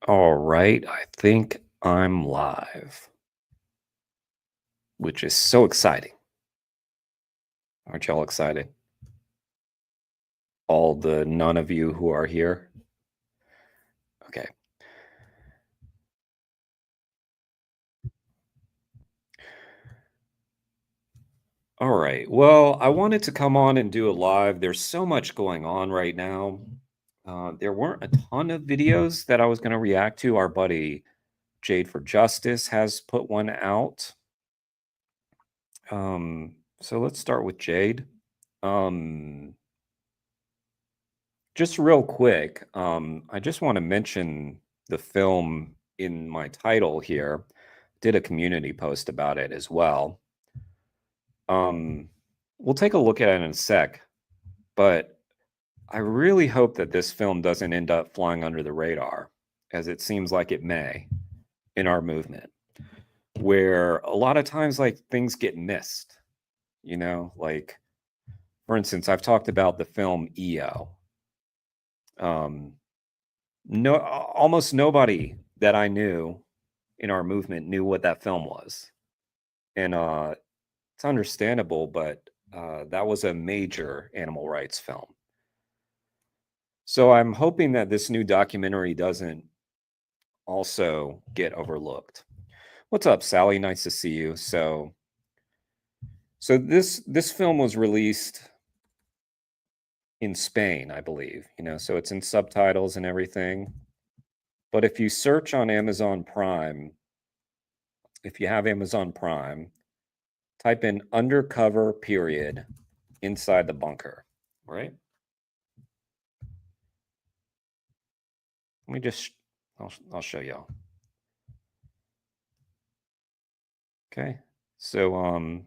All right, I think I'm live, which is so exciting. Aren't y'all excited? All the none of you who are here. Okay. All right. Well, I wanted to come on and do a live. There's so much going on right now. There weren't a ton of videos that I was going to react to. Our buddy Jade for Justice has put one out. So let's start with Jade. Um, Just real quick, I just want to mention the film in my title here. Did a community post about it as well. Um, we'll take a look at it in a sec, but I really hope that this film doesn't end up flying under the radar, as it seems like it may in our movement, where a lot of times like things get missed, like for instance, I've talked about the film EO. Um, no, almost nobody that I knew in our movement knew what that film was. And it's understandable, but that was a major animal rights film. So I'm hoping that this new documentary doesn't also get overlooked. What's up, Sally? Nice to see you. So this film was released in Spain, I believe, so it's in subtitles and everything. But if you search on Amazon Prime, if you have Amazon Prime, type in undercover period inside the bunker, right? Let me just, I'll show y'all. Okay. So,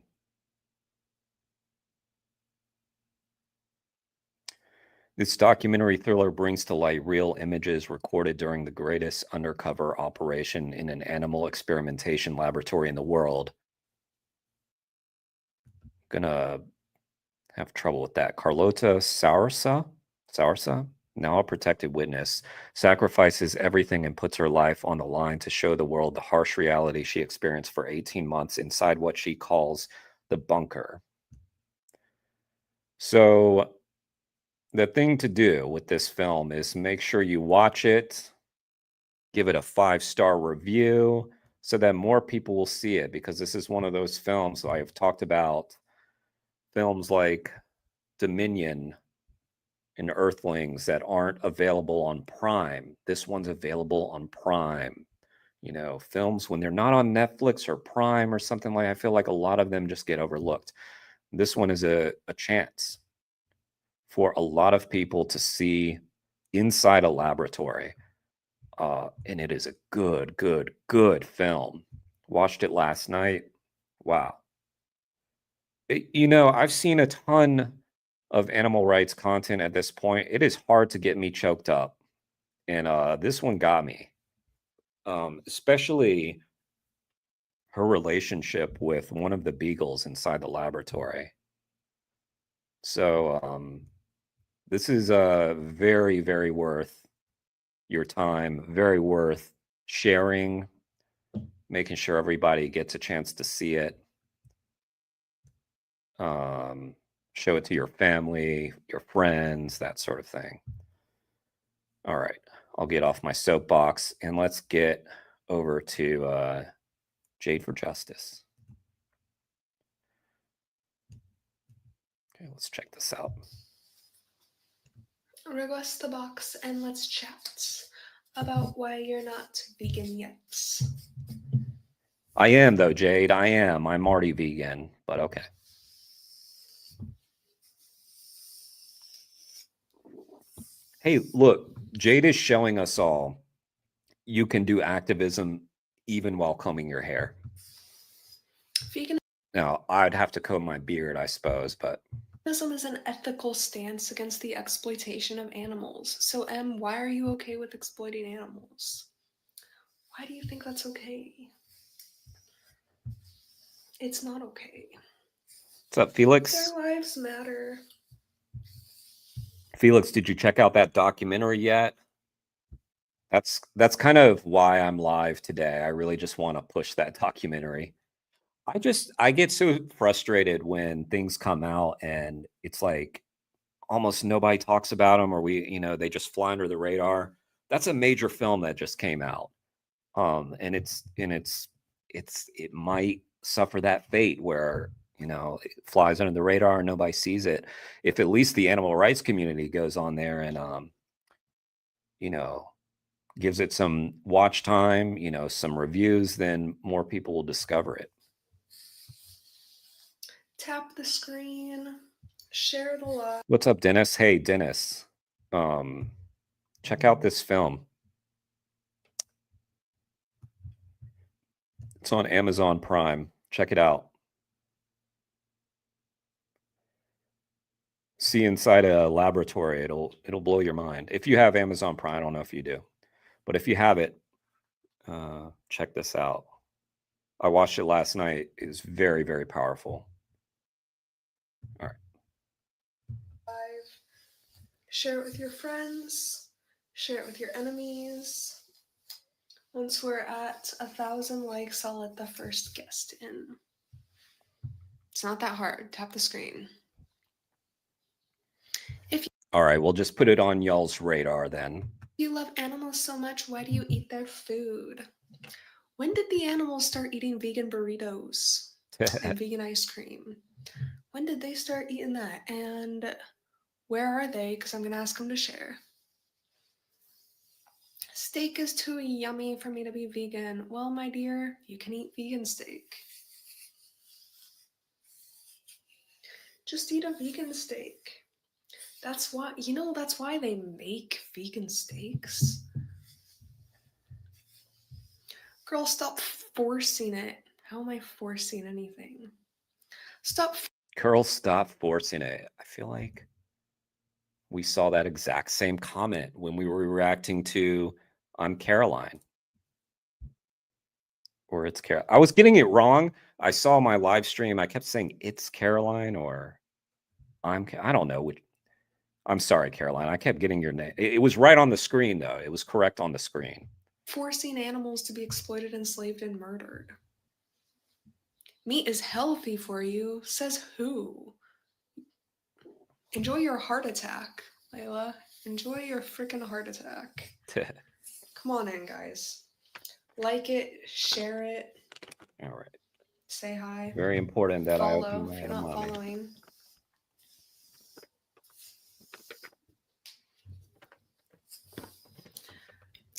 this documentary thriller brings to light real images recorded during the greatest undercover operation in an animal experimentation laboratory in the world. Gonna have trouble with that. Carlota Saursa, now a protected witness, sacrifices everything and puts her life on the line to show the world the harsh reality she experienced for 18 months inside what she calls the bunker. So, the thing to do with this film is make sure you watch it, give it a 5-star review so that more people will see it, because this is one of those films I've talked about, films like Dominion and Earthlings that aren't available on Prime. This one's available on Prime. Films when they're not on Netflix or Prime or something like, I feel like a lot of them just get overlooked. This one is a chance for a lot of people to see inside a laboratory. And it is a good, good, good film. Watched it last night. Wow. I've seen a ton of animal rights content at this point. It is hard to get me choked up. And this one got me. Especially her relationship with one of the beagles inside the laboratory. So this is very, very worth your time, very worth sharing, making sure everybody gets a chance to see it. Show it to your family, your friends, that sort of thing. All right, I'll get off my soapbox and let's get over to Jade for Justice. Okay, let's check this out. Request the box and let's chat about why you're not vegan yet. I am, though, Jade. I am. I'm already vegan, but okay. Hey, look, Jade is showing us all you can do activism even while combing your hair. Veganism Now, I'd have to comb my beard, I suppose, but is an ethical stance against the exploitation of animals. So, M, why are you okay with exploiting animals? Why do you think that's okay? It's not okay. what's up, Felix? Their lives matter. Felix, did you check out that documentary yet? That's kind of why I'm live today. I really just want to push that documentary. I get so frustrated when things come out and it's like almost nobody talks about them, or they just fly under the radar. That's a major film that just came out. And it might suffer that fate where it flies under the radar and nobody sees it. If at least the animal rights community goes on there and you know gives it some watch time, some reviews, then more people will discover it. Tap the screen, share the live. What's up, Dennis? Hey, Dennis. Um, check out this film. It's on Amazon Prime. Check it out. See inside a laboratory. It'll blow your mind. If you have Amazon Prime, I don't know if you do, but if you have it, check this out. I watched it last night. It was very, very powerful. All right. Share it with your friends. Share it with your enemies. Once we're at 1,000 likes, I'll let the first guest in. It's not that hard. Tap the screen. All right, we'll just put it on y'all's radar then. You love animals so much, why do you eat their food? When did the animals start eating vegan burritos and vegan ice cream? When did they start eating that? And where are they? Because I'm going to ask them to share. Steak is too yummy for me to be vegan. Well, my dear, you can eat vegan steak. Just eat a vegan steak. That's why they make vegan steaks. Girl, stop forcing it. How am I forcing anything? Girl, stop forcing it. I feel like we saw that exact same comment when we were reacting to I'm Caroline. Or it's Carol. I was getting it wrong. I saw my live stream. I kept saying it's Caroline or I don't know which. I'm sorry, Caroline. I kept getting your name. It was right on the screen, though. It was correct on the screen. Forcing animals to be exploited, enslaved, and murdered. Meat is healthy for you. Says who? Enjoy your heart attack, Layla. Enjoy your freaking heart attack. Come on in, guys. Like it, share it. All right. Say hi. Very important that I Follow open my if you're not edamame. following.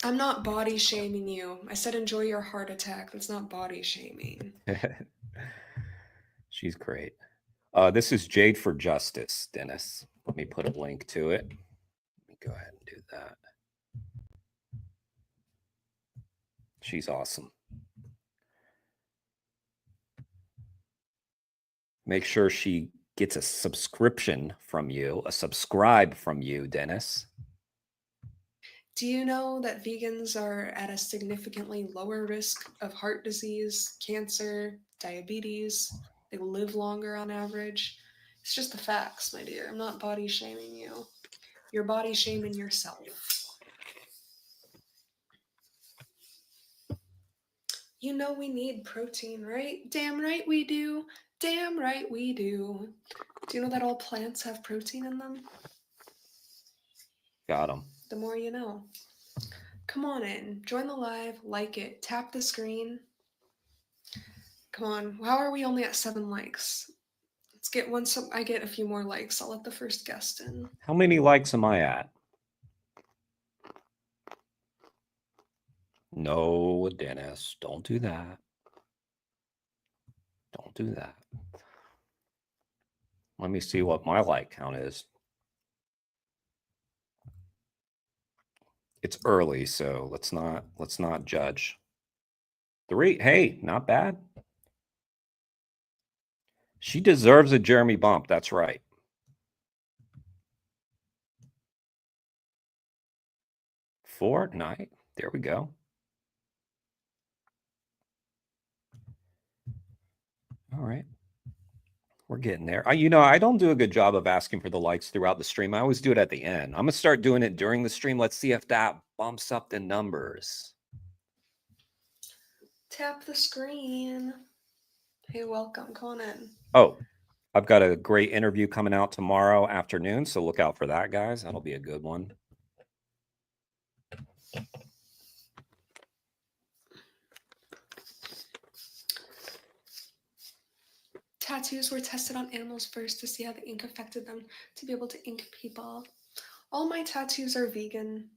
I'm not body shaming you. I said enjoy your heart attack. That's not body shaming. She's great. This is Jade for Justice, Dennis. Let me put a link to it. Let me go ahead and do that. She's awesome. Make sure she gets a subscription from you, a subscribe from you, Dennis. Do you know that vegans are at a significantly lower risk of heart disease, cancer, diabetes? They live longer on average. It's just the facts, my dear. I'm not body shaming you. You're body shaming yourself. You know we need protein, right? Damn right we do. Damn right we do. Do you know that all plants have protein in them? Got them. The more you know. Come on in. Join the live. Like it. Tap the screen. Come on. How are we only at 7 likes? Let's get once I get a few more likes, I'll let the first guest in. How many likes am I at? No, Dennis, don't do that. Don't do that. Let me see what my like count is. It's early, so let's not judge. 3. Hey, not bad. She deserves a Jeremy bump. That's right. 4. Night. There we go. All right. We're getting there. I don't do a good job of asking for the likes throughout the stream. I always do it at the end. I'm gonna start doing it during the stream. Let's see if that bumps up the numbers. Tap the screen. Hey, welcome. Come on in. Oh, I've got a great interview coming out tomorrow afternoon, so look out for that, guys. That'll be a good one. Tattoos were tested on animals first to see how the ink affected them to be able to ink people. All my tattoos are vegan.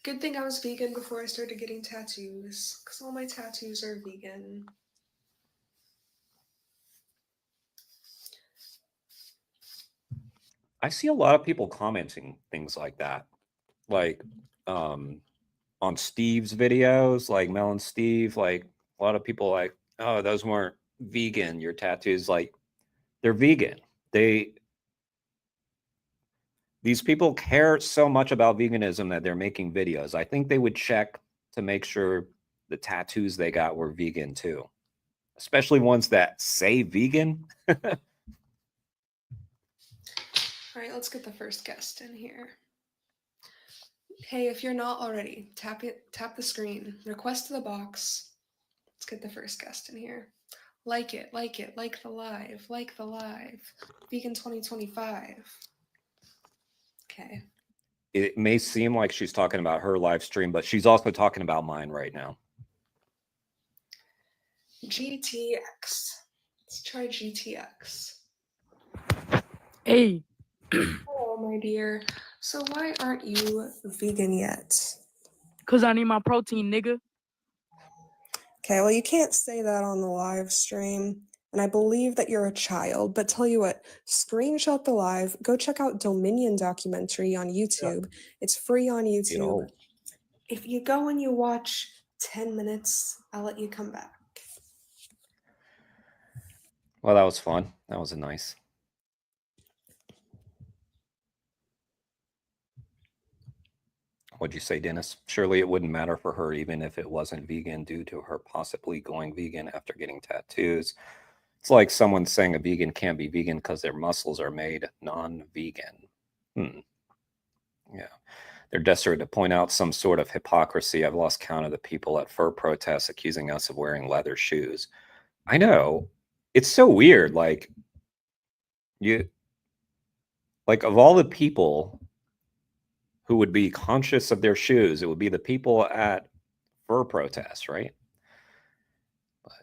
Good thing I was vegan before I started getting tattoos, because all my tattoos are vegan. I see a lot of people commenting things like that, like on Steve's videos, like Mel and Steve. Like a lot of people like, oh, those weren't vegan. Your tattoos, like, they're vegan. These people care so much about veganism that they're making videos. I think they would check to make sure the tattoos they got were vegan too, especially ones that say vegan. All right, let's get the first guest in here. Hey, if you're not already, tap the screen, request to the box. Let's get the first guest in here. Like it, like the live, Vegan 2025. Okay. It may seem like she's talking about her live stream, but she's also talking about mine right now. GTX. Let's try GTX. Hey. Hello, my dear. So why aren't you vegan yet? Because I need my protein, nigga. Okay, well, you can't say that on the live stream. And I believe that you're a child, but tell you what, screenshot the live, go check out Dominion documentary on YouTube. Yeah. It's free on YouTube. If you go and you watch 10 minutes, I'll let you come back. Well, that was fun. That was a nice. What'd you say, Dennis? Surely it wouldn't matter for her even if it wasn't vegan due to her possibly going vegan after getting tattoos. It's like someone saying a vegan can't be vegan because their muscles are made non-vegan. Yeah. They're desperate to point out some sort of hypocrisy. I've lost count of the people at fur protests accusing us of wearing leather shoes. I know. It's so weird. Like of all the people who would be conscious of their shoes, it would be the people at fur protests, right? But,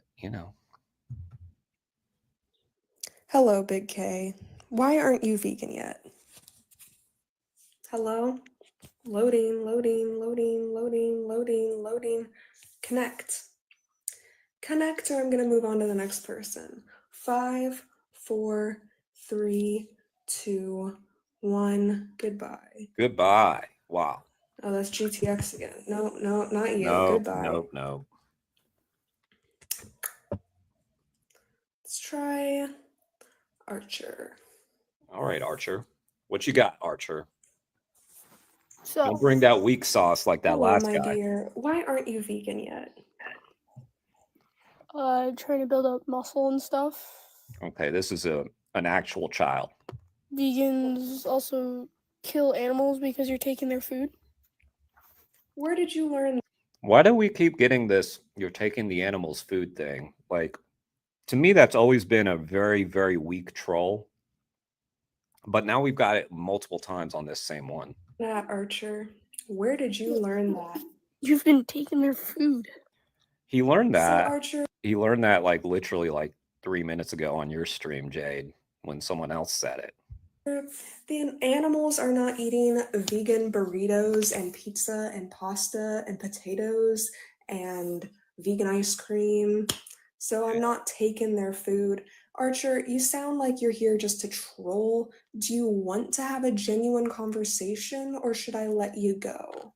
Hello, Big K. Why aren't you vegan yet? Hello? Loading. Connect, or I'm going to move on to the next person. 5, 4, 3, 2, 1. Goodbye. Goodbye. Wow. Oh, that's GTX again. No, not you. No, Goodbye. No. Let's try Archer. All right, Archer. What you got, Archer? So, don't bring that weak sauce like that last my guy. Dear. Why aren't you vegan yet? Trying to build up muscle and stuff. Okay, this is an actual child. Vegans also kill animals because you're taking their food. Where did you learn? Why do we keep getting this you're taking the animal's food thing? Like, to me, that's always been a very, very weak troll. But now we've got it multiple times on this same one. Archer, where did you learn that? You've been taking their food. He learned that. So, Archer, he learned that like literally like 3 minutes ago on your stream, Jade, when someone else said it. The animals are not eating vegan burritos and pizza and pasta and potatoes and vegan ice cream. So I'm not taking their food. Archer, you sound like you're here just to troll. Do you want to have a genuine conversation, or should I let you go?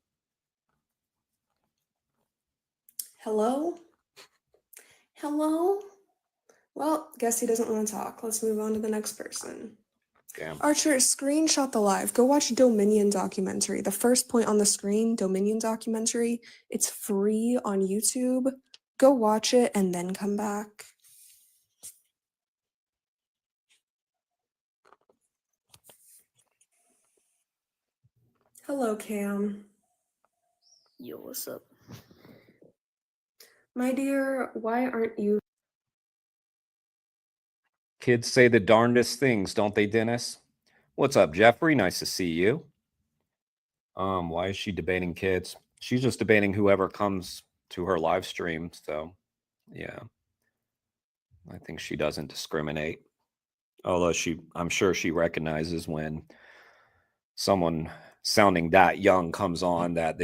Hello? Well, guess he doesn't want to talk. Let's move on to the next person. Damn. Archer, screenshot the live. Go watch Dominion documentary. The first point on the screen, Dominion documentary. It's free on YouTube. Go watch it and then come back. Hello, Cam. Yo, what's up? My dear, why aren't you Kids say the darndest things, don't they, Dennis? What's up, Jeffrey? Nice to see you. Why is she debating kids? She's just debating whoever comes to her live stream. So, yeah, I think she doesn't discriminate. Although I'm sure she recognizes when someone sounding that young comes on that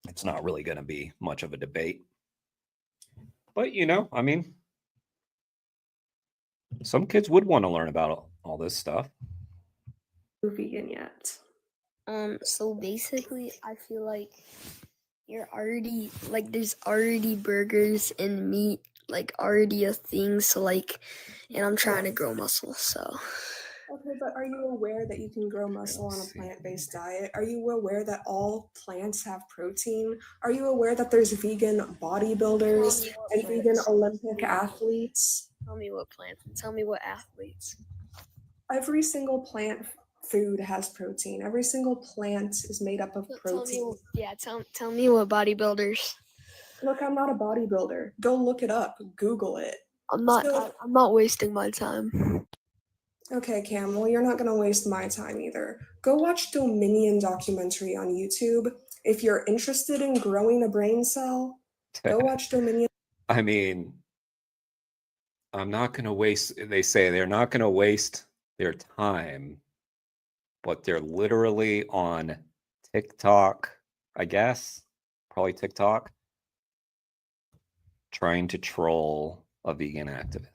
it's not really going to be much of a debate. But I mean, some kids would want to learn about all this stuff. vegan yet? So basically, I feel like you're already like there's already burgers and meat, like already a thing. So like, and I'm trying to grow muscle, so. Okay, but are you aware that you can grow muscle on a plant-based diet? Are you aware that all plants have protein? Are you aware that there's vegan bodybuilders and vegan Olympic athletes? Tell me what plants and tell me what athletes. Every single plant food has protein. Every single plant is made up of protein. Tell me what bodybuilders. Look, I'm not a bodybuilder. Go look it up. Google it. I'm not. So- I'm not wasting my time. Okay, Cam, well, you're not going to waste my time either. Go watch Dominion documentary on YouTube. If you're interested in growing a brain cell, go watch Dominion. I mean, I'm not going to waste, they say they're not going to waste their time, but they're literally on TikTok, I guess, probably TikTok, trying to troll a vegan activist.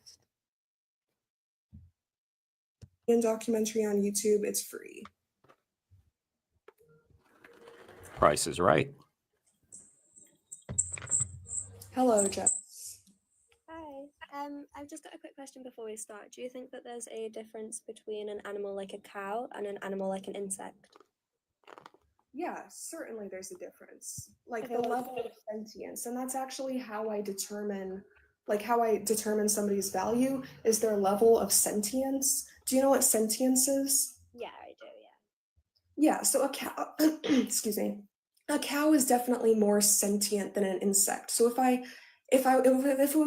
Documentary on YouTube, it's free. Price is right. Hello, Jess. Hi. I've just got a quick question before we start. Do you think that there's a difference between an animal like a cow and an animal like an insect? Yeah, certainly there's a difference. Like Okay, the what- level of sentience, and that's actually how I determine somebody's value is their level of sentience. Do you know what sentience is? Yeah, I do, yeah. Yeah, so a cow, excuse me, a cow is definitely more sentient than an insect. So if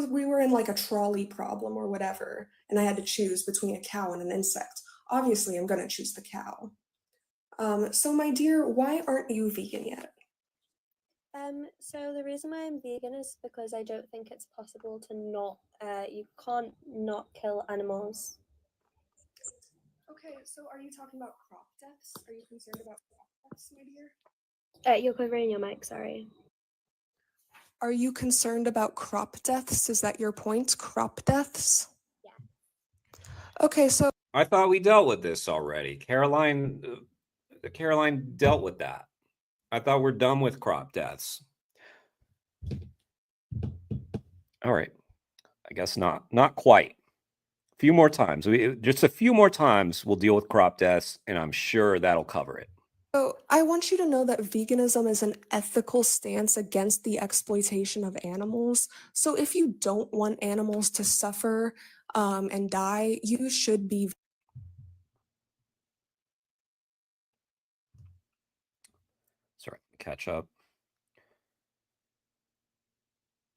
we were in like a trolley problem or whatever, and I had to choose between a cow and an insect, obviously I'm gonna choose the cow. So my dear, why aren't you vegan yet? So the reason why I'm vegan is because I don't think it's possible to not, you can't not kill animals. Okay, so are you talking about crop deaths? Are you concerned about crop deaths, my dear? You're covering your mic, sorry. Are you concerned about crop deaths? Is that your point? Crop deaths? Yeah. Okay, so I thought we dealt with this already. Caroline dealt with that. I thought we're done with crop deaths. All right. I guess not. Not quite. A few more times. Just a few more times we'll deal with crop deaths, and I'm sure that'll cover it. So I want you to know that veganism is an ethical stance against the exploitation of animals. So if you don't want animals to suffer and die, you should be. Sorry, catch up.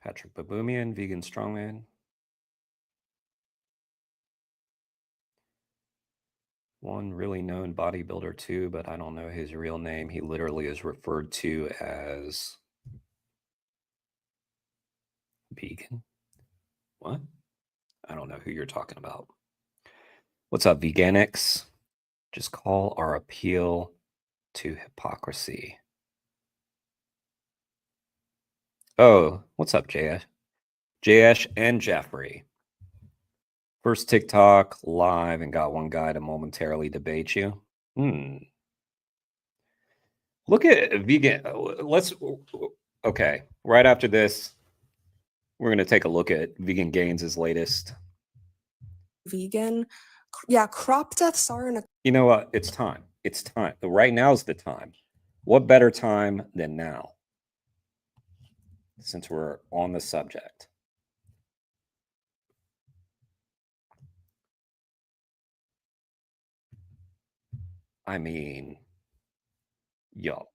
Patrick Baboumian, vegan strongman. One really known bodybuilder too, but I don't know his real name. He literally is referred to as vegan. What? I don't know who you're talking about. What's up, Veganics? Just call our appeal to hypocrisy. Oh, what's up, JS and Jeffrey. First TikTok live and got one guy to momentarily debate you. Look at vegan. Okay. Right after this, we're going to take a look at Vegan Gains' latest. Vegan. Yeah, crop deaths are an. You know what? It's time. It's time. Right now's the time. What better time than now? Since we're on the subject. I mean, Yo,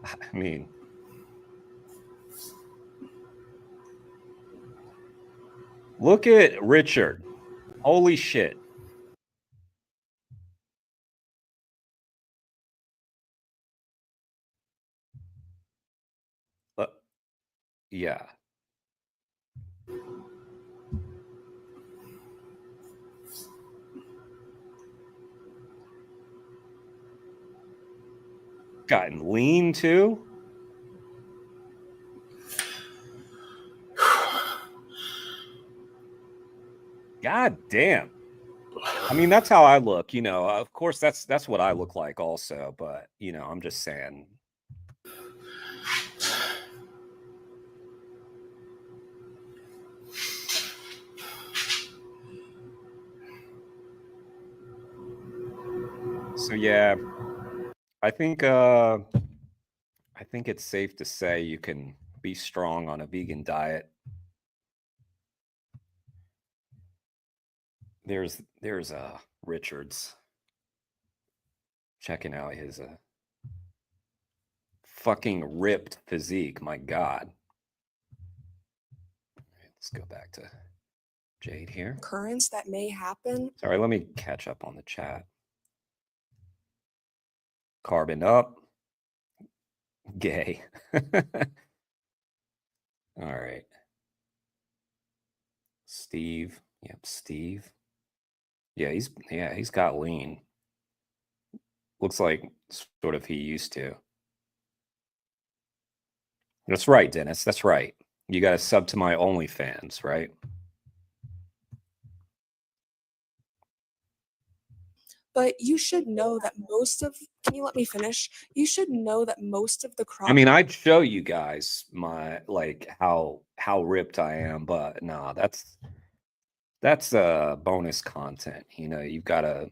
I mean, look at Richard. Holy shit. Yeah. Gotten lean too. God damn. I mean, that's how I look, you know. Of course, that's what I look like also, but you know, I'm just saying. So yeah, I think it's safe to say you can be strong on a vegan diet. There's Richards checking out his fucking ripped physique. My God. Let's go back to Jade here. Occurrence that may happen. Sorry, let me catch up on the chat. Carbon up. Gay. All right. Steve. Yep, Steve. Yeah, he's got lean. Looks like sort of he used to. That's right, Dennis. That's right. You got to sub to my OnlyFans, right? But you should know that most of, can you let me finish? You should know that most of the crop. I mean, I'd show you guys my like how ripped I am, but nah, that's bonus content. You know, you've got to.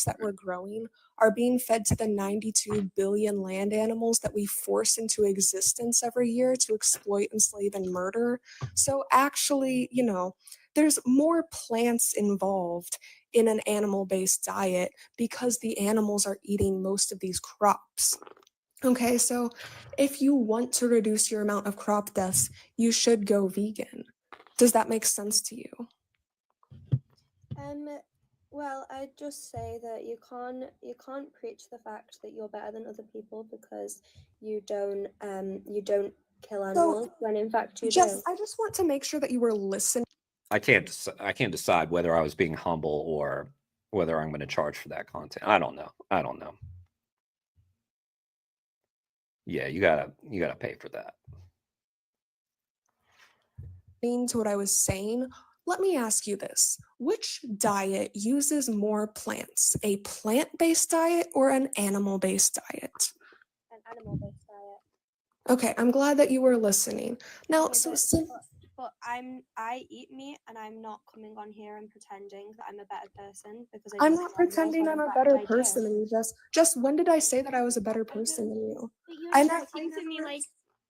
That we're growing are being fed to the 92 billion land animals that we force into existence every year to exploit, enslave, and murder. So actually, you know, there's more plants involved in an animal-based diet because the animals are eating most of these crops. Okay, so if you want to reduce your amount of crop deaths, you should go vegan. Does that make sense to you? Well, I'd just say that you can't preach the fact that you're better than other people because you don't kill animals when in fact you do. I just want to make sure that you were listening. I can't decide whether I was being humble or whether I'm going to charge for that content. I don't know. Yeah, you gotta pay for that. To what I was saying, let me ask you this. Which diet uses more plants? A plant-based diet or an animal-based diet? An animal-based diet. Okay, I'm glad that you were listening. Now, Okay, but I eat meat and I'm not coming on here and pretending that I'm a better person because I'm not pretending I'm a better person than you, Jess. Just when did I say that I was a better person than you? You're talking to me like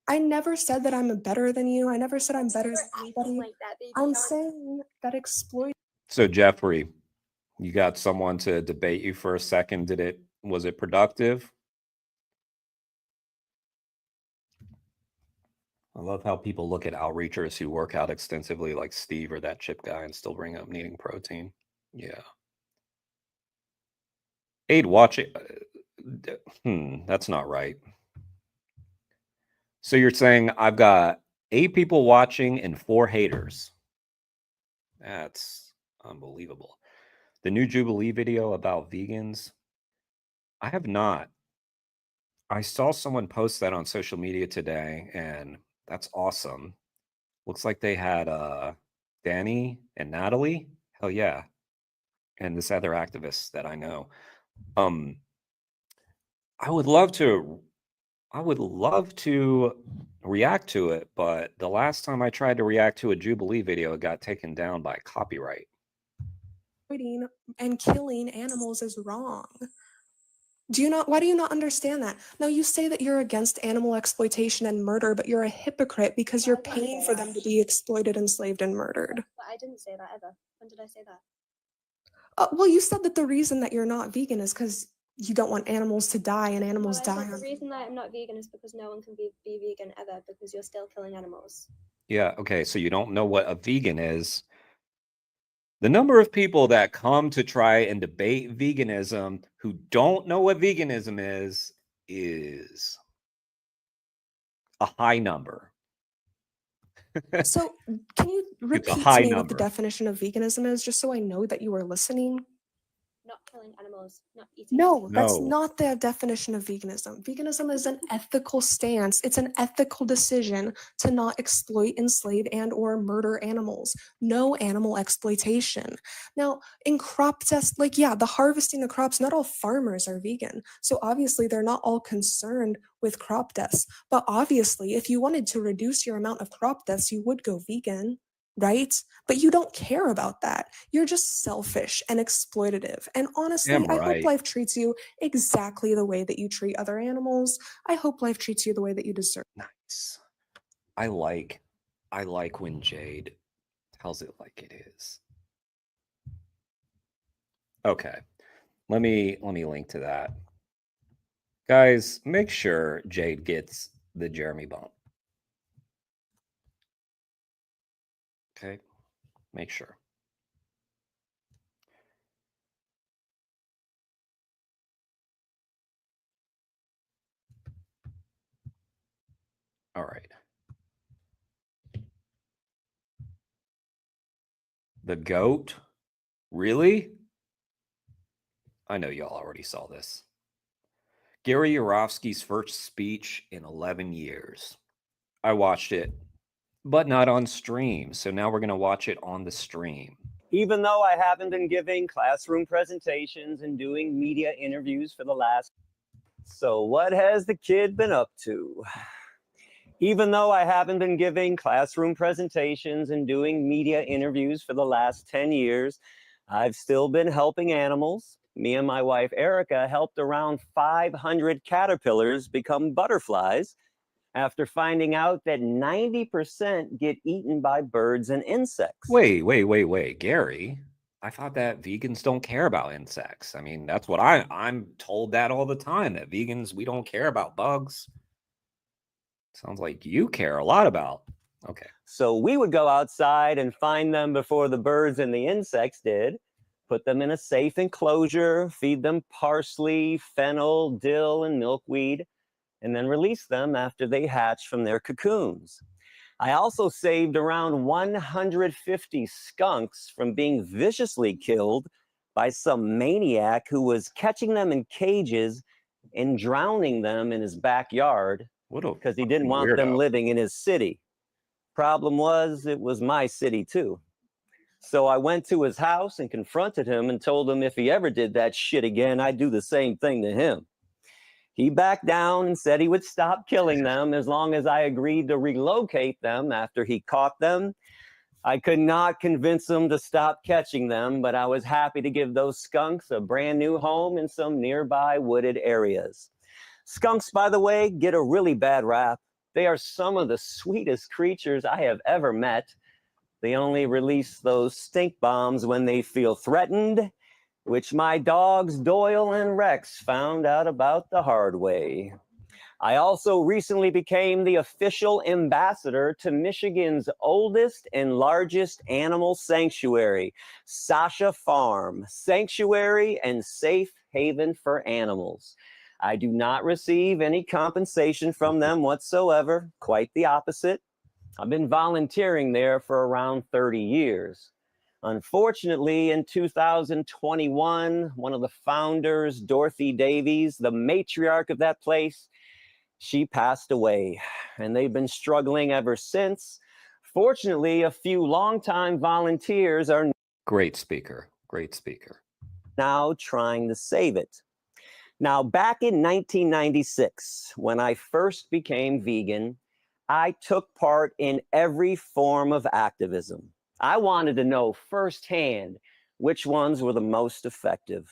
I never said that I'm better than you. I never said I'm better than anybody. like that, baby. I'm saying that exploit. So Jeffrey, you got someone to debate you for a second. Was it productive? I love how people look at outreachers who work out extensively like Steve or that chip guy and still bring up needing protein. Yeah. Aid watching. That's not right. So you're saying I've got 8 people watching and 4 haters. That's unbelievable. The new Jubilee video about vegans. I have not. I saw someone post that on social media today, and that's awesome. Looks like they had Danny and Natalie. Hell yeah. And this other activist that I know. I would love to react to it, but the last time I tried to react to a Jubilee video, it got taken down by copyright. And killing animals is wrong. Why do you not understand that? Now you say that you're against animal exploitation and murder, but you're a hypocrite because you're I wouldn't paying say for that. them to be exploited, enslaved, and murdered. But I didn't say that ever. When did I say that? Well, you said that the reason that you're not vegan is because you don't want animals to die and animals Well, I die. said the reason that I'm not vegan is because no one can be vegan ever because you're still killing animals. Yeah, okay, so you don't know what a vegan is. The number of people that come to try and debate veganism who don't know what veganism is a high number. So, can you It's a repeat high to me what the number. definition of veganism is, just so I know that you are listening? Not killing animals, not eating No, that's No. not the definition of veganism. Veganism is an ethical stance. It's an ethical decision to not exploit, enslave, and or murder animals. No animal exploitation. Now, in crop test, like, yeah, the harvesting of crops, not all farmers are vegan. So obviously they're not all concerned with crop deaths. But obviously, if you wanted to reduce your amount of crop deaths, you would go vegan, right? But you don't care about that. You're just selfish and exploitative. And honestly, Damn I hope right. life treats you exactly the way that you treat other animals. I hope life treats you the way that you deserve. Nice. I like when Jade tells it like it is. Okay. Let me link to that. Guys, make sure Jade gets the Jeremy bump. Okay? Make sure. All right. The goat? Really? I know y'all already saw this. Gary Yourofsky's first speech in 11 years. I watched it, but not on stream. So now we're going to watch it on the stream. Even though I haven't been giving classroom presentations and doing media interviews for the last. So what has the kid been up to? Even though I haven't been giving classroom presentations and doing media interviews for the last 10 years, I've still been helping animals. Me and my wife, Erica, helped around 500 caterpillars become butterflies after finding out that 90% get eaten by birds and insects. Wait, Gary. I thought that vegans don't care about insects. I mean, that's what I'm told that all the time, that vegans, we don't care about bugs. Sounds like you care a lot about. Okay. So we would go outside and find them before the birds and the insects did, put them in a safe enclosure, feed them parsley, fennel, dill, and milkweed, and then release them after they hatch from their cocoons. I also saved around 150 skunks from being viciously killed by some maniac who was catching them in cages and drowning them in his backyard because he didn't want them living in his city. Problem was, it was my city too. So I went to his house and confronted him and told him if he ever did that shit again, I'd do the same thing to him. He backed down and said he would stop killing them as long as I agreed to relocate them after he caught them. I could not convince him to stop catching them, but I was happy to give those skunks a brand new home in some nearby wooded areas. Skunks, by the way, get a really bad rap. They are some of the sweetest creatures I have ever met. They only release those stink bombs when they feel threatened, which my dogs Doyle and Rex found out about the hard way. I also recently became the official ambassador to Michigan's oldest and largest animal sanctuary, Sasha Farm, sanctuary and safe haven for animals. I do not receive any compensation from them whatsoever, quite the opposite. I've been volunteering there for around 30 years. Unfortunately, in 2021, one of the founders, Dorothy Davies, the matriarch of that place, she passed away, and they've been struggling ever since. Fortunately, a few longtime volunteers are Great speaker. now trying to save it. Now, back in 1996, when I first became vegan, I took part in every form of activism. I wanted to know firsthand which ones were the most effective.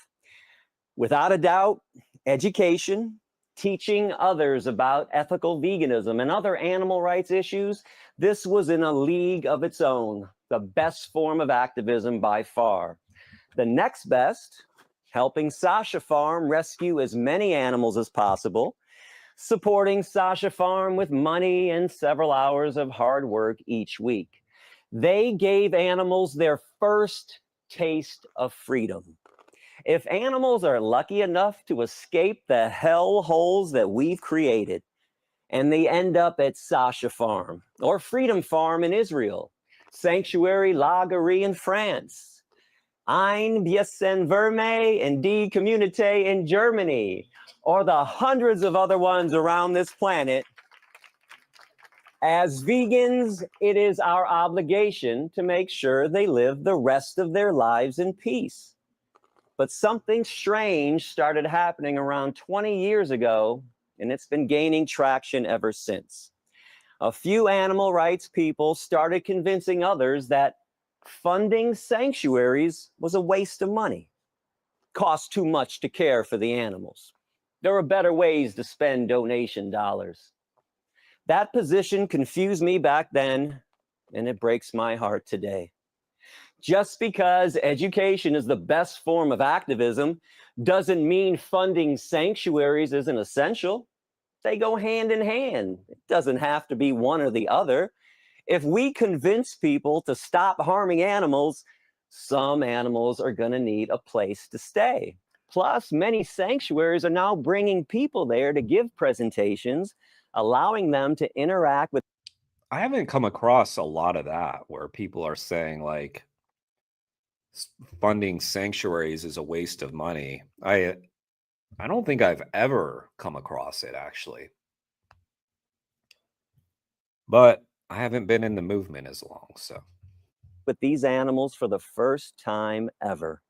Without a doubt, education, teaching others about ethical veganism and other animal rights issues, this was in a league of its own, the best form of activism by far. The next best, helping Sasha Farm rescue as many animals as possible, supporting Sasha Farm with money and several hours of hard work each week. They gave animals their first taste of freedom. If animals are lucky enough to escape the hell holes that we've created, and they end up at Sasha Farm or Freedom Farm in Israel, Sanctuary Lagerie in France, Ein Bisschen Verme and Die Community in Germany, or the hundreds of other ones around this planet, as vegans, it is our obligation to make sure they live the rest of their lives in peace. But something strange started happening around 20 years ago, and it's been gaining traction ever since. A few animal rights people started convincing others that funding sanctuaries was a waste of money, cost too much to care for the animals. There are better ways to spend donation dollars. That position confused me back then, and it breaks my heart today. Just because education is the best form of activism doesn't mean funding sanctuaries isn't essential. They go hand in hand. It doesn't have to be one or the other. If we convince people to stop harming animals, some animals are going to need a place to stay. Plus, many sanctuaries are now bringing people there to give presentations, allowing them to interact with. I haven't come across a lot of that where people are saying like funding sanctuaries is a waste of money. I don't think I've ever come across it actually. But I haven't been in the movement as long, so. With these animals for the first time ever.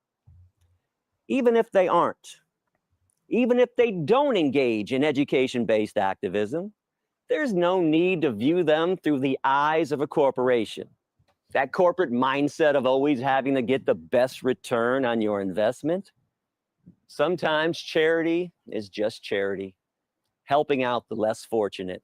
Even if they aren't, even if they don't engage in education-based activism, there's no need to view them through the eyes of a corporation. That corporate mindset of always having to get the best return on your investment. Sometimes charity is just charity, helping out the less fortunate.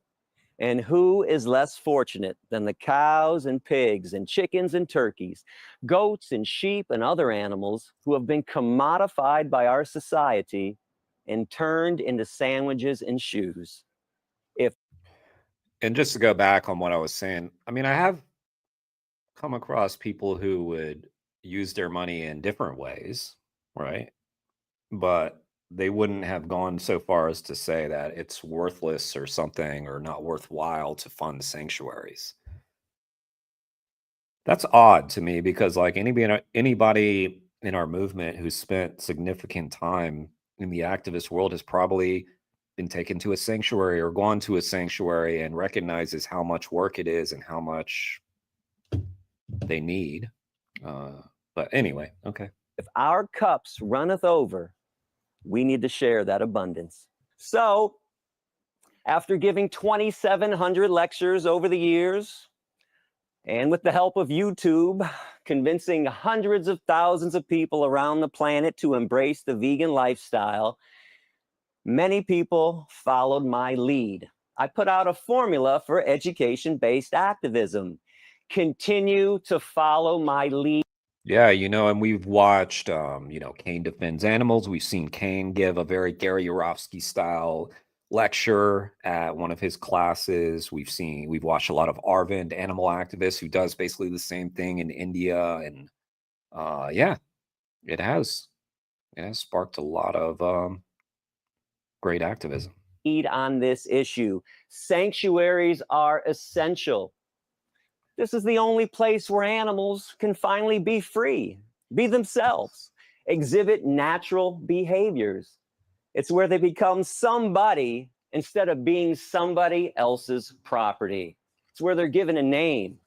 And who is less fortunate than the cows and pigs and chickens and turkeys, goats and sheep and other animals who have been commodified by our society and turned into sandwiches and shoes? And just to go back on what I was saying, I mean, I have come across people who would use their money in different ways, right? But they wouldn't have gone so far as to say that it's worthless or something or not worthwhile to fund sanctuaries. That's odd to me because like anybody in our movement who spent significant time in the activist world has probably been taken to a sanctuary or gone to a sanctuary and recognizes how much work it is and how much they need. But anyway, okay. If our cups runneth over, we need to share that abundance. So, after giving 2,700 lectures over the years, and with the help of YouTube, convincing hundreds of thousands of people around the planet to embrace the vegan lifestyle, many people followed my lead. I put out a formula for education-based activism. Continue to follow my lead. Yeah, and we've watched, Kane Defends Animals. We've seen Kane give a very Gary Yourofsky style lecture at one of his classes. We've watched a lot of Arvind, animal activist, who does basically the same thing in India. And yeah, it has sparked a lot of great activism. On this issue. Sanctuaries are essential. This is the only place where animals can finally be free, be themselves, exhibit natural behaviors. It's where they become somebody instead of being somebody else's property. It's where they're given a name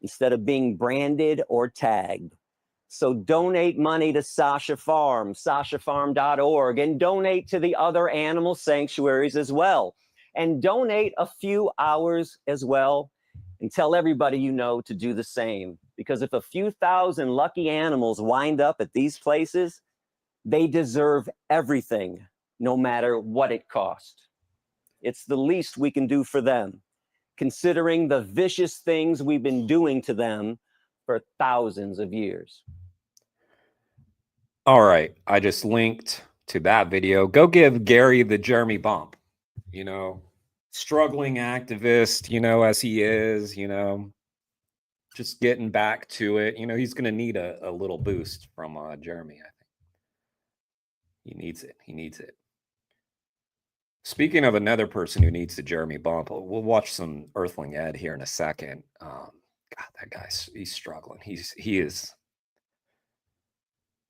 instead of being branded or tagged. So donate money to Sasha Farm, sashafarm.org, and donate to the other animal sanctuaries as well. And donate a few hours as well, and tell everybody you know to do the same. Because if a few thousand lucky animals wind up at these places, they deserve everything no matter what it cost. It's the least we can do for them, considering the vicious things we've been doing to them for thousands of years. All right, I just linked to that video. Go give Gary the Jeremy bump. You know, struggling activist, you know, as he is, you know, just getting back to it. You know, he's going to need a little boost from Jeremy, I think. He needs it. He needs it. Speaking of another person who needs the Jeremy bump, we'll watch some Earthling Ed here in a second. God, that guy's, he's struggling. He is.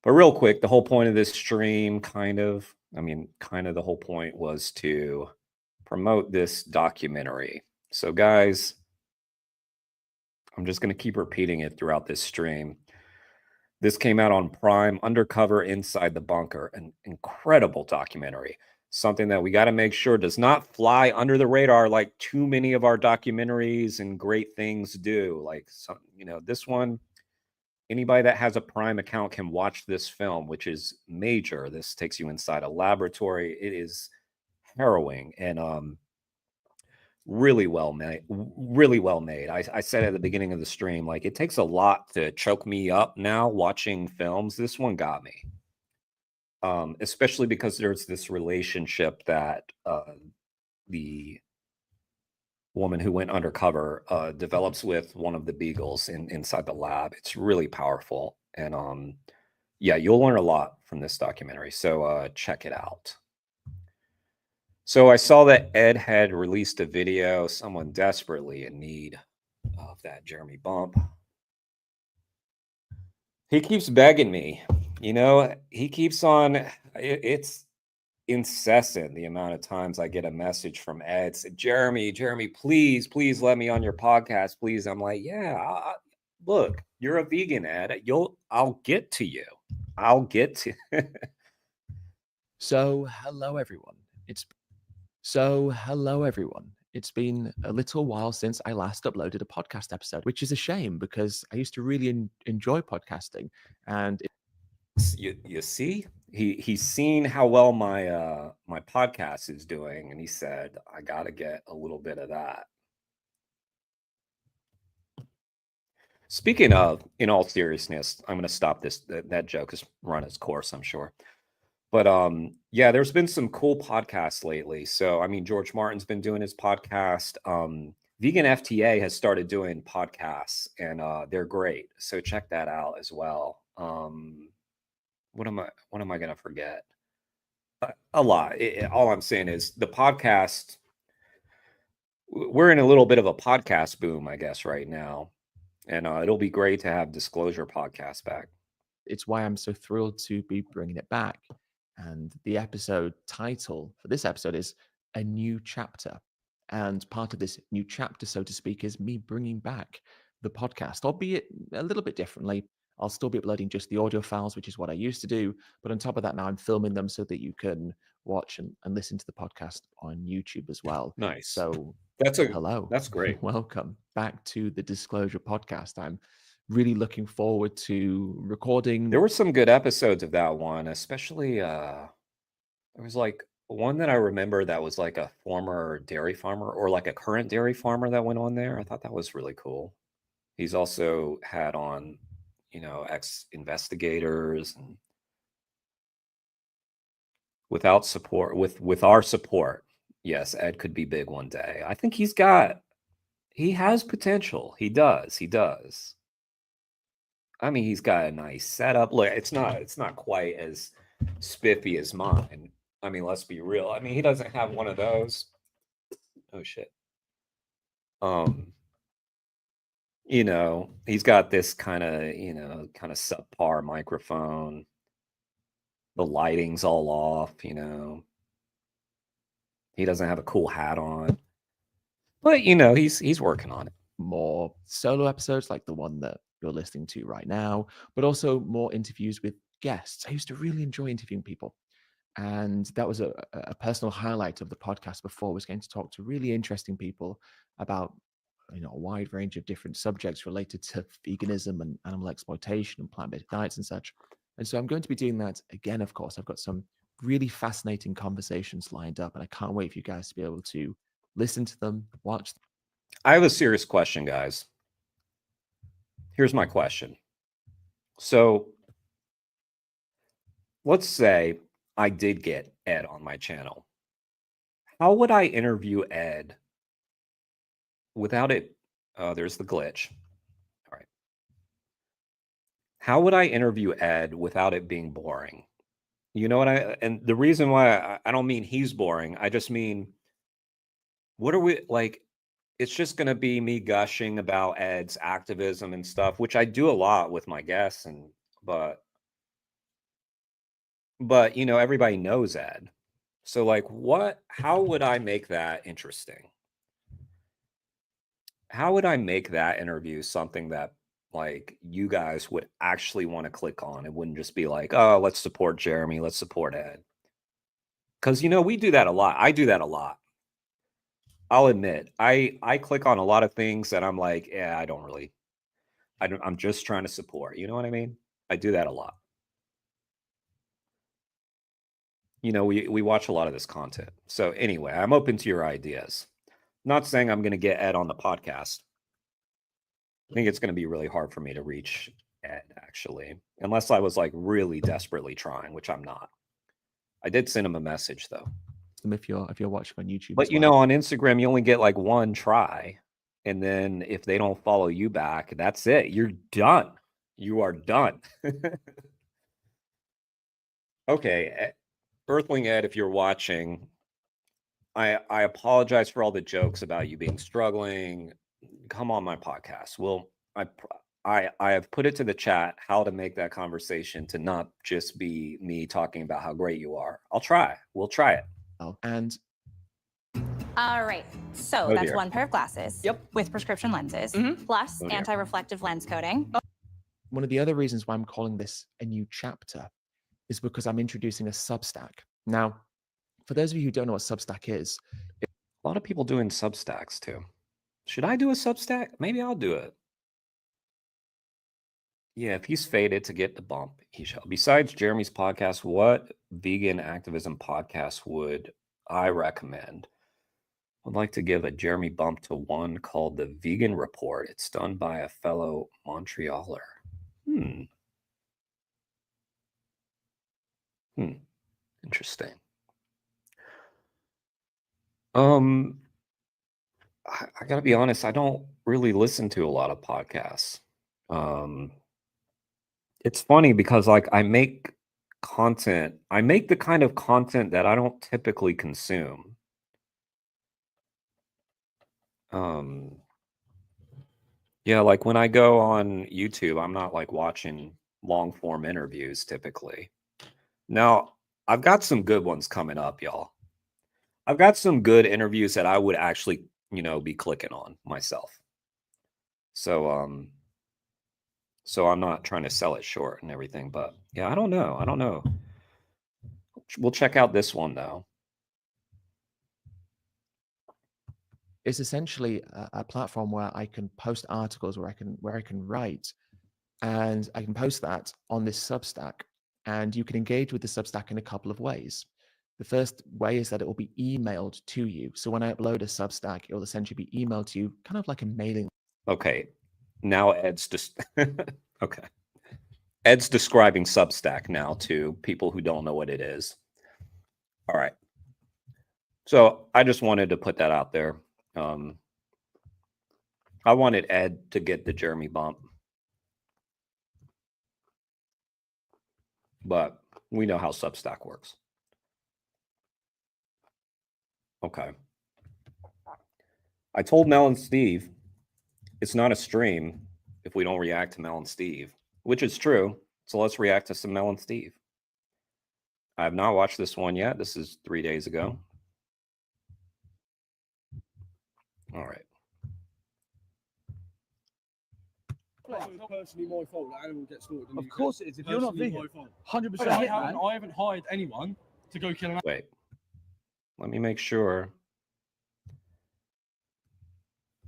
But real quick, the whole point of this stream the whole point was to promote this documentary. So guys, I'm just going to keep repeating it throughout this stream. This came out on Prime, Undercover Inside the Bunker, an incredible documentary. Something that we got to make sure does not fly under the radar like too many of our documentaries and great things do. Like, you know, this one, anybody that has a Prime account can watch this film, which is major. This takes you inside a laboratory. It is harrowing and really well made. Really well made. I said at the beginning of the stream, like, it takes a lot to choke me up now watching films. This one got me. Especially because there's this relationship that the woman who went undercover develops with one of the Beagles inside the lab. It's really powerful. And yeah, you'll learn a lot from this documentary. So check it out. So I saw that Ed had released a video, someone desperately in need of that Jeremy bump. He keeps begging me, you know, he keeps on, it's incessant the amount of times I get a message from Ed said, Jeremy, please let me on your podcast, please. I'm like, yeah, look, you're a vegan, Ed. I'll get to you. I'll get to. So hello everyone. It's been a little while since I last uploaded a podcast episode, which is a shame because I used to really enjoy podcasting. And you see, he's seen how well my my podcast is doing, and he said, I gotta get a little bit of that. Speaking of, in all seriousness, I'm gonna stop this. That joke has run its course, I'm sure. But yeah, there's been some cool podcasts lately. So I mean, George Martin's been doing his podcast. Vegan FTA has started doing podcasts, and they're great. So check that out as well. What am I gonna forget? A lot. All I'm saying is the podcast. We're in a little bit of a podcast boom, I guess, right now, and it'll be great to have Disclosure Podcast back. it's why I'm so thrilled to be bringing it back. And the episode title for this episode is A New Chapter. And part of this new chapter, so to speak, is me bringing back the podcast, albeit a little bit differently. I'll still be uploading just the audio files, which is what I used to do. But on top of that, now I'm filming them so that you can watch and listen to the podcast on YouTube as well. Nice. So hello. That's great. Welcome back to the Disclosure Podcast. I'm really looking forward to recording. There were some good episodes of that one, especially there was like one that I remember that was like a former dairy farmer or like a current dairy farmer that went on there. I thought that was really cool. He's also had on, you know, ex-investigators, and without support, with our support, yes, Ed could be big one day. I think he has potential. He does. I mean, he's got a nice setup. Look, it's not quite as spiffy as mine. I mean, let's be real. I mean, he doesn't have one of those. Oh shit. You know, he's got this kind of subpar microphone. The lighting's all off, you know. He doesn't have a cool hat on. But you know, he's working on it. More solo episodes like the one that you're listening to right now, but also more interviews with guests. I used to really enjoy interviewing people. And that was a personal highlight of the podcast before, was getting to talk to really interesting people about, you know, a wide range of different subjects related to veganism and animal exploitation and plant-based diets and such. And so I'm going to be doing that again, of course. I've got some really fascinating conversations lined up, and I can't wait for you guys to be able to listen to them, watch them. I have a serious question, guys. Here's my question. So let's say I did get Ed on my channel. How would I interview Ed without it? There's the glitch. All right. How would I interview Ed without it being boring? You know what and the reason why I don't mean he's boring, I just mean, what are we like? It's just going to be me gushing about Ed's activism and stuff, which I do a lot with my guests, but you know, everybody knows Ed. So like, how would I make that interesting? How would I make that interview something that like you guys would actually want to click on? It wouldn't just be like, oh, let's support Jeremy, let's support Ed. Because, you know, we do that a lot. I do that a lot. I'll admit, I click on a lot of things that I'm like, yeah, I'm just trying to support. You know what I mean? I do that a lot. You know, we watch a lot of this content. So anyway, I'm open to your ideas. Not saying I'm going to get Ed on the podcast. I think it's going to be really hard for me to reach Ed, actually, unless I was like really desperately trying, which I'm not. I did send him a message though. If you're watching on YouTube. But you know, on Instagram, you only get like one try. And then if they don't follow you back, that's it. You're done. You are done. Okay. Earthling Ed, if you're watching, I apologize for all the jokes about you being struggling. Come on my podcast. Well, I have put it to the chat how to make that conversation to not just be me talking about how great you are. I'll try. We'll try it. And all right, so Oh, that's dear. one pair of glasses with prescription lenses, plus Oh, dear. anti-reflective lens coating. one of the other reasons why I'm calling this a new chapter is because I'm introducing a Substack. Now, for those of you who don't know what Substack is, A lot of people doing Substacks too. Should I do a Substack? Maybe I'll do it. Yeah, if he's fated to get the bump, he shall. Besides Jeremy's podcast, what vegan activism podcast would I recommend? I'd like to give a Jeremy bump to one called The Vegan Report. It's done by a fellow Montrealer. Interesting. I gotta be honest, I don't really listen to a lot of podcasts. It's funny because like I make the kind of content that I don't typically consume. Yeah, like when I go on YouTube, I'm not like watching long form interviews typically. Now, I've got some good ones coming up, y'all. I've got some good interviews that I would actually, you know, be clicking on myself. So so I'm not trying to sell it short and everything, but yeah, I don't know. We'll check out this one though. it's essentially a platform where I can post articles, where I can write, and I can post that on this Substack. And you can engage with the Substack in a couple of ways. The first way is that it will be emailed to you. So when I upload a Substack, it will essentially be emailed to you, kind of like a mailing. Okay, now Ed's just okay. Ed's describing Substack now to people who don't know what it is. All right. So I just wanted to put that out there. I wanted Ed to get the Jeremy bump, but we know how Substack works. Okay. I told Mel and Steve it's not a stream if we don't react to Mel and Steve, which is true. So let's react to some Mel and Steve. I have not watched this one yet. This is 3 days ago. All right. Personally, my fault that animal gets slaughtered. Of course it is. If you're not vegan, 100%. I haven't hired anyone to go kill an animal. Wait. Let me make sure.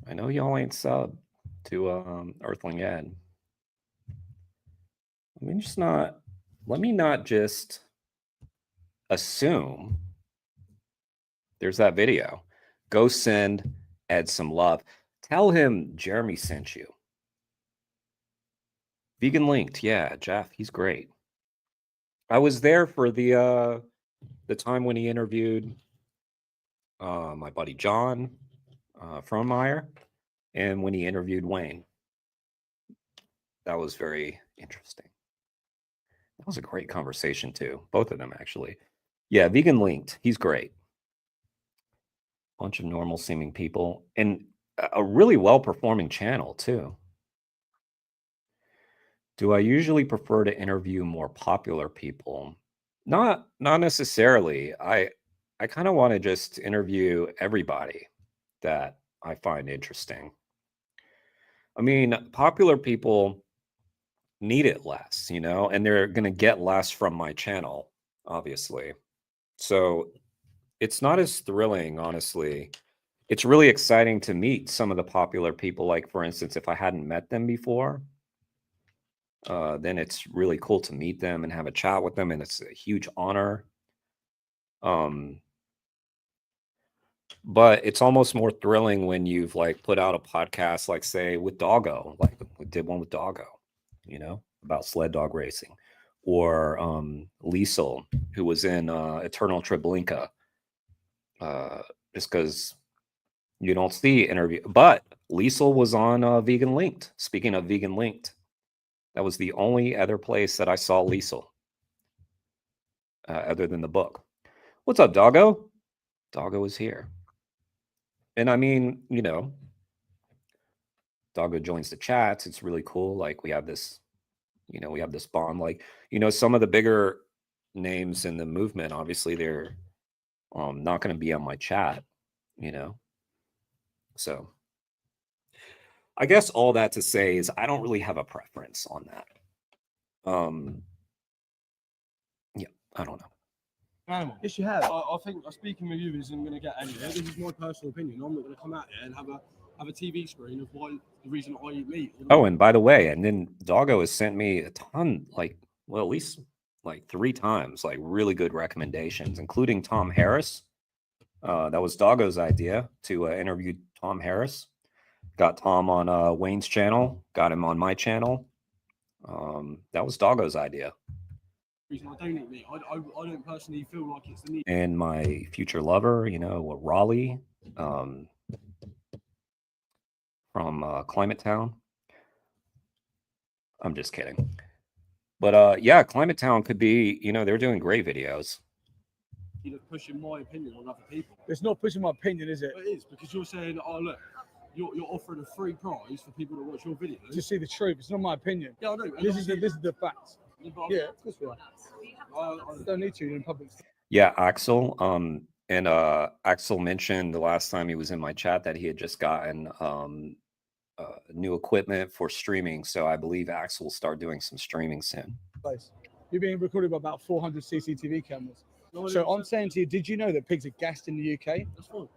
I know y'all ain't sub to Earthling Ed. Let me not just assume there's that video. Go send Ed some love. Tell him Jeremy sent you. Vegan Linked, yeah, Jeff, he's great. I was there for the time when he interviewed my buddy John Frohnmeyer, and when he interviewed Wayne. That was very interesting. That was a great conversation too. Both of them actually. Yeah, Vegan Linked, he's great. Bunch of normal seeming people and a really well-performing channel too. Do I usually prefer to interview more popular people? Not necessarily. I kind of want to just interview everybody that I find interesting. I mean, popular people need it less, you know, and they're going to get less from my channel, obviously. So it's not as thrilling, honestly. It's really exciting to meet some of the popular people. Like, for instance, if I hadn't met them before, then it's really cool to meet them and have a chat with them, and it's a huge honor. But it's almost more thrilling when you've like put out a podcast, like say with Doggo, like we did one with Doggo, you know, about sled dog racing, or Liesel, who was in Eternal Treblinka, just because you don't see interview. But Liesel was on Vegan Linked. Speaking of Vegan Linked, that was the only other place that I saw Liesel, other than the book. What's up, Doggo? Doggo is here. And I mean, you know, Doggo joins the chats. It's really cool. Like we have this, you know, we have this bond. Like, you know, some of the bigger names in the movement, obviously they're not going to be on my chat, you know. So I guess all that to say is I don't really have a preference on that. Yeah, I don't know. Animal. Yes, you have. I think speaking with you isn't going to get anywhere. This is my personal opinion. I'm not going to come out here and have a TV screen of why the reason I eat meat. Oh, and by the way, and then Doggo has sent me a ton, like, well, at least like 3 times, like really good recommendations, including Tom Harris. That was Doggo's idea to interview Tom Harris. Got Tom on Wayne's channel, got him on my channel. That was Doggo's idea. Reason I don't eat meat. I don't personally feel like it's the need. And my future lover, you know, Raleigh, from Climate Town. I'm just kidding. But yeah, Climate Town could be, you know, they're doing great videos. You know, pushing my opinion on other people. It's not pushing my opinion, is it? It is, because you're saying, oh look, you're offering a free prize for people to watch your videos. To see the truth. It's not my opinion. Yeah, I know. This is the facts. Yeah, of course we are. I don't need to in public. Yeah, Axel. And Axel mentioned the last time he was in my chat that he had just gotten new equipment for streaming. So I believe Axel will start doing some streaming soon. You're being recorded by about 400 CCTV cameras. So I'm saying to you, did you know that pigs are gassed in the UK? That's fine.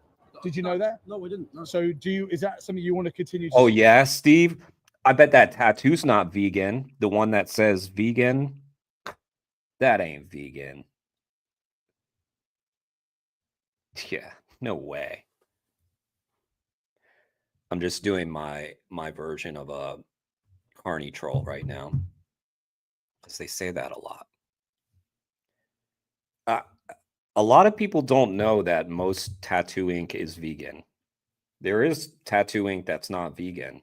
Did you know that? No, I didn't. No. So is that something you want to continue to Oh yeah, Steve. I bet that tattoo's not vegan. The one that says vegan, that ain't vegan. Yeah, no way. I'm just doing my version of a carny troll right now, because they say that a lot. A lot of people don't know that most tattoo ink is vegan. There is tattoo ink that's not vegan.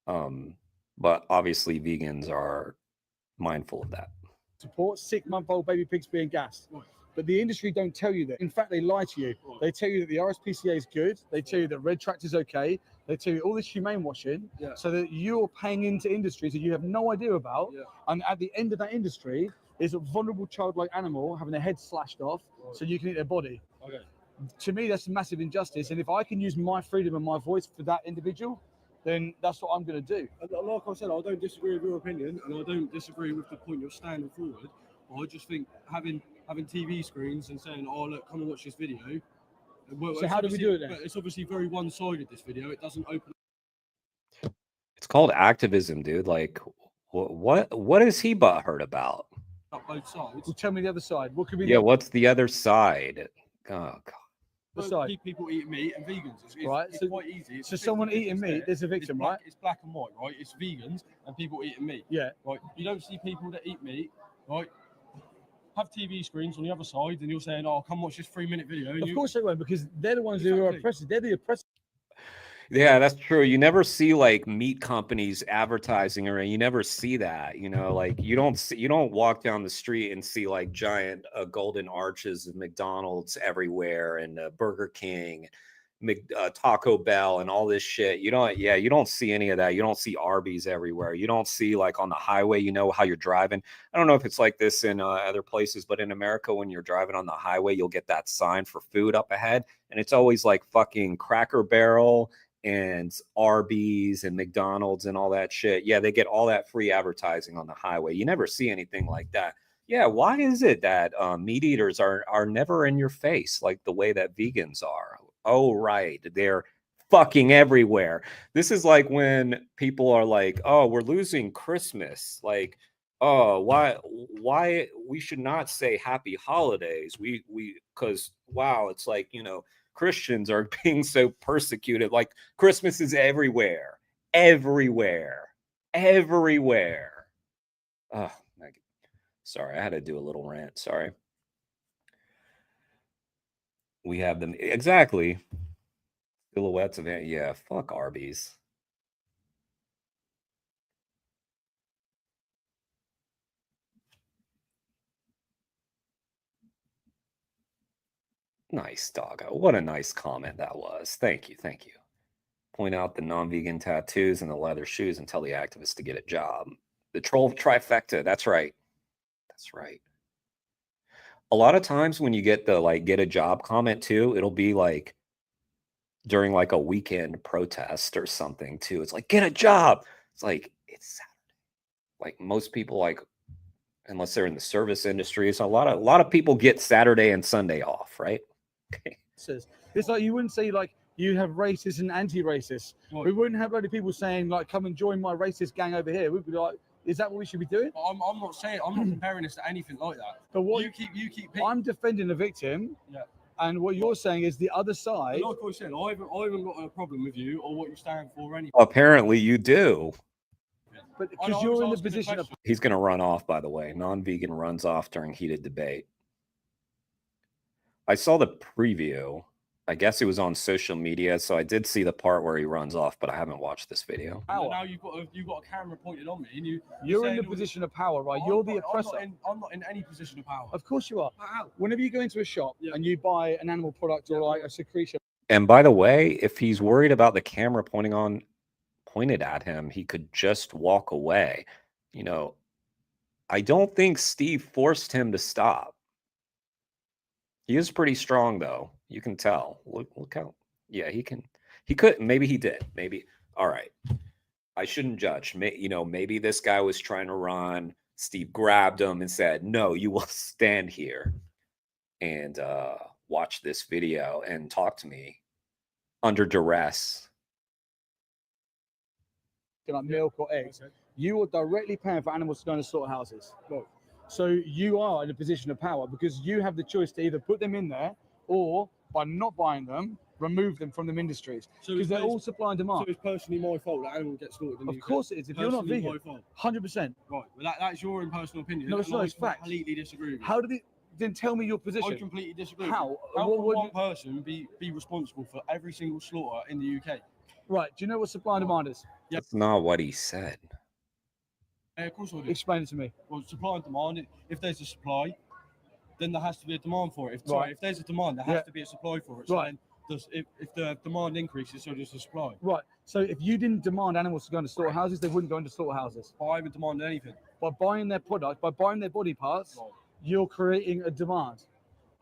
But obviously vegans are mindful of that. support 6-month-old baby pigs being gassed. But the industry don't tell you that. In fact, they lie to you. They tell you that the RSPCA is good. They tell you that red tract is okay. They tell you all this humane washing, so that you're paying into industries that you have no idea about. And at the end of that industry is a vulnerable childlike animal having their head slashed off so you can eat their body. To me, that's a massive injustice. And if I can use my freedom and my voice for that individual, then that's what I'm going to do. Like I said, I don't disagree with your opinion, and I don't disagree with the point you're standing forward. I just think having TV screens and saying, "Oh, look, come and watch this video." So how do we do it then? It's obviously very one-sided. This video, it doesn't open. It's called activism, dude. Like, what is he butthurt about? Up both sides. Well, tell me the other side. What could be Yeah, the what's the other side? Oh god. other side? People eating meat and vegans. Right, It's so- quite easy. It's So a someone 50-50 eating meat, there. there's a victim, right? It's black and white, right? It's vegans and people eating meat. Yeah. Right. You don't see people that eat meat, right? Have TV screens on the other side, and you're saying, "Oh, come watch this 3-minute video." And Of course they won't, because they're the ones who are Exactly. oppressors. They're the oppressors. Yeah, that's true. You never see like meat companies advertising, or you never see that. Like you don't walk down the street and see like giant golden arches of McDonald's everywhere and Burger King, Taco Bell, and all this shit. You don't see any of that. You don't see Arby's everywhere. You don't see like on the highway. How you're driving. I don't know if it's like this in other places, but in America, when you're driving on the highway, you'll get that sign for food up ahead, and it's always like fucking Cracker Barrel and Arby's and McDonald's and all that shit. Yeah, they get all that free advertising on the highway. You never see anything like that. Yeah, why is it that meat eaters are never in your face like the way that vegans are? Oh, right. They're fucking everywhere. This is like when people are like, "Oh, we're losing Christmas." Like, "Oh, why we should not say happy holidays." We cuz wow, it's like, Christians are being so persecuted. Like Christmas is everywhere. Everywhere. Everywhere. Oh, sorry, I had to do a little rant. Sorry. We have them exactly. Silhouettes of it. Yeah, fuck Arby's. Nice, doggo. What a nice comment that was. Thank you. Thank you. Point out the non-vegan tattoos and the leather shoes and tell the activists to get a job. The troll trifecta. That's right. That's right. A lot of times when you get the like get a job comment too, it'll be like during like a weekend protest or something too. It's like get a job. It's like it's Saturday. Like most people, like unless they're in the service industry, so a lot of people get Saturday and Sunday off, right? It's like you wouldn't say like you have racists and anti-racists. Right. We wouldn't have loads of people saying like, "Come and join my racist gang over here." We'd be like, "Is that what we should be doing?" I'm not saying, I'm not comparing this to anything like that. But what you keep. I'm defending the victim. Yeah. And what you're saying is the other side. Like I said, I haven't got a problem with you or what you stand for or anything. Apparently you do. But because you're in the position of He's going to run off, by the way. Non-vegan runs off during heated debate. I saw the preview. I guess it was on social media, so I did see the part where he runs off, but I haven't watched this video. Now you've got a camera pointed on me, and you're in the position of power, right? You're the oppressor. I'm not in any position of power. Of course you are. How? Whenever you go into a shop and you buy an animal product or like a secretion. And by the way, if he's worried about the camera pointed at him, he could just walk away. I don't think Steve forced him to stop. He is pretty strong, though. You can tell. Look how. Yeah, he can. He could. Maybe he did. Maybe. All right. I shouldn't judge. Maybe this guy was trying to run. Steve grabbed him and said, "No, you will stand here and watch this video and talk to me under duress." Like milk or eggs, you are directly paying for animals to go into slaughterhouses. So you are in a position of power because you have the choice to either put them in there or, by not buying them, remove them from them industries. Because they're all supply and demand. So it's personally my fault that animal gets slaughtered. Of course it is. If you're not vegan, 100%. Right. Well, that's your own personal opinion. No, it's not. It's fact. I completely disagree with you. How did it? Then tell me your position. I completely disagree. How? How can one person be responsible for every single slaughter in the UK? Right. Do you know what supply and demand is? That's not what he said. Of course I do. Explain it to me. Well, supply and demand. If there's a supply, then there has to be a demand for it. Right. If there's a demand, there has to be a supply for it. So Right. then if the demand increases, so does the supply. Right. So if you didn't demand animals to go into slaughterhouses, they wouldn't go into slaughterhouses. But I haven't demanded anything. By buying their product, by buying their body parts, you're creating a demand.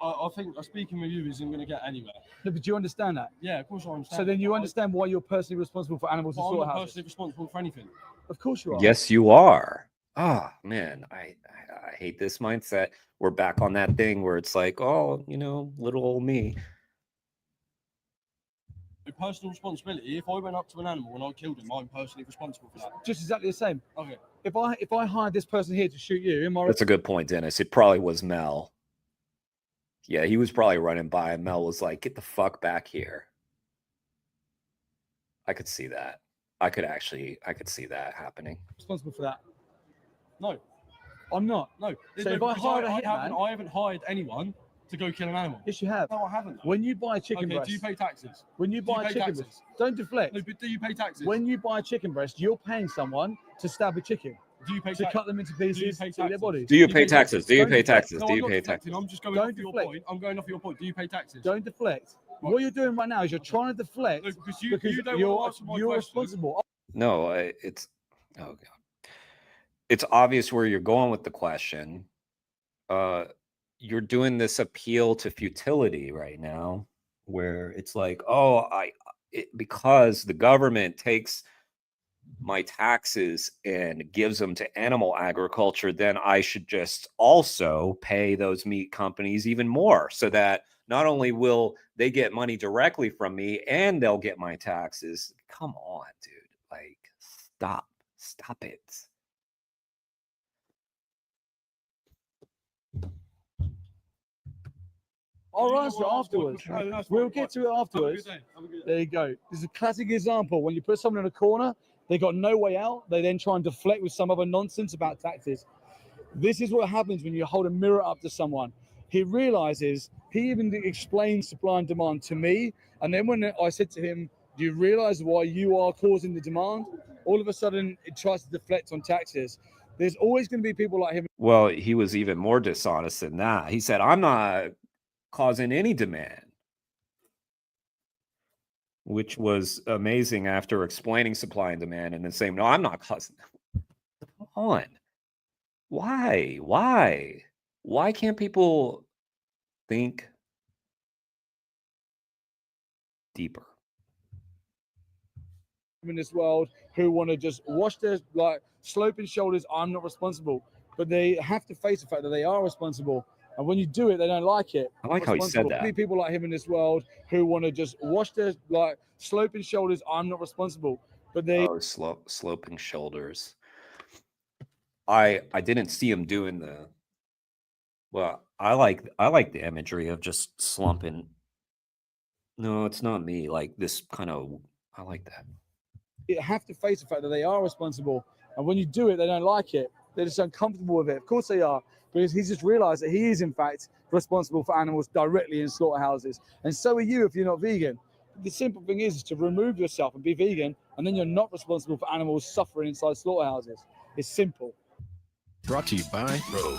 I think speaking with you isn't going to get anywhere. No, but do you understand that? Yeah, of course I understand. So then you understand why you're personally responsible for animals in I'm not slaughterhouses. personally responsible for anything. Of course you are. Yes, you are. Ah, man, I hate this mindset. We're back on that thing where it's like, oh, little old me. personal responsibility. If I went up to an animal and I killed him, I'm personally responsible for that. Just exactly the same. Okay. If I hired this person here to shoot you, am I? That's a good point, Dennis. It probably was Mel. Yeah, he was probably running by, and Mel was like, "Get the fuck back here." I could see that. I could see that happening. responsible for that? No, I'm not. no. So if I because hired a I haven't hired anyone to go kill an animal. Yes, you have. No, I haven't. When you buy a chicken Okay, breast, do you pay taxes? when you Do you buy a pay chicken taxes? breast, don't deflect. No, but do you pay taxes? When you buy a chicken breast, you're paying someone to stab a chicken, do you pay to taxes? cut them into Do you pieces, pay to eat their taxes? bodies. Do you Do pay you pay taxes? Do you Don't pay deflect. taxes? No, Do I'm you not pay deflecting. taxes? I'm just going Don't off your deflect. point. I'm going off your point. Do you pay taxes? Don't deflect. Right. What you're doing right now is you're trying to deflect No, because you because don't you're, want to answer my you're question. responsible. No, it's oh god. It's obvious where you're going with the question. You're doing this appeal to futility right now, where it's like, oh, because the government takes my taxes and gives them to animal agriculture, then I should just also pay those meat companies even more, so that not only will they get money directly from me and they'll get my taxes. Come on, dude. Like, stop it. I'll You answer it don't wanna afterwards. answer my question. No, that's We'll fine, get fine. to it Have a afterwards. good day. Have a good day. There you go. This is a classic example. When you put someone in a corner, they got no way out. They then try and deflect with some other nonsense about taxes. This is what happens when you hold a mirror up to someone. He realizes, he even explained supply and demand to me. And then when I said to him, do you realize why you are causing the demand? All of a sudden, it tries to deflect on taxes. There's always going to be people like him. Well, he was even more dishonest than that. He said, I'm not causing any demand, which was amazing after explaining supply and demand and then saying, no, I'm not causing. Come on. Why can't people think deeper? In this world who want to just wash their sloping shoulders. I'm not responsible, but they have to face the fact that they are responsible. And when you do it, they don't like it. I like how he said that. Be people like him in this world who want to just wash their sloping shoulders. I'm not responsible, but they. Oh, sloping shoulders. I didn't see him doing the. Well, I like the imagery of just slumping. No, it's not me. Like this kind of. I like that. Have to face the fact that they are responsible, and when you do it, they don't like it. They're just uncomfortable with it. Of course they are, because he's just realized that he is in fact responsible for animals directly in slaughterhouses, and so are you if you're not vegan. The simple thing is to remove yourself and be vegan, and then you're not responsible for animals suffering inside slaughterhouses. It's simple. Brought to you by Rogue.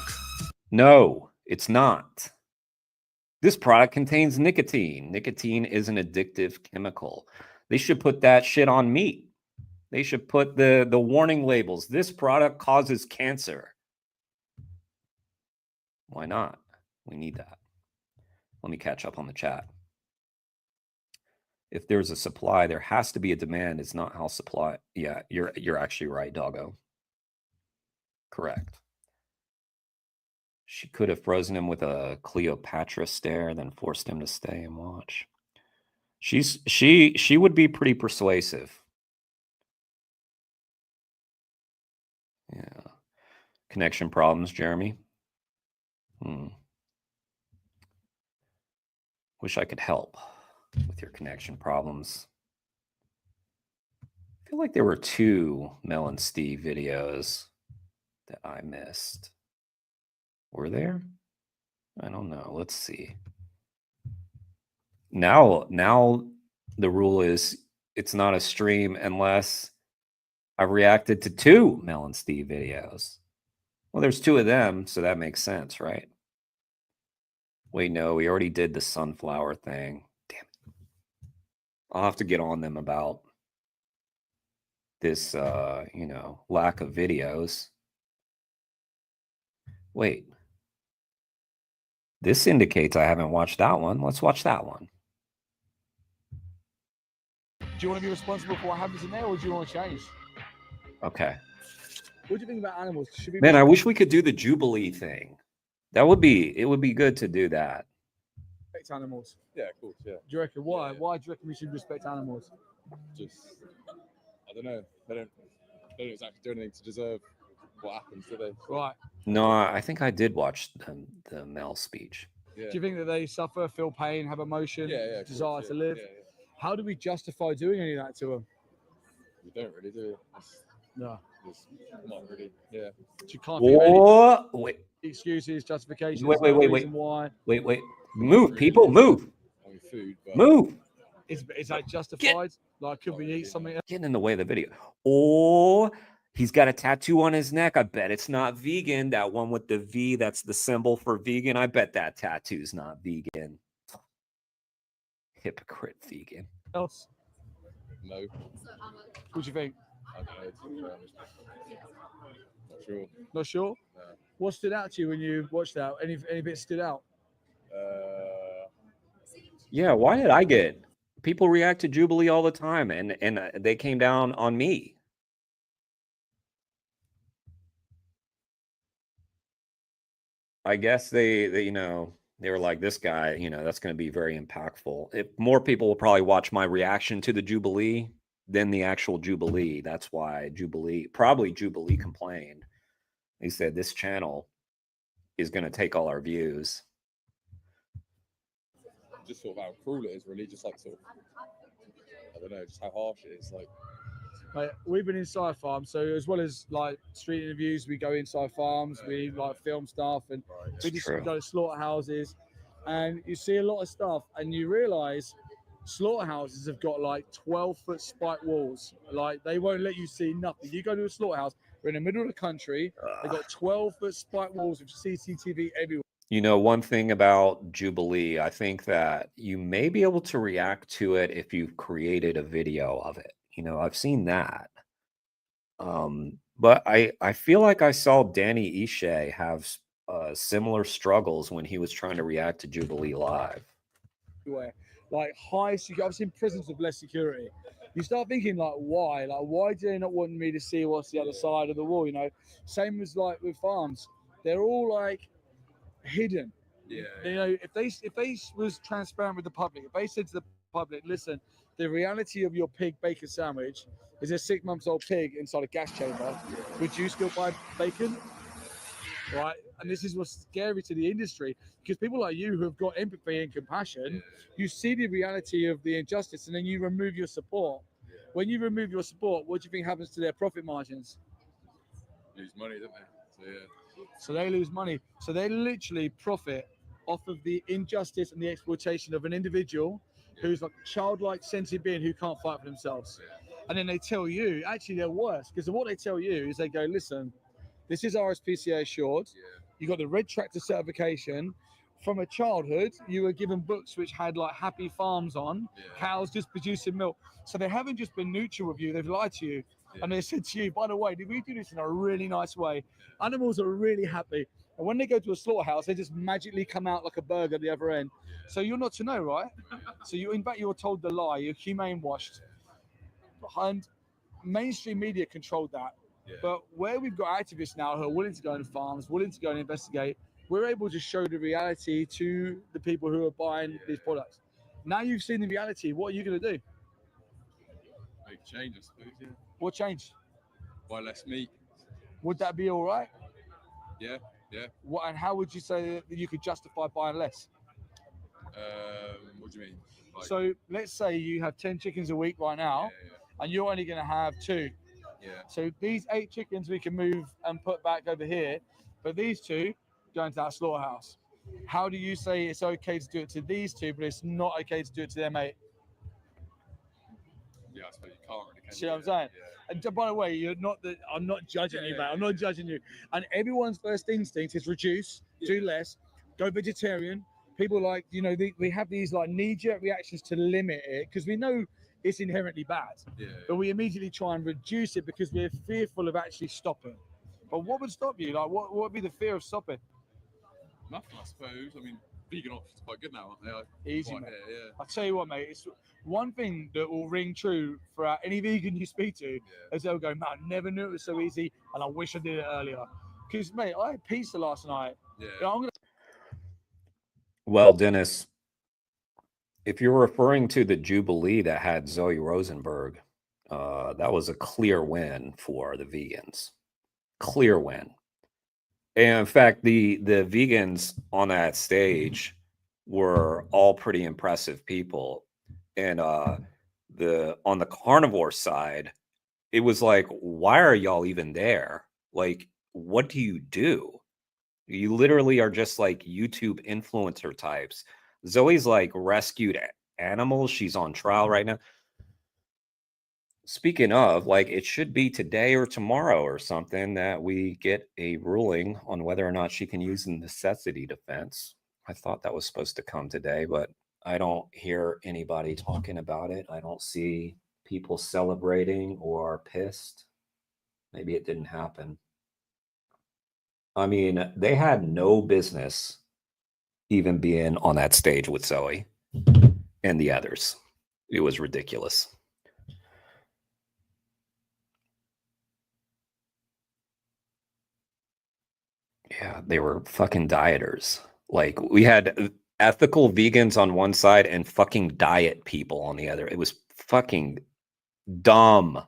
No, it's not. This product contains nicotine. Nicotine is an addictive chemical. They should put that shit on meat. They should put the warning labels. This product causes cancer. Why not? We need that. Let me catch up on the chat. If there's a supply, there has to be a demand. It's not how supply. Yeah, you're actually right, doggo. Correct. She could have frozen him with a Cleopatra stare, then forced him to stay and watch. She would be pretty persuasive. Yeah. Connection problems, Jeremy. Wish I could help with your connection problems. I feel like there were 2 Mel and Steve videos that I missed. Were there? I don't know. Let's see. Now the rule is it's not a stream unless I reacted to 2 Mel and Steve videos. Well, there's 2 of them, so that makes sense, right? Wait, no, we already did the sunflower thing. Damn it. I'll have to get on them about this, lack of videos. Wait. This indicates I haven't watched that one. Let's watch that one. Do you want to be responsible for what happens in there, or do you want to change? Okay. What do you think about animals? Should we Man, I wish we could do the Jubilee thing. It would be good to do that. respect animals? Yeah, of course, yeah. Do you reckon? Why? Yeah, yeah. Why do you reckon we should respect animals? Just, I don't know. They don't exactly do anything to deserve what happens, do they? Right. No, I think I did watch the Mel speech. Yeah. Do you think that they suffer, feel pain, have emotion, Yeah, desire to live? Yeah. How do we justify doing any of that to them? We don't really do it. No. It's not really. Yeah. You can't think of any Or wait, excuses, justifications, wait, no wait, reason why. wait. Move, people, move, I mean, food, but move. Is that justified? Like, could we eat something else? Getting in the way of the video. Or he's got a tattoo on his neck. I bet it's not vegan. That one with the V, that's the symbol for vegan. I bet that tattoo's not vegan. Hypocrite vegan. Else? no. What do you think? I don't know. Not sure. Not sure? No. What stood out to you when you watched that? Any bit stood out? Yeah, why did I get people react to Jubilee all the time and they came down on me? I guess they they were like, this guy, that's going to be very impactful. If more people will probably watch my reaction to the Jubilee than the actual Jubilee. That's why Jubilee complained. He said this channel is going to take all our views. Just sort of how cruel it is, really. Just like sort of, I don't know, just how harsh it is. Like, We've been inside farms, so as well as like street interviews, we go inside farms, we like film stuff, and we just true. go to slaughterhouses, and you see a lot of stuff, and you realise slaughterhouses have got like 12-foot spike walls. Like they won't let you see nothing. You go to a slaughterhouse, we're in the middle of the country. They've got 12-foot spike walls with CCTV everywhere. One thing about Jubilee, I think that you may be able to react to it if you've created a video of it. I've seen that. But I feel like I saw Danny Ishe have similar struggles when he was trying to react to Jubilee Live. Like high security, I've seen prisons with less security. You start thinking like, why? Like, why do they not want me to see what's the other side of the wall? Same as like with farms, they're all like hidden. yeah. If they was transparent with the public, if they said to the public, listen, the reality of your pig bacon sandwich is a 6-month-old pig inside a gas chamber, would you still buy bacon? Right? And this is what's scary to the industry, because people like you who have got empathy and compassion, you see the reality of the injustice and then you remove your support. When you remove your support, what do you think happens to their profit margins? Lose money, don't they? So yeah. So they lose money. So they literally profit off of the injustice and the exploitation of an individual who's like a childlike sentient being who can't fight for themselves. And then they tell you, actually they're worse, because what they tell you is they go, listen, this is RSPCA assured. You got the red tractor certification. From a childhood, you were given books which had like happy farms on, cows just producing milk. So they haven't just been neutral with you, they've lied to you. And they said to you, by the way, did we do this in a really nice way? Animals are really happy. And when they go to a slaughterhouse, they just magically come out like a burger at the other end. So you're not to know, right? So in fact, you're told the lie, you're humane washed. And mainstream media controlled that. But where we've got activists now who are willing to go into farms, willing to go and investigate, we're able to show the reality to the people who are buying these products. Now you've seen the reality, what are you going to do? Make change, I suppose, yeah. What change? Buy less meat. Would that be all right? Yeah. What, and how would you say that you could justify buying less? What do you mean? Like, So let's say you have 10 chickens a week right now, and you're only going to have 2. Yeah. So these 8 chickens we can move and put back over here, but these 2 go into our slaughterhouse. How do you say it's okay to do it to these 2, but it's not okay to do it to them 8? Yeah, I suppose you can't really. See what I'm saying? And by the way, I'm not judging you, mate. I'm not judging you. And everyone's first instinct is reduce, do less, go vegetarian. People like, we have these like knee-jerk reactions to limit it because we know it's inherently bad. But we immediately try and reduce it because we're fearful of actually stopping. But what would stop you? Like, what would be the fear of stopping? Nothing, I suppose. I mean, vegan options are quite good now, aren't they? Easy, Quite mate. here, yeah. I'll tell you what, mate. It's one thing that will ring true for any vegan you speak to, is they'll go, man, I never knew it was so easy, and I wish I did it earlier. Because, mate, I had pizza last night. Yeah. Well, Dennis, if you're referring to the Jubilee that had Zoe Rosenberg, that was a clear win for the vegans. Clear win. And in fact, the vegans on that stage were all pretty impressive people. And the on the carnivore side, it was like, why are y'all even there? Like, what do? You literally are just like YouTube influencer types. Zoe's like rescued animals. She's on trial right now. Speaking of, like, it should be today or tomorrow or something that we get a ruling on whether or not she can use the necessity defense. I thought that was supposed to come today, but I don't hear anybody talking about it. I don't see people celebrating or pissed. Maybe it didn't happen. I mean, they had no business even being on that stage with Zoe and the others. It was ridiculous. Yeah, they were fucking dieters. Like, we had ethical vegans on one side and fucking diet people on the other. It was fucking dumb.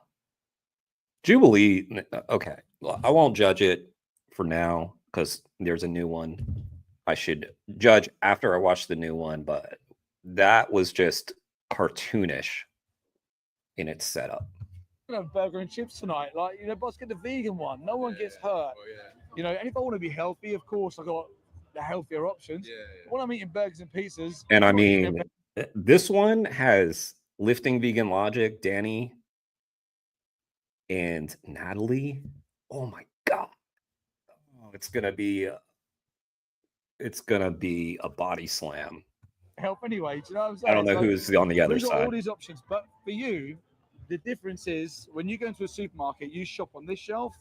Jubilee, okay. Well, I won't judge it for now because there's a new one. I should judge after I watch the new one, but that was just cartoonish in its setup. Have burger and chips tonight. Like, you know, boss, get the vegan one. No one gets hurt. You know, and if I want to be healthy, of course, I got the healthier options. When I'm eating burgers and pizzas, And I I'm not eating mean, them. this one has Lifting Vegan Logic, Danny, and Natalie. Oh my god. Oh, it's gonna be a body slam. Help anyway. Do you know what I'm saying? I don't know who's on the other we've got all side. these options, but for you, the difference is when you go into a supermarket, you shop on this shelf,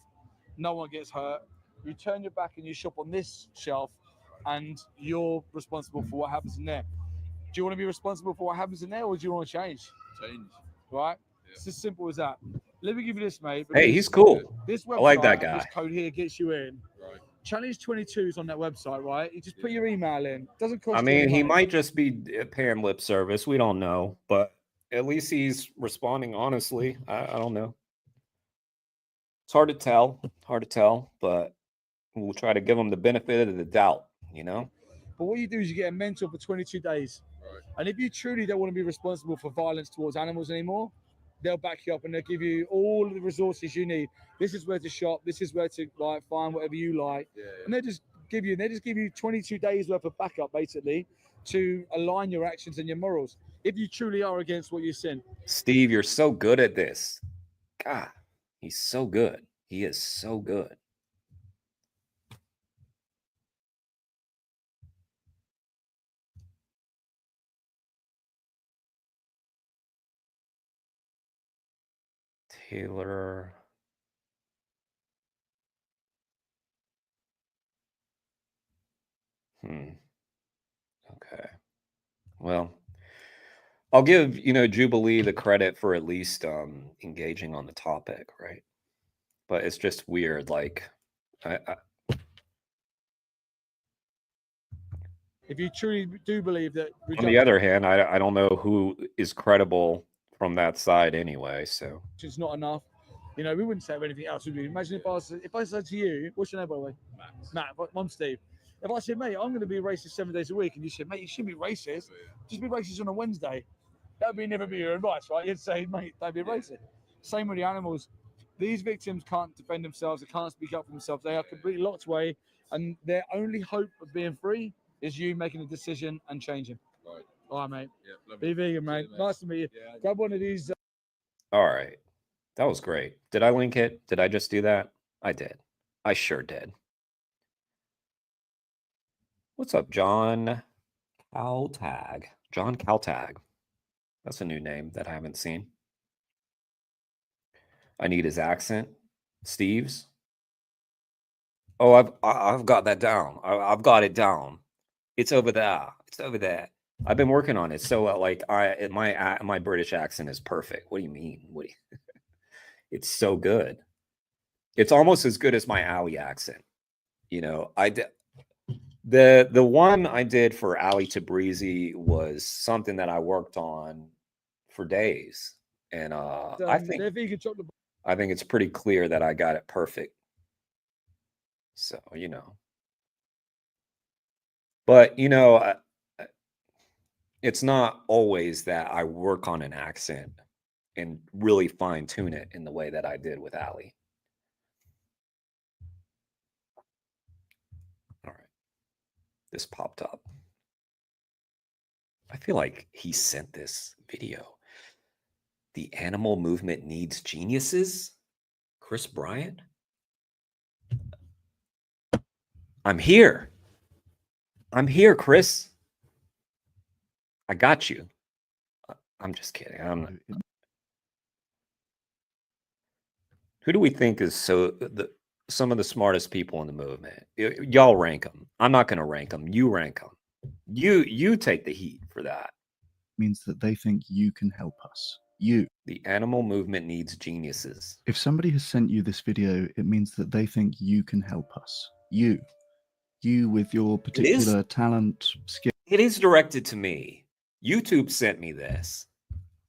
no one gets hurt. You turn your back and you shop on this shelf, and you're responsible for what happens in there. Do you want to be responsible for what happens in there, or do you want to change? Change. Right? It's as simple as that. Let me give you this, mate. Hey, because he's cool. This website, I like that guy. this code here gets you in. Right. Challenge 22 is on that website, right? You just put your email in. Doesn't cost I you mean, any he money. might just be paying lip service. We don't know, but at least he's responding honestly. I don't know. It's hard to tell, but we'll try to give him the benefit of the doubt, you know? But what you do is you get a mentor for 22 days. Right. And if you truly don't want to be responsible for violence towards animals anymore, they'll back you up and they'll give you all the resources you need. This is where to shop. This is where to like find whatever you like. And they just give you 22 days worth of backup basically to align your actions and your morals. If you truly are against what you sin. Steve, you're so good at this. God, he's so good. He is so good. Taylor. Okay. Well, I'll give, Jubilee the credit for at least engaging on the topic, right? But it's just weird. Like, if you truly do believe that. On the other hand, I don't know who is credible from that side anyway. So it's not enough. You know, we wouldn't say anything else, would we? Imagine if I said to you, what's your name, by the way? Matt. I'm Steve. If I said, mate, I'm going to be racist 7 days a week, and you said, mate, you shouldn't be racist. Just be racist on a Wednesday. That would never be your advice, right? You'd say, mate, don't be racist. Same with the animals. These victims can't defend themselves. They can't speak up for themselves. They are completely locked away, and their only hope of being free is you making a decision and changing. Right. All right, mate. Yeah, be vegan, mate. Nice to meet you. Yeah, grab one of these. All right. That was great. Did I link it? Did I just do that? I did. I sure did. What's up, John Caltag? John Caltag. That's a new name that I haven't seen. I need his accent. Steve's. Oh, I've got that down. I've got it down. It's over there. It's over there. I've been working on it. So my British accent is perfect. What do you mean? It's so good. It's almost as good as my Alley accent. The one I did for Ali Tabrizi was something that I worked on for days, and I think Their vegan chocolate. it's pretty clear that I got it perfect. So but it's not always that I work on an accent and really fine tune it in the way that I did with Ali. All right, this popped up. I feel like he sent this video. The animal movement needs geniuses. Chris Bryant. I'm here. I'm here, Chris. I got you. I'm just kidding. Who do we think is some of the smartest people in the movement? Y'all rank them. I'm not going to rank them. You rank them. You take the heat for that. Means that they think you can help us. You. The animal movement needs geniuses. If somebody has sent you this video, it means that they think you can help us. You. You with your particular talent, skill. It is directed to me. YouTube sent me this.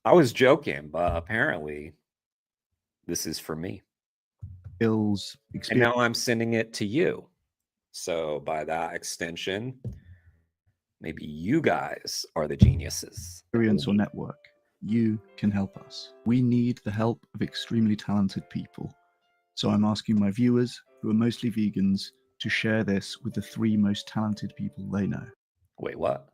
I was joking, but apparently this is for me. Skills, and now I'm sending it to you. So by that extension, maybe you guys are the geniuses. Experience or network. You can help us. We need the help of extremely talented people. So I'm asking my viewers, who are mostly vegans, to share this with the 3 most talented people they know. Wait, what?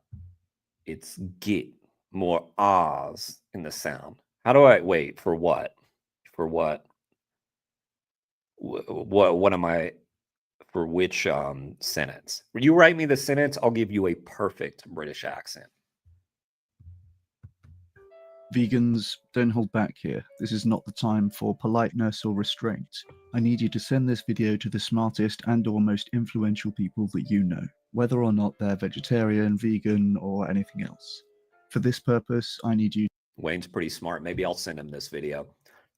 It's get more ahs in the sound. How do I wait for what? For what? What am I? For which sentence? When you write me the sentence, I'll give you a perfect British accent. Vegans, don't hold back here. This is not the time for politeness or restraint. I need you to send this video to the smartest and or most influential people that you know, whether or not they're vegetarian, vegan, or anything else. For this purpose, I need you... Wayne's pretty smart. Maybe I'll send him this video.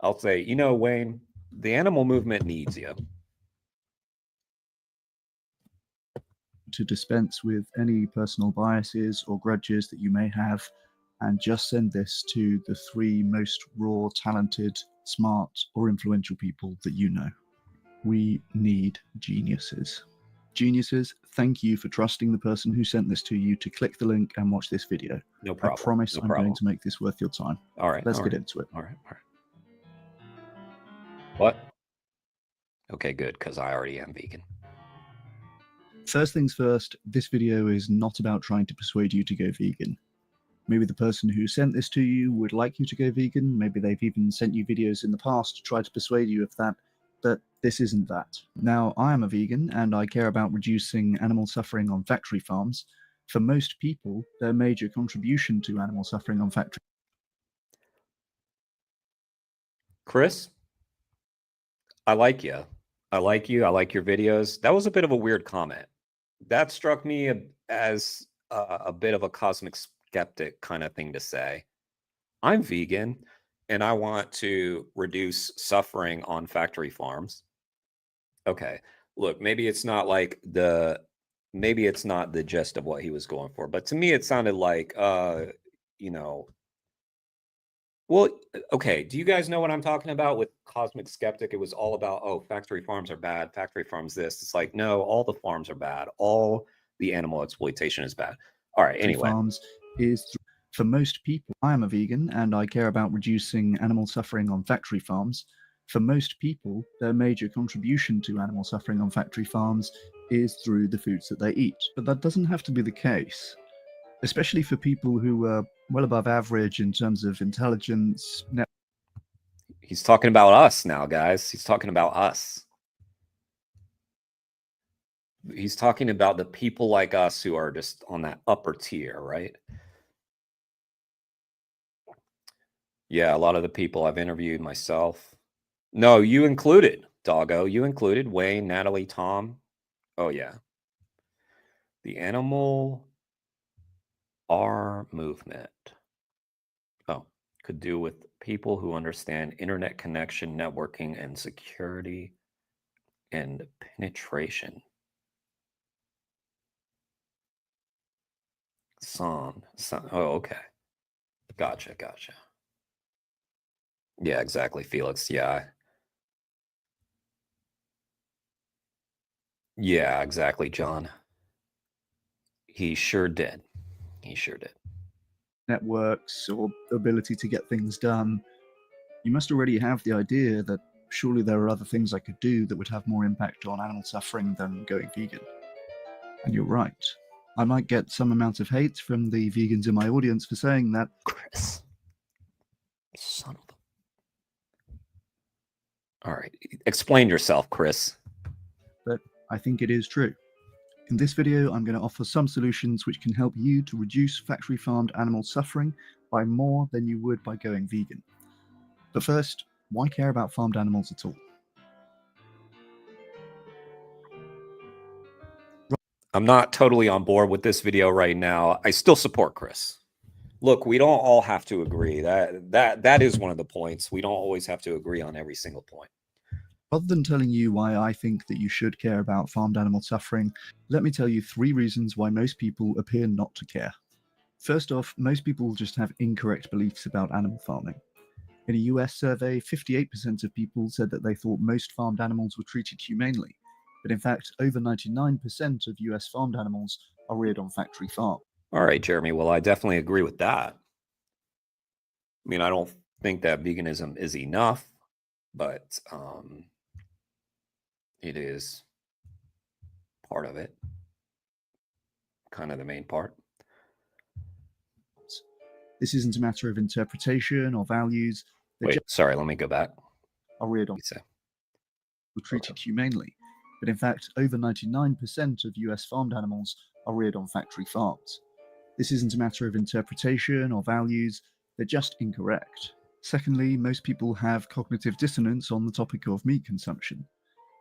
I'll say, Wayne, the animal movement needs you. To dispense with any personal biases or grudges that you may have, and just send this to the 3 most raw, talented, smart, or influential people that you know. We need geniuses. Geniuses, thank you for trusting the person who sent this to you to click the link and watch this video. No problem. I promise No I'm problem. going to make this worth your time. All right. Let's get into it. All right. What? Okay, good, because I already am vegan. First things first, this video is not about trying to persuade you to go vegan. Maybe the person who sent this to you would like you to go vegan. Maybe they've even sent you videos in the past to try to persuade you of that, but this isn't that. Now, I am a vegan and I care about reducing animal suffering on factory farms. For most people, their major contribution to animal suffering on factory... Chris, I like you. I like you. I like your videos. That was a bit of a weird comment. That struck me as a bit of a cosmic skeptic kind of thing to say. I'm vegan and I want to reduce suffering on factory farms. Okay, look, maybe it's not the gist of what he was going for, but to me it sounded like well, okay, do you guys know what I'm talking about with cosmic skeptic? It was all about, oh, factory farms are bad, factory farms this. It's like, no, all the farms are bad, all the animal exploitation is bad. All right, anyway. Farms is, for most people, I am a vegan and I care about reducing animal suffering on factory farms. For most people, their major contribution to animal suffering on factory farms is through the foods that they eat. But that doesn't have to be the case, especially for people who are well above average in terms of intelligence. He's talking about us now, guys. He's talking about us. He's talking about the people like us who are just on that upper tier, right? Yeah, a lot of the people I've interviewed myself. No, you included, Doggo. You included Wayne, Natalie, Tom. Oh, yeah. The animal R movement. Oh, could do with people who understand internet connection, networking, and security and penetration. Son. Oh, okay. Gotcha. Yeah, exactly, Felix. Yeah, exactly, John. He sure did. Networks or ability to get things done, you must already have the idea that surely there are other things I could do that would have more impact on animal suffering than going vegan. And you're right. I might get some amount of hate from the vegans in my audience for saying that. Chris. Son of a... All right. Explain yourself, Chris. But I think it is true. In this video, I'm going to offer some solutions which can help you to reduce factory farmed animal suffering by more than you would by going vegan. But first, why care about farmed animals at all? I'm not totally on board with this video right now. I still support Chris. Look, we don't all have to agree. That is one of the points. We don't always have to agree on every single point. Rather than telling you why I think that you should care about farmed animal suffering, let me tell you 3 reasons why most people appear not to care. First off, most people just have incorrect beliefs about animal farming. In a US survey, 58% of people said that they thought most farmed animals were treated humanely, but in fact, over 99% of US farmed animals are reared on factory farms. All right, Jeremy. Well, I definitely agree with that. I mean, I don't think that veganism is enough, but it is part of it. Kind of the main part. This isn't a matter of interpretation or values. Wait, sorry, let me go back. Are reared on were treated humanely, but in fact, over 99% of US farmed animals are reared on factory farms. This isn't a matter of interpretation or values, they're just incorrect. Secondly, most people have cognitive dissonance on the topic of meat consumption.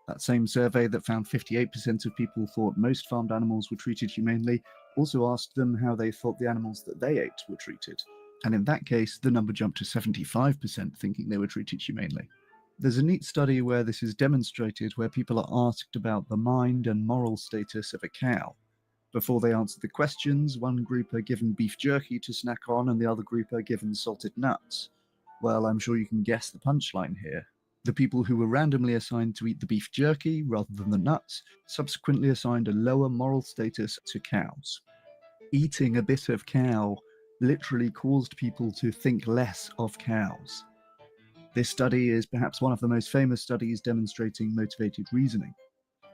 That same survey that found 58% of people thought most farmed animals were treated humanely also asked them how they thought the animals that they ate were treated. And in that case, the number jumped to 75% thinking they were treated humanely. There's a neat study where this is demonstrated, where people are asked about the mind and moral status of a cow. Before they answer the questions, one group are given beef jerky to snack on and the other group are given salted nuts. Well, I'm sure you can guess the punchline here. The people who were randomly assigned to eat the beef jerky rather than the nuts subsequently assigned a lower moral status to cows. Eating a bit of cow literally caused people to think less of cows. This study is perhaps one of the most famous studies demonstrating motivated reasoning.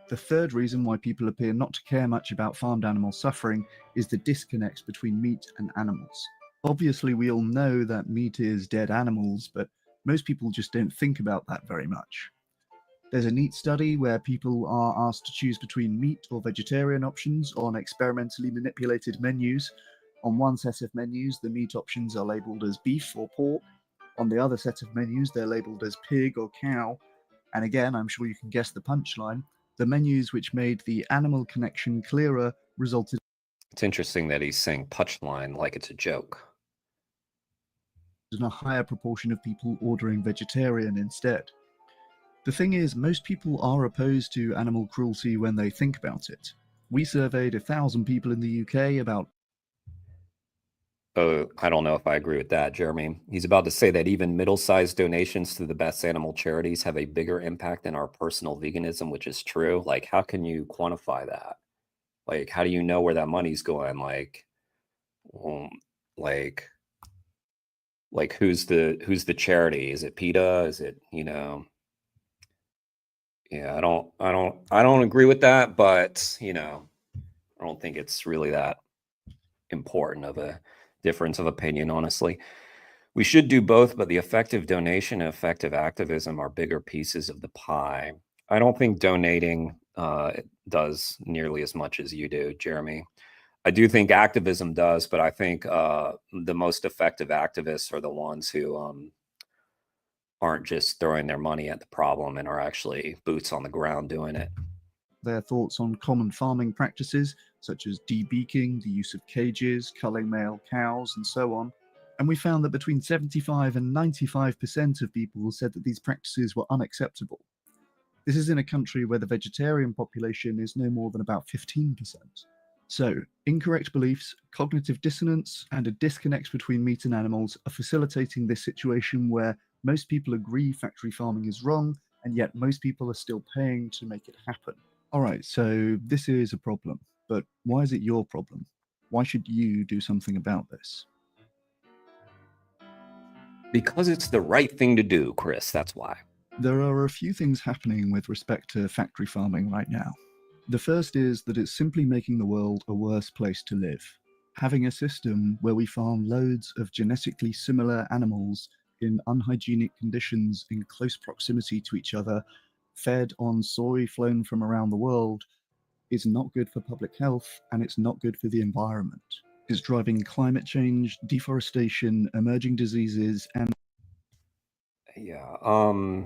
The third reason why people appear not to care much about farmed animal suffering is the disconnect between meat and animals. Obviously, we all know that meat is dead animals, but most people just don't think about that very much. There's a neat study where people are asked to choose between meat or vegetarian options on experimentally manipulated menus. On one set of menus, the meat options are labeled as beef or pork. On the other set of menus, they're labeled as pig or cow. And again, I'm sure you can guess the punchline. The menus which made the animal connection clearer resulted. It's interesting that he's saying punchline like it's a joke. In a higher proportion of people ordering vegetarian instead. The thing is, most people are opposed to animal cruelty when they think about it. We surveyed 1,000 people in the UK about... Oh, I don't know if I agree with that, Jeremy. He's about to say that even middle-sized donations to the best animal charities have a bigger impact than our personal veganism, which is true. Like, how can you quantify that? Like, how do you know where that money's going? Like who's the charity? Is it PETA? Is it, yeah, I don't agree with that, but I don't think it's really that important of a difference of opinion, honestly. We should do both, but the effective donation and effective activism are bigger pieces of the pie. I don't think donating does nearly as much as you do, Jeremy. I do think activism does, but I think the most effective activists are the ones who aren't just throwing their money at the problem and are actually boots on the ground doing it. Their thoughts on common farming practices, such as debeaking, the use of cages, culling male cows, and so on. And we found that between 75 and 95% of people said that these practices were unacceptable. This is in a country where the vegetarian population is no more than about 15%. So, incorrect beliefs, cognitive dissonance, and a disconnect between meat and animals are facilitating this situation where most people agree factory farming is wrong, and yet most people are still paying to make it happen. Alright, so this is a problem, but why is it your problem? Why should you do something about this? Because it's the right thing to do, Chris, that's why. There are a few things happening with respect to factory farming right now. The first is that it's simply making the world a worse place to live. Having a system where we farm loads of genetically similar animals in unhygienic conditions in close proximity to each other, fed on soy flown from around the world, is not good for public health and it's not good for the environment. It's driving climate change, deforestation, emerging diseases, and Yeah.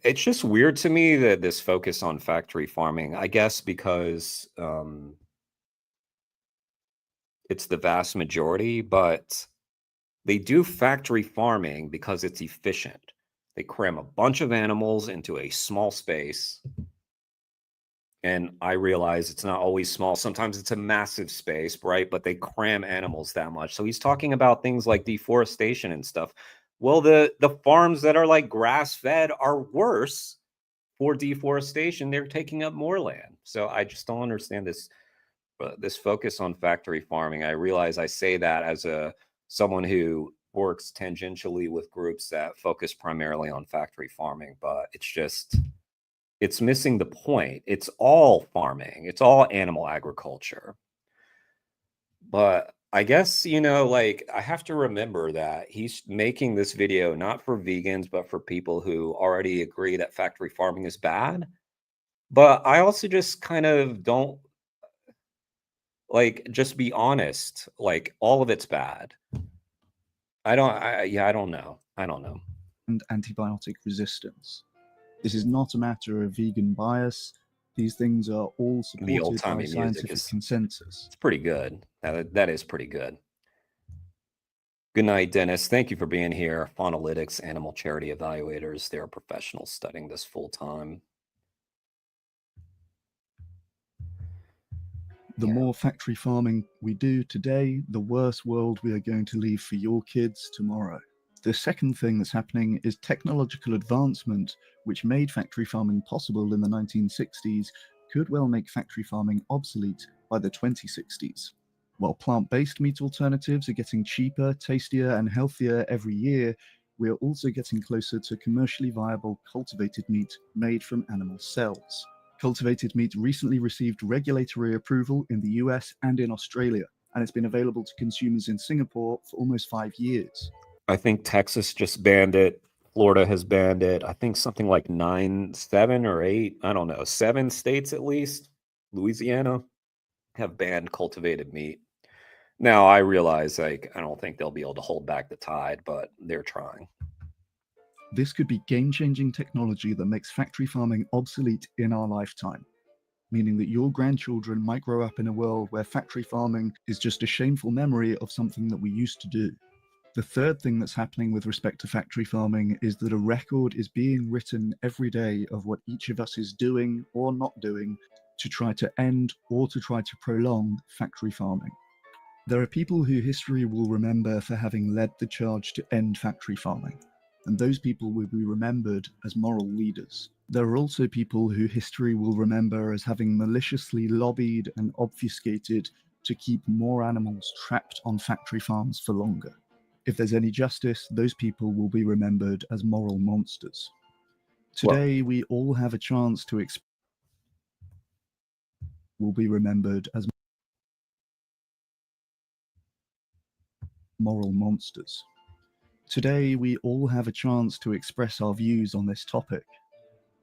It's just weird to me that this focus on factory farming, I guess because it's the vast majority, but they do factory farming because it's efficient. They cram a bunch of animals into a small space. And I realize it's not always small. Sometimes it's a massive space, right? But they cram animals that much. So he's talking about things like deforestation and stuff. Well, the farms that are like grass fed are worse for deforestation. They're taking up more land. So I just don't understand this focus on factory farming. I realize I say that as someone who works tangentially with groups that focus primarily on factory farming, but it's missing the point. It's all farming. It's all animal agriculture. But I guess, like I have to remember that he's making this video not for vegans, but for people who already agree that factory farming is bad. But I also just kind of don't just be honest. Like all of it's bad. I don't know. I don't know. and antibiotic resistance. This is not a matter of vegan bias. These things are all The supported by old-timey music scientific is consensus. it's pretty good. That is pretty good. Good night, Dennis. Thank you for being here. Faunalytics, animal charity evaluators. They're professionals studying this full time. The more factory farming we do today, the worse world we are going to leave for your kids tomorrow. The second thing that's happening is technological advancement, which made factory farming possible in the 1960s, could well make factory farming obsolete by the 2060s. While plant-based meat alternatives are getting cheaper, tastier, and healthier every year, we are also getting closer to commercially viable cultivated meat made from animal cells. Cultivated meat recently received regulatory approval in the US and in Australia, and it's been available to consumers in Singapore for almost 5 years. I think Texas just banned it. Florida has banned it. I think something like 7 or 8, I don't know, 7 states at least, Louisiana, have banned cultivated meat. Now, I realize, I don't think they'll be able to hold back the tide, but they're trying. This could be game-changing technology that makes factory farming obsolete in our lifetime, meaning that your grandchildren might grow up in a world where factory farming is just a shameful memory of something that we used to do. The third thing that's happening with respect to factory farming is that a record is being written every day of what each of us is doing or not doing to try to end or to try to prolong factory farming. There are people who history will remember for having led the charge to end factory farming, and those people will be remembered as moral leaders. There are also people who history will remember as having maliciously lobbied and obfuscated to keep more animals trapped on factory farms for longer. If there's any justice, those people will be remembered as moral monsters. Today, we all have a chance to will be remembered as moral monsters. Today, we all have a chance to express our views on this topic.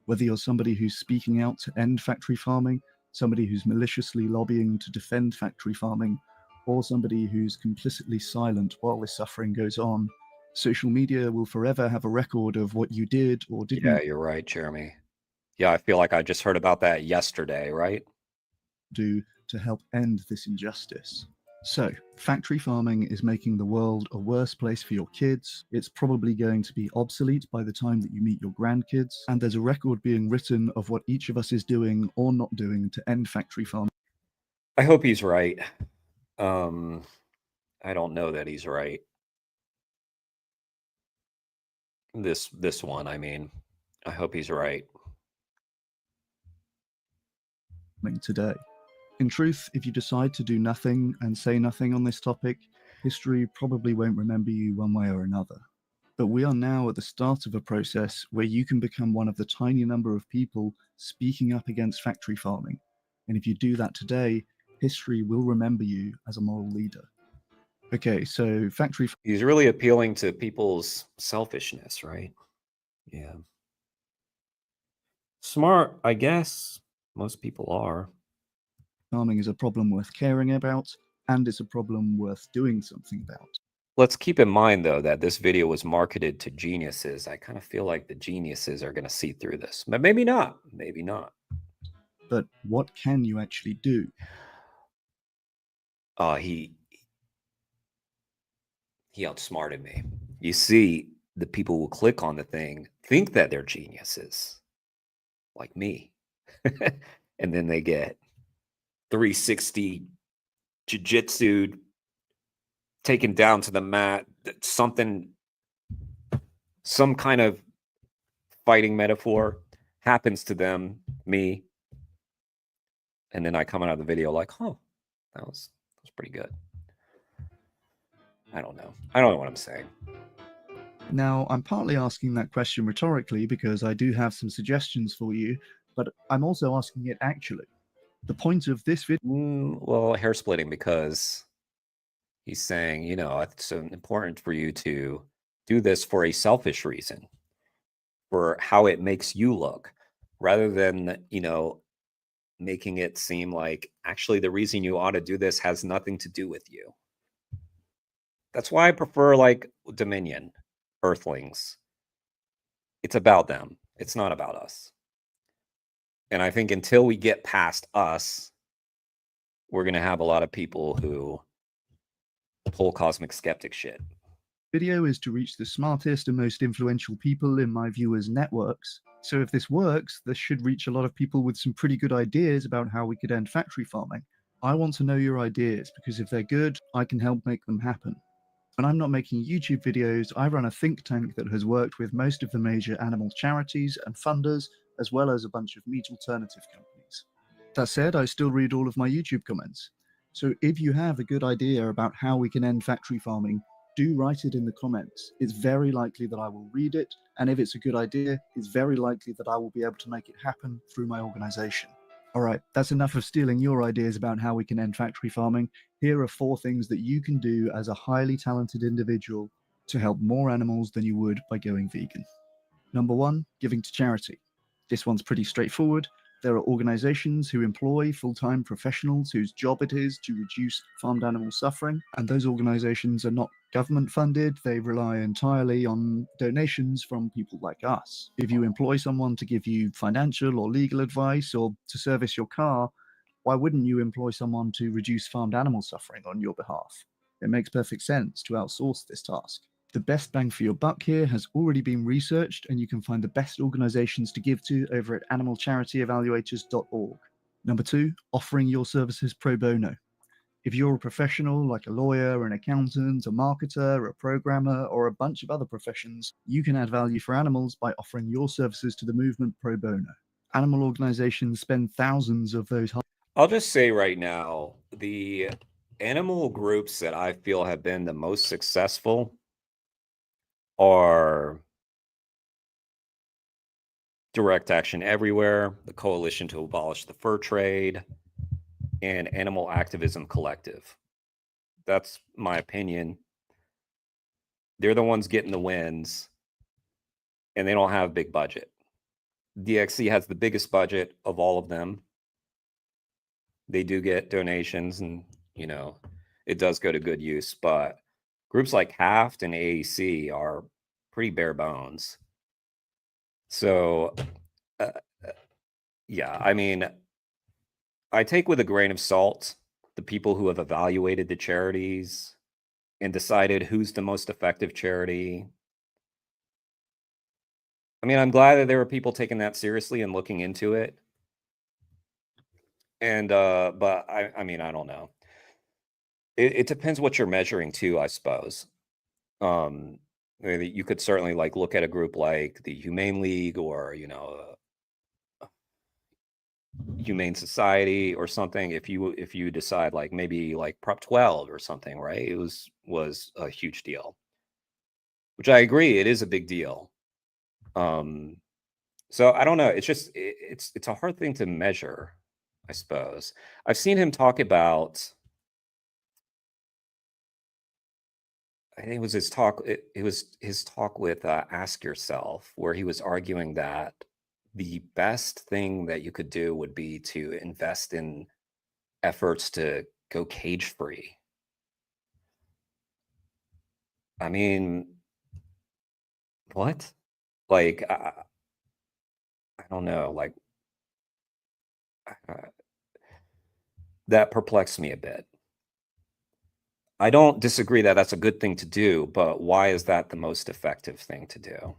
Whether you're somebody who's speaking out to end factory farming, somebody who's maliciously lobbying to defend factory farming, or somebody who's complicitly silent while this suffering goes on, social media will forever have a record of what you did or didn't Yeah, you're right, Jeremy. Yeah, I feel like I just heard about that yesterday, right? do to help end this injustice. So, factory farming is making the world a worse place for your kids. It's probably going to be obsolete by the time that you meet your grandkids. And there's a record being written of what each of us is doing or not doing to end factory farming. I hope he's right. I don't know that he's right. This one, I mean, I hope he's right. Today. In truth, if you decide to do nothing and say nothing on this topic, history probably won't remember you one way or another. But we are now at the start of a process where you can become one of the tiny number of people speaking up against factory farming. And if you do that today, history will remember you as a moral leader. Okay, so factory. He's really appealing to people's selfishness, right? Yeah. Smart, I guess. Most people are. Farming is a problem worth caring about, and it's a problem worth doing something about. Let's keep in mind, though, that this video was marketed to geniuses. I kind of feel like the geniuses are going to see through this, but maybe not. Maybe not. But what can you actually do? He outsmarted me. You see, the people who click on the thing think that they're geniuses, like me. And then they get 360 jiu-jitsu'd, taken down to the mat, some kind of fighting metaphor happens to them, me. And then I come out of the video like, oh, that was pretty good. I don't know. I don't know what I'm saying. Now, I'm partly asking that question rhetorically because I do have some suggestions for you, but I'm also asking it actually. The point of this video... Well, hair splitting, because he's saying, you know, it's important for you to do this for a selfish reason, for how it makes you look, rather than, you know, making it seem like actually the reason you ought to do this has nothing to do with you. That's why I prefer like Dominion, Earthlings. It's about them. It's not about us. And I think until we get past us, we're going to have a lot of people who pull cosmic skeptic shit. Video is to reach the smartest and most influential people in my viewers' networks. So if this works, this should reach a lot of people with some pretty good ideas about how we could end factory farming. I want to know your ideas, because if they're good, I can help make them happen. When I'm not making YouTube videos, I run a think tank that has worked with most of the major animal charities and funders, as well as a bunch of meat alternative companies. That said, I still read all of my YouTube comments. So if you have a good idea about how we can end factory farming, do write it in the comments. It's very likely that I will read it, and if it's a good idea, it's very likely that I will be able to make it happen through my organization. Alright, that's enough of stealing your ideas about how we can end factory farming. Here are 4 things that you can do as a highly talented individual to help more animals than you would by going vegan. Number 1, giving to charity. This one's pretty straightforward. There are organizations who employ full-time professionals whose job it is to reduce farmed animal suffering, and those organizations are not government funded. They rely entirely on donations from people like us. If you employ someone to give you financial or legal advice or to service your car, why wouldn't you employ someone to reduce farmed animal suffering on your behalf? It makes perfect sense to outsource this task. The best bang for your buck here has already been researched, and you can find the best organizations to give to over at animalcharityevaluators.org. Number 2, offering your services pro bono. If you're a professional like a lawyer, an accountant, a marketer, a programmer, or a bunch of other professions, you can add value for animals by offering your services to the movement pro bono. Animal organizations spend thousands of those... I'll just say right now, the animal groups that I feel have been the most successful are Direct Action Everywhere, the Coalition to Abolish the Fur Trade, and Animal Activism Collective. That's my opinion. They're the ones getting the wins, and they don't have a big budget. DXC has the biggest budget of all of them. They do get donations, and, you know, it does go to good use, but groups like HAFT and AAC are pretty bare bones. So, yeah, I mean, I take with a grain of salt the people who have evaluated the charities and decided who's the most effective charity. I mean, I'm glad that there were people taking that seriously and looking into it. And but I mean, I don't know. It depends what you're measuring too, I suppose. You could certainly like look at a group like the Humane League or Humane Society or something. If you decide like maybe like Prop 12 or something, right? It was a huge deal, which I agree, it is a big deal. So I don't know. It's just it's a hard thing to measure, I suppose. I've seen him talk about. I think it was his talk. It was his talk with Ask Yourself, where he was arguing that the best thing that you could do would be to invest in efforts to go cage free. I mean, what? Like, I don't know. Like, uh, that perplexed me a bit. I don't disagree that that's a good thing to do, but why is that the most effective thing to do?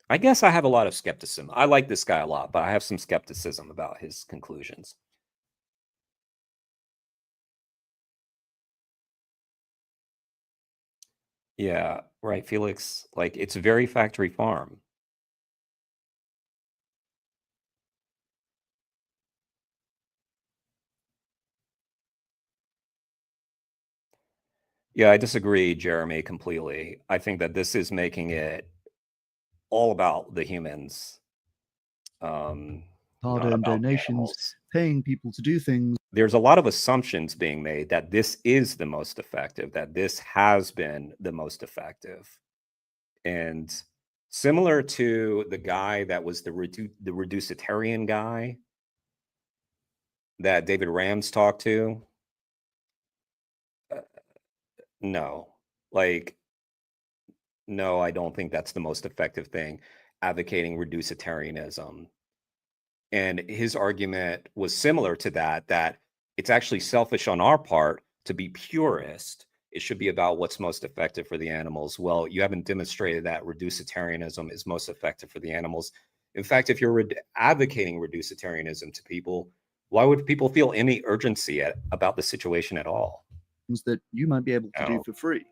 I guess I have a lot of skepticism. I like this guy a lot, but I have some skepticism about his conclusions. Yeah, right, Felix. Like, it's very factory farm. Yeah, I disagree, Jeremy, completely. I think that this is making it all about the humans, not hard-earned about the donations, animals. paying people to do things. There's a lot of assumptions being made that this is the most effective, that this has been the most effective. And similar to the guy that was the reducitarian guy that David Rams talked to, no, like, no, I don't think that's the most effective thing, advocating reducitarianism. And his argument was similar to that, that it's actually selfish on our part to be purist. It should be about what's most effective for the animals. Well, you haven't demonstrated that reducitarianism is most effective for the animals. In fact, if you're advocating reducitarianism to people, why would people feel any urgency about the situation at all? That you might be able to do for free.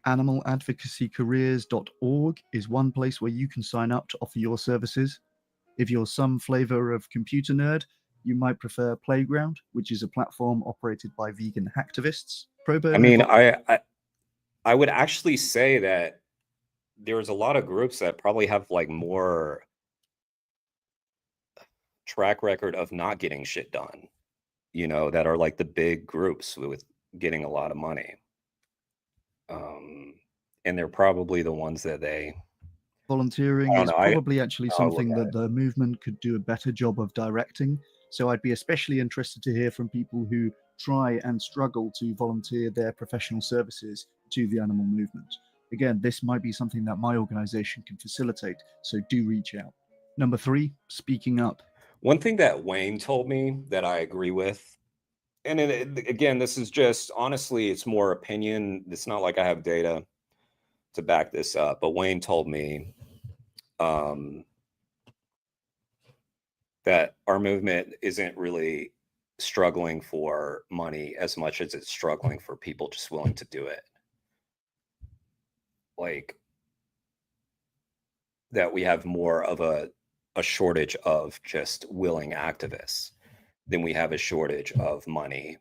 Animaladvocacycareers.org is one place where you can sign up to offer your services. If you're some flavor of computer nerd, you might prefer Playground, which is a platform operated by vegan hacktivists. Pro bono. I mean, I would actually say that there's a lot of groups that probably have like more track record of not getting shit done, that are like the big groups with getting a lot of money. And they're probably the ones that volunteering is probably actually I'll something look at that the movement could do a better job of directing. So I'd be especially interested to hear from people who try and struggle to volunteer their professional services to the animal movement. Again, this might be something that my organization can facilitate, so do reach out. Number 3, speaking up. One thing that Wayne told me that I agree with, and again, this is just, honestly, it's more opinion. It's not like I have data to back this up, but Wayne told me that our movement isn't really struggling for money as much as it's struggling for people just willing to do it. Like, that we have more of a shortage of just willing activists than we have a shortage of money,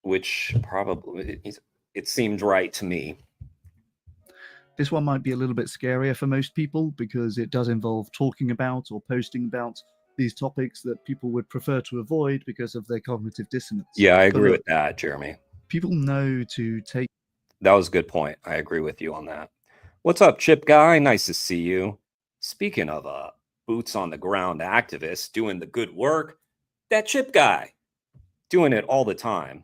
which probably it seemed right to me. This one might be a little bit scarier for most people because it does involve talking about or posting about these topics that people would prefer to avoid because of their cognitive dissonance. Yeah, I agree with that, Jeremy. People know to take... That was a good point. I agree with you on that. What's up, Chip Guy? Nice to see you. Speaking of boots on the ground activists doing the good work, that Chip Guy doing it all the time.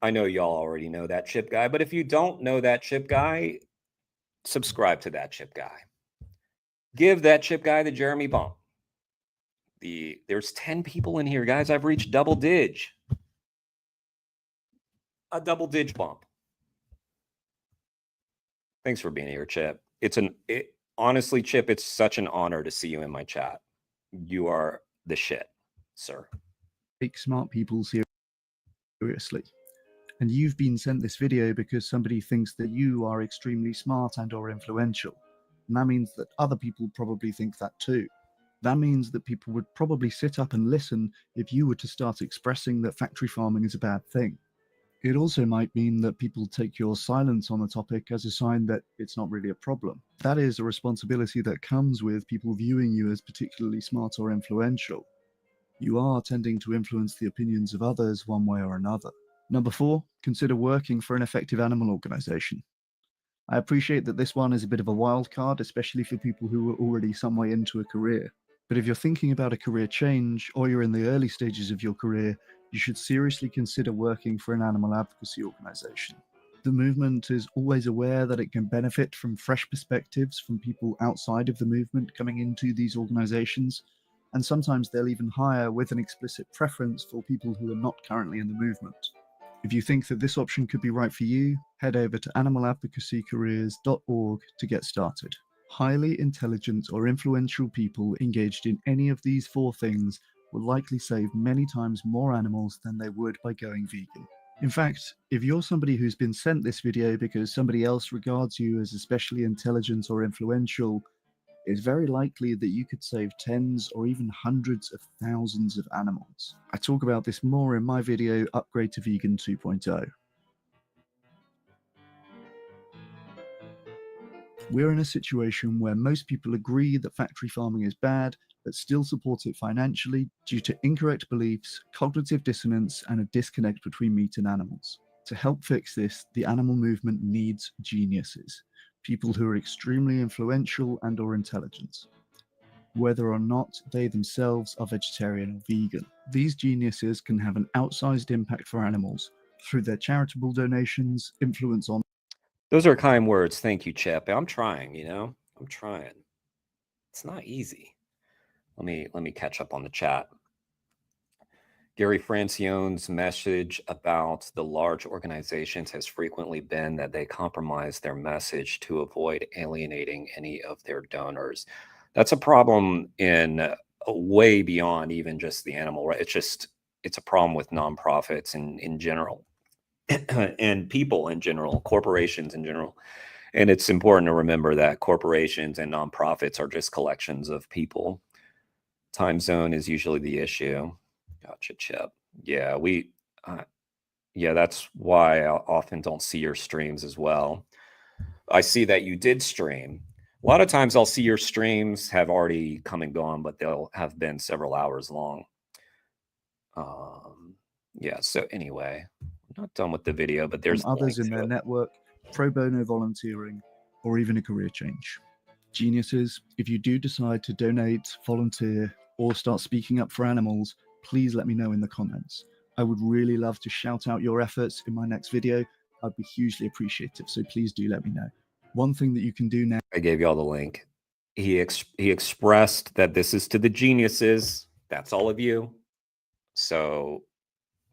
I know y'all already know that Chip Guy, but if you don't know that Chip Guy, subscribe to that Chip Guy. Give that Chip Guy the Jeremy bump. There's 10 people in here, guys. I've reached double dig. A double dig bump. Thanks for being here, Chip. honestly, Chip, it's such an honor to see you in my chat. You are the shit, sir. Take smart people seriously. And you've been sent this video because somebody thinks that you are extremely smart and or influential. And that means that other people probably think that too. That means that people would probably sit up and listen if you were to start expressing that factory farming is a bad thing. It also might mean that people take your silence on the topic as a sign that it's not really a problem. That is a responsibility that comes with people viewing you as particularly smart or influential. You are tending to influence the opinions of others one way or another. Number 4, consider working for an effective animal organization. I appreciate that this one is a bit of a wild card, especially for people who are already some way into a career. But if you're thinking about a career change, or you're in the early stages of your career, you should seriously consider working for an animal advocacy organization. The movement is always aware that it can benefit from fresh perspectives from people outside of the movement coming into these organizations, and sometimes they'll even hire with an explicit preference for people who are not currently in the movement. If you think that this option could be right for you, head over to animaladvocacycareers.org to get started. Highly intelligent or influential people engaged in any of these 4 things will likely save many times more animals than they would by going vegan. In fact, if you're somebody who's been sent this video because somebody else regards you as especially intelligent or influential, it's very likely that you could save tens or even hundreds of thousands of animals. I talk about this more in my video, Upgrade to Vegan 2.0. We're in a situation where most people agree that factory farming is bad, but still support it financially due to incorrect beliefs, cognitive dissonance, and a disconnect between meat and animals. To help fix this, the animal movement needs geniuses, people who are extremely influential and or intelligent, whether or not they themselves are vegetarian or vegan. These geniuses can have an outsized impact for animals through their charitable donations, influence on. Those are kind words. Thank you, Chip. I'm trying, I'm trying. It's not easy. Let me catch up on the chat. Gary Francione's message about the large organizations has frequently been that they compromise their message to avoid alienating any of their donors. That's a problem in way beyond even just the animal, right? It's a problem with nonprofits in general and people in general, corporations in general. And it's important to remember that corporations and nonprofits are just collections of people. Time zone is usually the issue. Gotcha, Chip. Yeah, that's why I often don't see your streams as well. I see that you did stream. A lot of times I'll see your streams have already come and gone, but they'll have been several hours long. Yeah, so anyway, I'm not done with the video, but there's others in their network, pro bono volunteering, or even a career change. Geniuses, if you do decide to donate, volunteer, or start speaking up for animals, please let me know in the comments. I would really love to shout out your efforts in my next video. I'd be hugely appreciative, so please do let me know. One thing that you can do now. I gave you all the link. He expressed that this is to the geniuses. That's all of you. So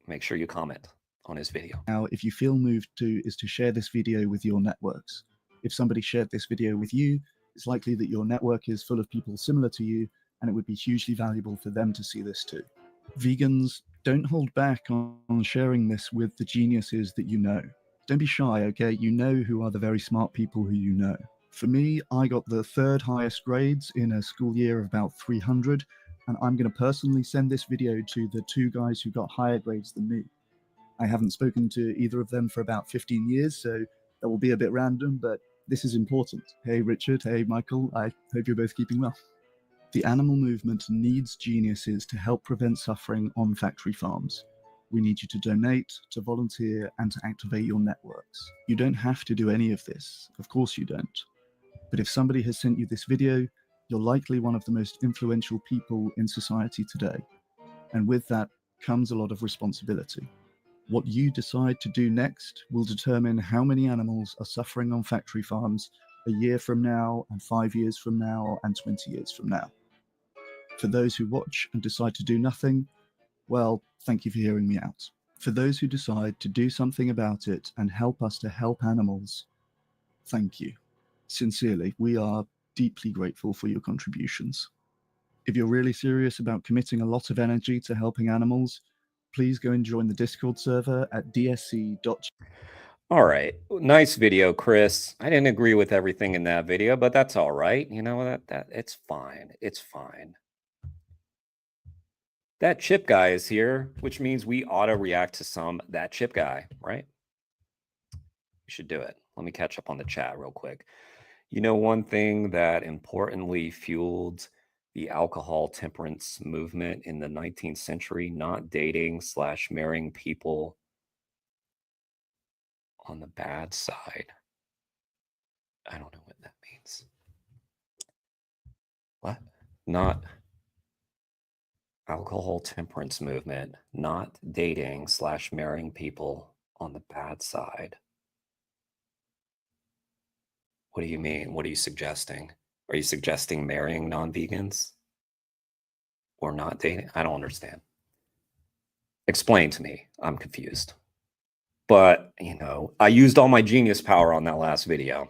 make sure you comment on his video. Now, if you feel moved to, is to share this video with your networks. If somebody shared this video with you, it's likely that your network is full of people similar to you, and it would be hugely valuable for them to see this too. Vegans, don't hold back on sharing this with the geniuses that you know. Don't be shy, okay? You know who are the very smart people who you know. For me, I got the 3rd highest grades in a school year of about 300, and I'm going to personally send this video to the 2 guys who got higher grades than me. I haven't spoken to either of them for about 15 years, so that will be a bit random, but this is important. Hey, Richard. Hey, Michael. I hope you're both keeping well. The animal movement needs geniuses to help prevent suffering on factory farms. We need you to donate, to volunteer, and to activate your networks. You don't have to do any of this. Of course you don't. But if somebody has sent you this video, you're likely one of the most influential people in society today. And with that comes a lot of responsibility. What you decide to do next will determine how many animals are suffering on factory farms a year from now, and 5 years from now, and 20 years from now. For those who watch and decide to do nothing, well, thank you for hearing me out. For those who decide to do something about it and help us to help animals, thank you. Sincerely, we are deeply grateful for your contributions. If you're really serious about committing a lot of energy to helping animals, please go and join the Discord server at dsc.gg. All right. Nice video, Chris. I didn't agree with everything in that video, but that's all right. You know, that it's fine. It's fine. That chip guy is here, which means we auto react to some that chip guy, right? We should do it. Let me catch up on the chat real quick. You know, one thing that importantly fueled the alcohol temperance movement in the 19th century, not dating / marrying people on the bad side. I don't know what that means. What? Not alcohol temperance movement, not dating / marrying people on the bad side. What do you mean? What are you suggesting? Are you suggesting marrying non-vegans or not dating? I don't understand. Explain to me. I'm confused. But, you know, I used all my genius power on that last video.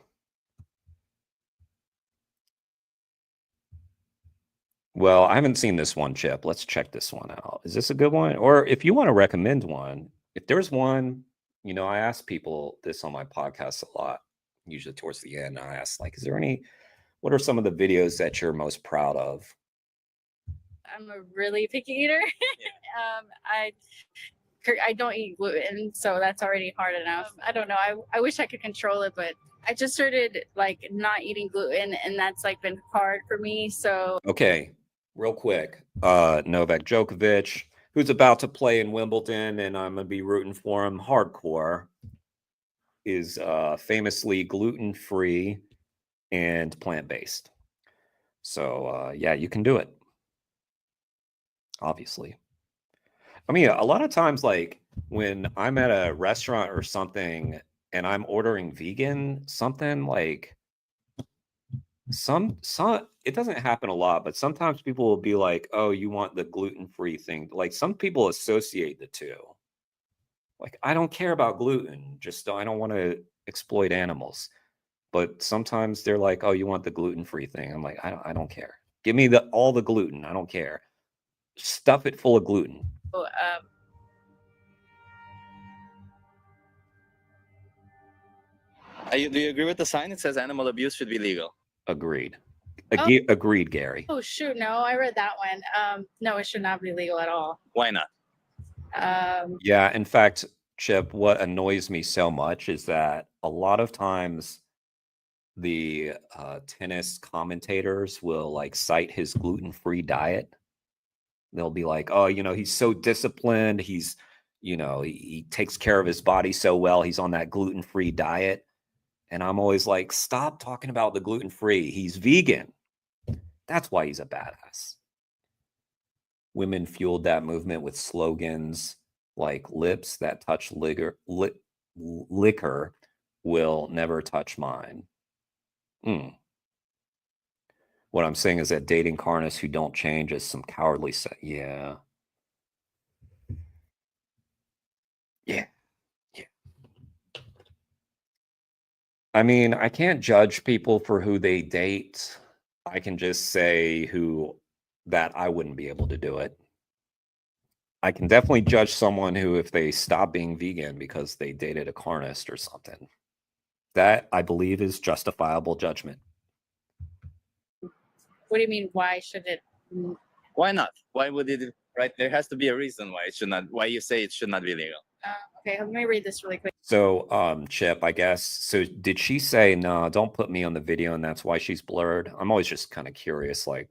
Well, I haven't seen this one, Chip. Let's check this one out. Is this a good one? Or if you want to recommend one, if there's one, you know, I ask people this on my podcast a lot, usually towards the end. I ask, like, is there any, what are some of the videos that you're most proud of? I'm a really picky eater. I don't eat gluten, so that's already hard enough. I don't know. I wish I could control it, but I just started like not eating gluten, and that's like been hard for me. So Okay, real quick. Novak Djokovic, who's about to play in Wimbledon, and I'm gonna be rooting for him hardcore, is famously gluten-free and plant-based. So yeah, you can do it. Obviously. I mean, a lot of times, like when I'm at a restaurant or something and I'm ordering vegan something, like some it doesn't happen a lot, but sometimes people will be like, oh, you want the gluten-free thing. Like some people associate the two. Like, I don't care about gluten, just I don't want to exploit animals. But sometimes they're like, oh, you want the gluten-free thing. I'm like, I don't care. Give me all the gluten. I don't care. Stuff it full of gluten. Do you agree with the sign that says animal abuse should be legal? Agreed. Oh. Agreed, Gary. oh shoot, no, I read that one. No, it should not be legal at all. Why not? Yeah, in fact, Chip, what annoys me so much is that a lot of times the tennis commentators will like cite his gluten-free diet. They'll be like, oh, you know, he's so disciplined. He's, you know, he takes care of his body so well. He's on that gluten-free diet. And I'm always like, stop talking about the gluten-free. He's vegan. That's why he's a badass. Women fueled that movement with slogans like lips that touch liquor will never touch mine. What I'm saying is that dating carnists who don't change is some cowardly set. Yeah. Yeah. Yeah. I mean, I can't judge people for who they date. I can just say that I wouldn't be able to do it. I can definitely judge someone who, if they stop being vegan because they dated a carnist or something, that I believe is justifiable judgment. What do you mean? Why should it? Why not? Why would it? Right? There has to be a reason why it should not. Why you say it should not be legal? Okay, let me read this really quick. So, Chip, I guess. So, did she say no? Don't put me on the video, and that's why she's blurred? I'm always just kind of curious, like.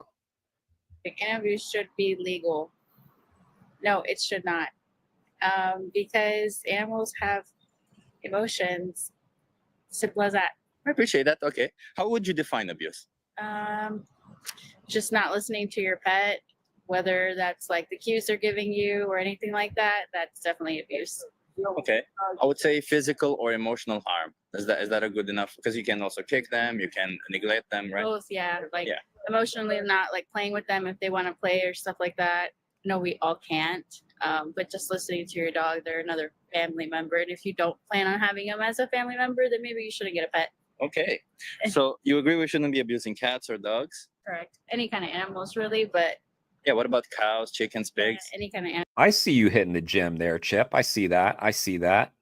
Interviews should be legal. No, it should not, because animals have emotions. Simple as that. I appreciate that. Okay, how would you define abuse? Just not listening to your pet, whether that's like the cues they're giving you or anything like that. That's definitely abuse. Okay, I would say physical or emotional harm. Is that a good enough? Because you can also kick them, you can neglect them, right? Both, yeah. Like emotionally, not like playing with them if they want to play or stuff like that. No, we all can't. But just listening to your dog, they're another family member. And if you don't plan on having them as a family member, then maybe you shouldn't get a pet. Okay. So you agree we shouldn't be abusing cats or dogs? Correct. Any kind of animals, really, but Yeah. What about cows, chickens, pigs? any kind of I see you hitting the gym there, Chip. I see that. I see that.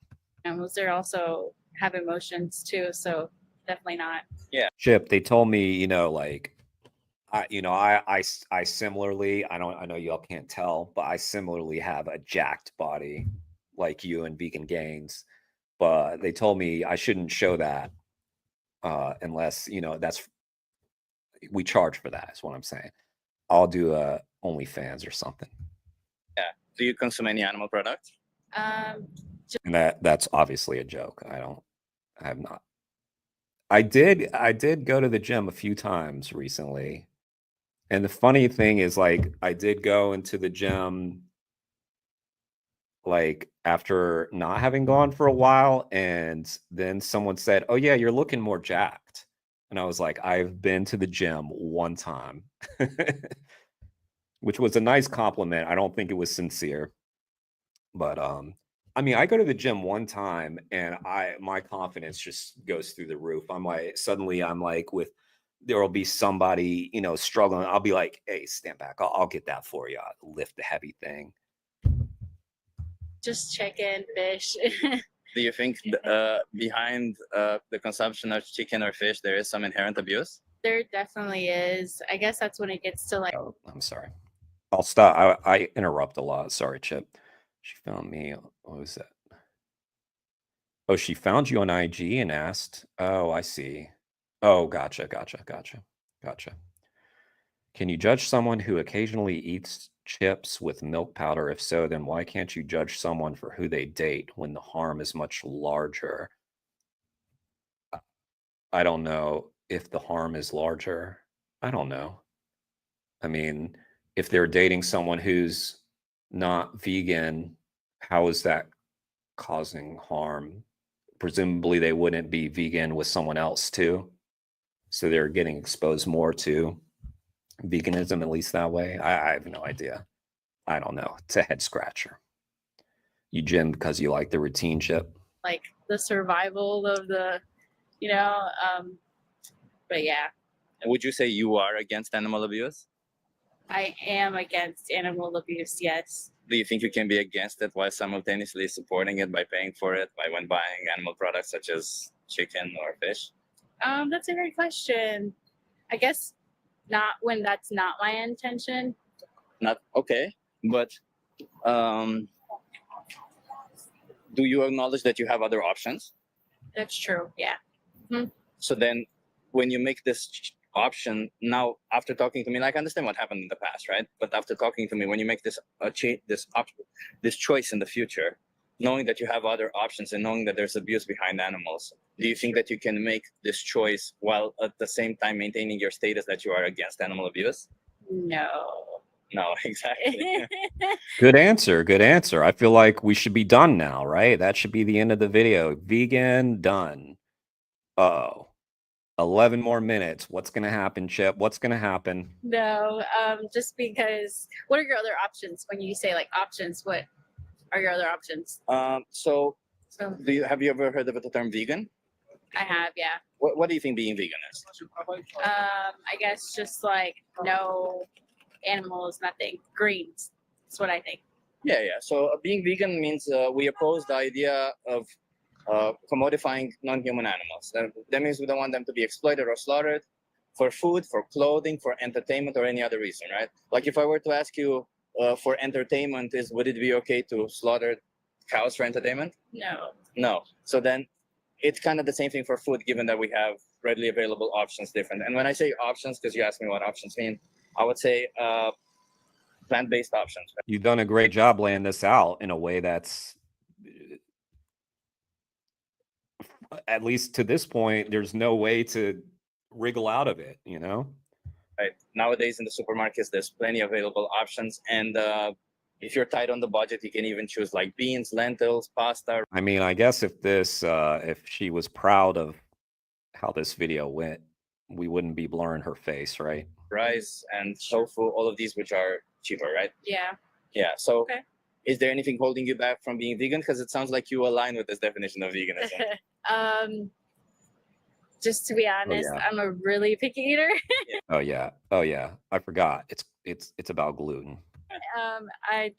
animals, they also have emotions too. So definitely not. Yeah. Chip, they told me, like, I similarly, I know y'all can't tell, but I similarly have a jacked body like you and Vegan Gains. But they told me I shouldn't show that unless, we charge for that, is what I'm saying. I'll do OnlyFans or something. Yeah. Do you consume any animal products? And that's obviously a joke. I have not. I did go to the gym a few times recently. And the funny thing is, like, I did go into the gym like after not having gone for a while, and then someone said, "Oh yeah, you're looking more jacked." And I was like, "I've been to the gym one time." Which was a nice compliment. I don't think it was sincere. But I mean, I go to the gym one time and my confidence just goes through the roof. Suddenly I'm like there will be somebody, struggling. I'll be like, "Hey, stand back. I'll get that for you. I'll lift the heavy thing." Just chicken, fish. Do you think behind the consumption of chicken or fish there is some inherent abuse? There definitely is. I guess that's when it gets to like. Oh, I'm sorry. I'll stop. I interrupt a lot. Sorry, Chip. She found me. What was that? Oh, she found you on IG and asked. Oh, I see. Oh, gotcha. Can you judge someone who occasionally eats chips with milk powder? If so, then why can't you judge someone for who they date when the harm is much larger? I don't know if the harm is larger. I don't know. I mean, if they're dating someone who's not vegan, how is that causing harm? Presumably, they wouldn't be vegan with someone else too. So they're getting exposed more to veganism, at least that way. I have no idea. I don't know. It's a head scratcher. You gym because you like the routine, Chip? Like the survival of the, but yeah, Would you say you are against animal abuse? I am against animal abuse. Yes. Do you think you can be against it while simultaneously supporting it by paying for it when buying animal products such as chicken or fish? That's a great question. I guess not when that's not my intention. Not okay, but do you acknowledge that you have other options? That's true. Yeah. Mm-hmm. So then, when you make this option now, after talking to me, like I understand what happened in the past, right? But after talking to me, when you make this this choice in the future, knowing that you have other options and knowing that there's abuse behind animals, do you think that you can make this choice while at the same time maintaining your status that you are against animal abuse? No, exactly. Good answer. Good answer. I feel like we should be done now, right? That should be the end of the video. Vegan, done. Uh-oh. 11 more minutes. What's going to happen, Chip? What's going to happen? No, just because. What are your other options when you say like options? What are your other options? So have you ever heard of the term vegan? I have, yeah. What do you think being vegan is? I guess just like no animals, nothing, greens. That's what I think. Yeah. So being vegan means we oppose the idea of commodifying non-human animals. That means we don't want them to be exploited or slaughtered for food, for clothing, for entertainment, or any other reason, right? Like if I were to ask you for entertainment, would it be okay to slaughter cows for entertainment? No. So then it's kind of the same thing for food, given that we have readily available options different. And when I say options, because you asked me what options mean, I would say plant-based options. You've done a great job laying this out in a way that's, at least to this point, there's no way to wriggle out of it, Right. Nowadays in the supermarkets, there's plenty of available options. And if you're tight on the budget, you can even choose like beans, lentils, pasta. I mean, I guess if she was proud of how this video went, we wouldn't be blurring her face, right? Rice and tofu, all of these which are cheaper, right? Yeah. Yeah. So is there anything holding you back from being vegan? Because it sounds like you align with this definition of veganism. just to be honest, yeah. I'm a really picky eater. Oh yeah. Oh yeah. I forgot. It's about gluten. I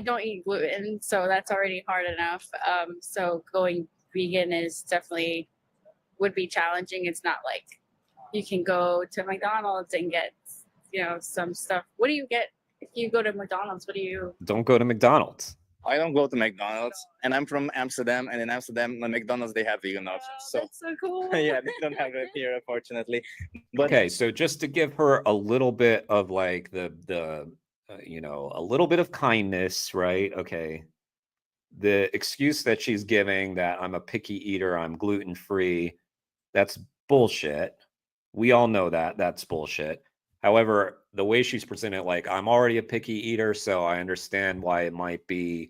don't eat gluten, so that's already hard enough. So going vegan is definitely would be challenging. It's not like you can go to McDonald's and get, some stuff. What do you get if you go to McDonald's? What do you? Don't go to McDonald's. I don't go to McDonald's, and I'm from Amsterdam, and in Amsterdam, the McDonald's they have vegan options. So That's so cool. yeah, they don't have it here, unfortunately. But Okay, so just to give her a little bit of like the a little bit of kindness, right? Okay. The excuse that she's giving that I'm a picky eater, I'm gluten free, that's bullshit. We all know that that's bullshit. However, the way she's presented, like I'm already a picky eater, so I understand why it might be.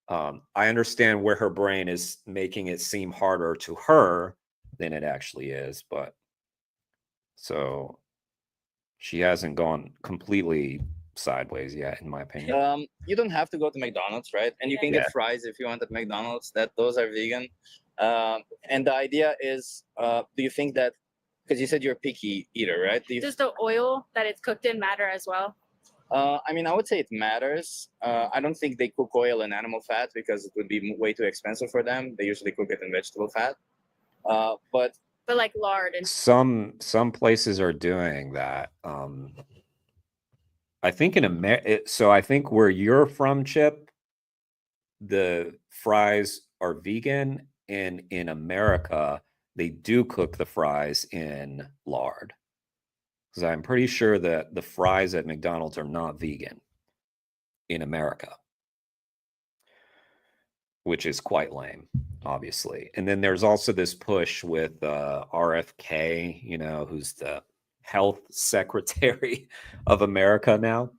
I understand where her brain is making it seem harder to her than it actually is, but so she hasn't gone completely sideways yet, in my opinion. you don't have to go to McDonald's, right? And you can Yeah. get fries if you want at McDonald's. Those are vegan. And the idea is, do you think that because you said you're a picky eater, right? Does the oil that it's cooked in matter as well? I mean, I would say it matters. I don't think they cook oil in animal fat because it would be way too expensive for them. They usually cook it in vegetable fat. But like lard and Some places are doing that. I think in America, so I think where you're from, Chip, the fries are vegan, and in America, they do cook the fries in lard. Because I'm pretty sure that the fries at McDonald's are not vegan in America, which is quite lame, obviously. And then there's also this push with RFK, who's the health secretary of America now,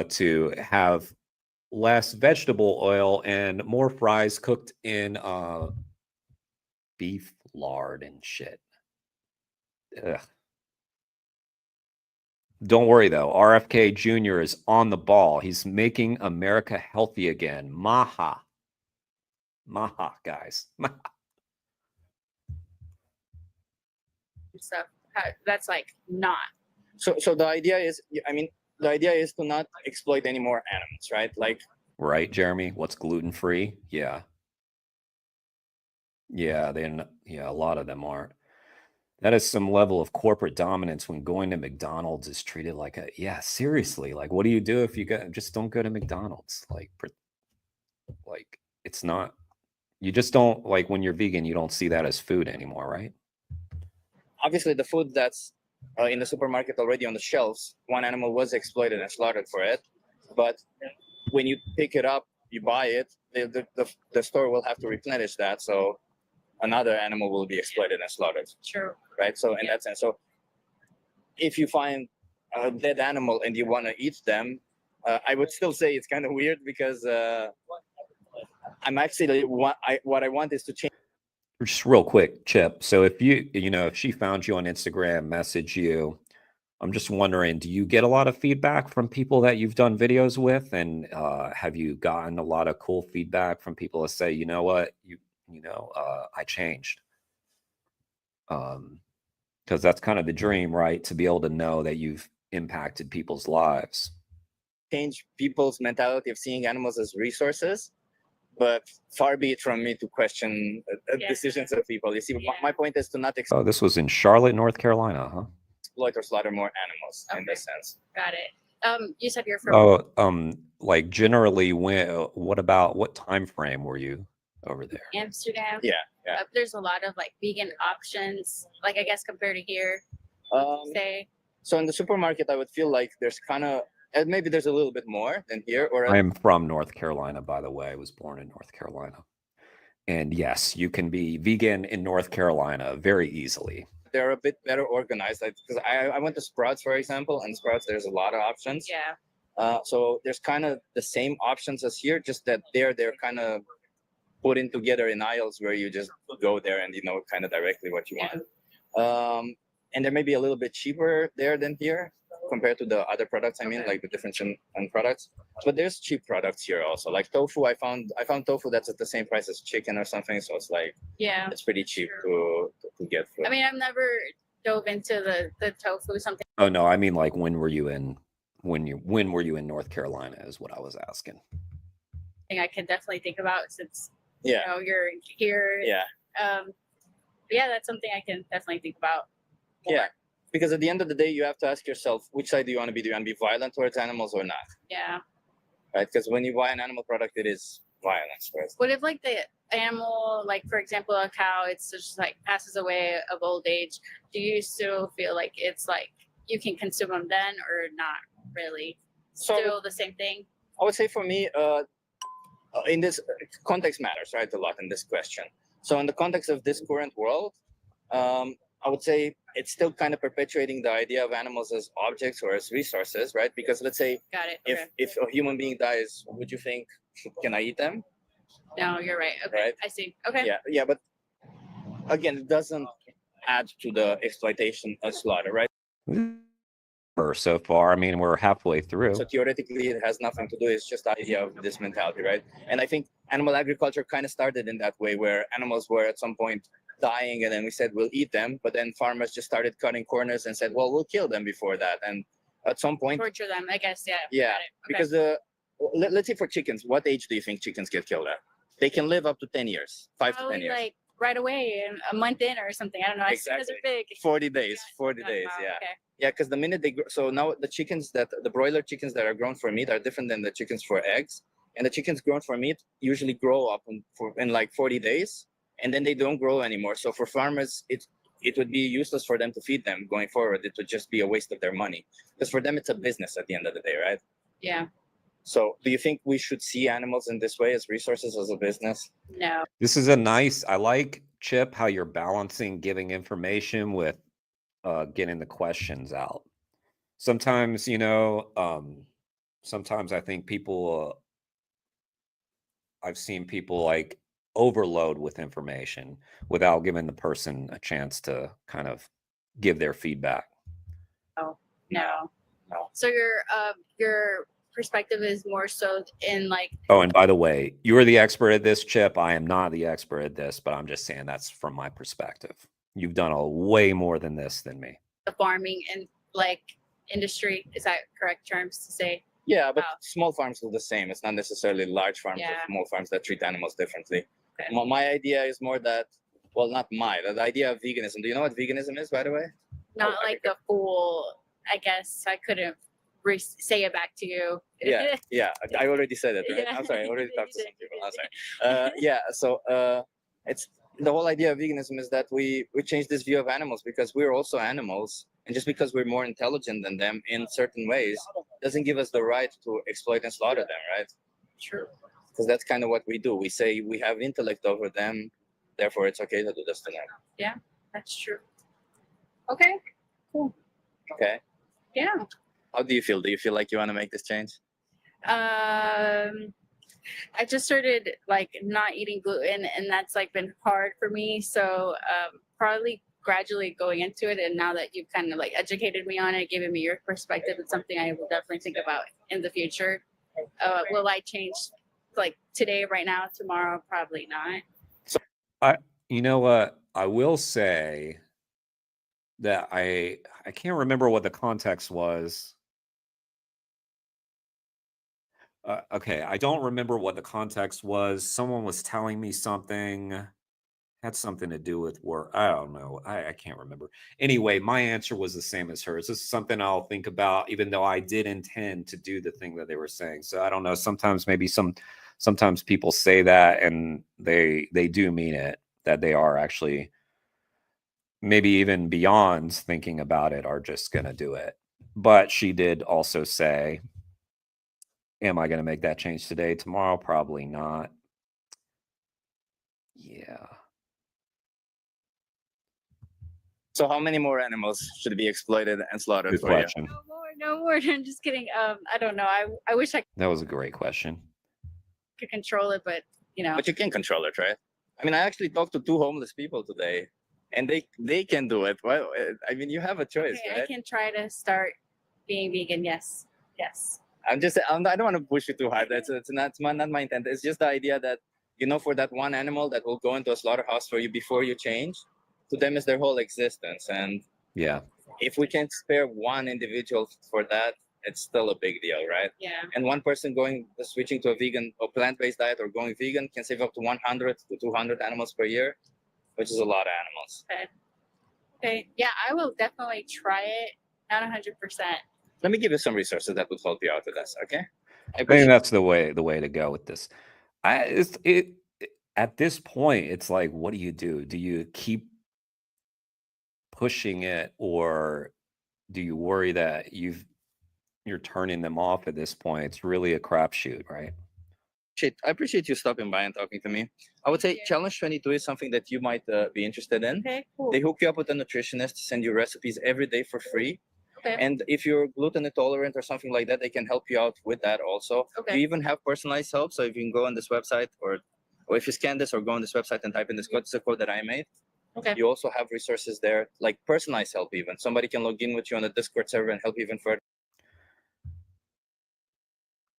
to have less vegetable oil and more fries cooked in beef lard and shit. Ugh. Don't worry though, RFK Jr. is on the ball. He's making America healthy again. Maha. Maha, guys. stuff. That's like not. So the idea is, I mean, the idea is to not exploit any more animals, right? Like, right, Jeremy? What's gluten free? Yeah. Yeah, a lot of them aren't. That is some level of corporate dominance when going to McDonald's is treated like yeah, seriously. Like, what do you do if you just don't go to McDonald's? Like it's not, you just don't, like when you're vegan, you don't see that as food anymore, right? obviously, the food that's in the supermarket already on the shelves, one animal was exploited and slaughtered for it. But when you pick it up, you buy it, the store will have to replenish that. So another animal will be exploited and slaughtered. True. Right. So in that sense, so if you find a dead animal and you want to eat them, I would still say it's kind of weird because I'm actually what I want is to change. Just real quick, Chip. So if if she found you on Instagram, message you, I'm just wondering, do you get a lot of feedback from people that you've done videos with? And have you gotten a lot of cool feedback from people that say, you know what, I changed? Because that's kind of the dream, right? To be able to know that you've impacted people's lives. Change people's mentality of seeing animals as resources, but far be it from me to question decisions of people. You see, my point is to not Oh, this was in Charlotte, North Carolina, huh? exploit or slaughter more animals in this sense. Got it. You said you're from Like generally, what time frame were you over there? Amsterdam. Yeah. There's a lot of like vegan options, like I guess compared to here. Say. So in the supermarket, I would feel like there's kind of maybe there's a little bit more than here. Or I am from North Carolina, by the way. I was born in North Carolina. And yes, you can be vegan in North Carolina very easily. They're a bit better organized. Because I went to Sprouts, for example, and Sprouts, there's a lot of options. Yeah. So there's kind of the same options as here, just that they're kind of put in together in aisles where you just go there and you know kind of directly what you want. And they may be a little bit cheaper there than here compared to the other products. I mean, like the different products. But there's cheap products here also. Like tofu, I found tofu that's at the same price as chicken or something. So it's like it's pretty cheap to to get food. I mean, I've never dove into the tofu something. Oh no, I mean like when were you in North Carolina is what I was asking. I can definitely think about since Yeah. you know you're here. Yeah. Yeah, that's something I can definitely think about. More. Yeah. Because at the end of the day, you have to ask yourself, which side do you want to be? Do you want to be violent towards animals or not? Yeah. Right? Because when you buy an animal product, it is violence. Right? What if like the animal, like for example, a cow, it's just like passes away of old age? Do you still feel like it's like you can consume them then, or not really? Still the same thing? I would say for me, in this context matters, right, a lot in this question. So in the context of this current world, I would say it's still kind of perpetuating the idea of animals as objects or as resources, right? Because let's say Got it. if a human being dies, would you think, can I eat them? No, you're right. Okay, Right? I see. Okay. Yeah, but again, it doesn't add to the exploitation of slaughter, right? So far, I mean, we're halfway through. So theoretically, it has nothing to do. It's just the idea of this mentality, right? And I think animal agriculture kind of started in that way, where animals were at some point dying, and then we said we'll eat them, but then farmers just started cutting corners and said, well, we'll kill them before that. And at some point, Torture them, I guess. Yeah. yeah, Got it. Okay. because let's say for chickens, what age do you think chickens get killed at? They can live up to 10 years, 5 to 10 Probably years. like right away, and a month in or something. I don't know. As soon as they're big. 40 days, 40 days, Wow, yeah. okay. Yeah, because the minute they grow, so now the broiler chickens that are grown for meat are different than the chickens for eggs. And the chickens grown for meat usually grow up in like 40 days, and then they don't grow anymore. So for farmers, it would be useless for them to feed them going forward. It would just be a waste of their money. Because for them, it's a business at the end of the day, right? Yeah. So do you think we should see animals in this way as resources, as a business? No. This is I like, Chip, how you're balancing giving information with getting the questions out. Sometimes, sometimes I think people, I've seen people like overload with information without giving the person a chance to kind of give their feedback. No. So your perspective is more so in like. Oh, and by the way, you're the expert at this, Chip. I am not the expert at this, but I'm just saying that's from my perspective. You've done a way more than this than me. The farming and like industry, is that correct terms to say? Yeah, but small farms do the same. It's not necessarily large farms or Yeah. small farms that treat animals differently. Okay. My idea is more that, well, not the idea of veganism. Do you know what veganism is, by the way? Not like the full. I guess I couldn't say it back to you. Yeah, I already said it, right? Yeah. I'm sorry, I already talked to some people. I'm sorry. Yeah, so it's the whole idea of veganism is that we change this view of animals because we're also animals, and just because we're more intelligent than them in certain ways doesn't give us the right to exploit and slaughter them, right? True. Because that's kind of what we do. We say we have intellect over them, therefore it's okay to do this to them. Yeah, that's true. Okay, cool. Okay. Yeah. How do you feel? Do you feel like you want to make this change? I just started like not eating gluten, and that's like been hard for me. So probably gradually going into it, and now that you've kind of like educated me on it, given me your perspective, it's something I will definitely think about in the future. Will I change like today, right now, tomorrow? Probably not. You know what? I will say that I can't remember what the context was. Okay, I don't remember what the context was. Someone was telling me something, had something to do with work. I don't know. I can't remember. Anyway, my answer was the same as hers. This is something I'll think about, even though I did intend to do the thing that they were saying. So I don't know. Sometimes sometimes people say that and they do mean it, that they are actually maybe even beyond thinking about it, are just gonna do it. But she did also say, am I going to make that change today? Tomorrow? Probably not. Yeah. So how many more animals should be exploited and slaughtered Good for question. No more. I'm just kidding. I don't know. I wish I That was a great question. could control it, but you know. But you can control it, right? I mean, I actually talked to 2 homeless people today, and they can do it. Well, I mean, you have a choice, Okay, right? I can try to start being vegan. Yes. I don't want to push you too hard. It's not my intent. It's just the idea that, for that one animal that will go into a slaughterhouse for you before you change, to them is their whole existence. And Yeah. if we can spare one individual for that, it's still a big deal, right? Yeah. And one person switching to a vegan or plant-based diet or going vegan can save up to 100 to 200 animals per year, which is a lot of animals. Okay. Okay. Yeah, I will definitely try it. Not 100%. Let me give you some resources that would help you out with this, okay? I think that's the way to go with this. At this point, it's like, what do? Do you keep pushing it, or do you worry that you're turning them off at this point? It's really a crapshoot, right? I appreciate you stopping by and talking to me. I would say Challenge 22 is something that you might be interested in. Okay, cool. They hook you up with a nutritionist to send you recipes every day for free. Okay. And if you're gluten intolerant or something like that, they can help you out with that also. Okay. You even have personalized help. So if you can go on this website or if you scan this or go on this website and type in this code, it's a code that I made. Okay. You also have resources there, like personalized help even. Somebody can log in with you on the Discord server and help you even further.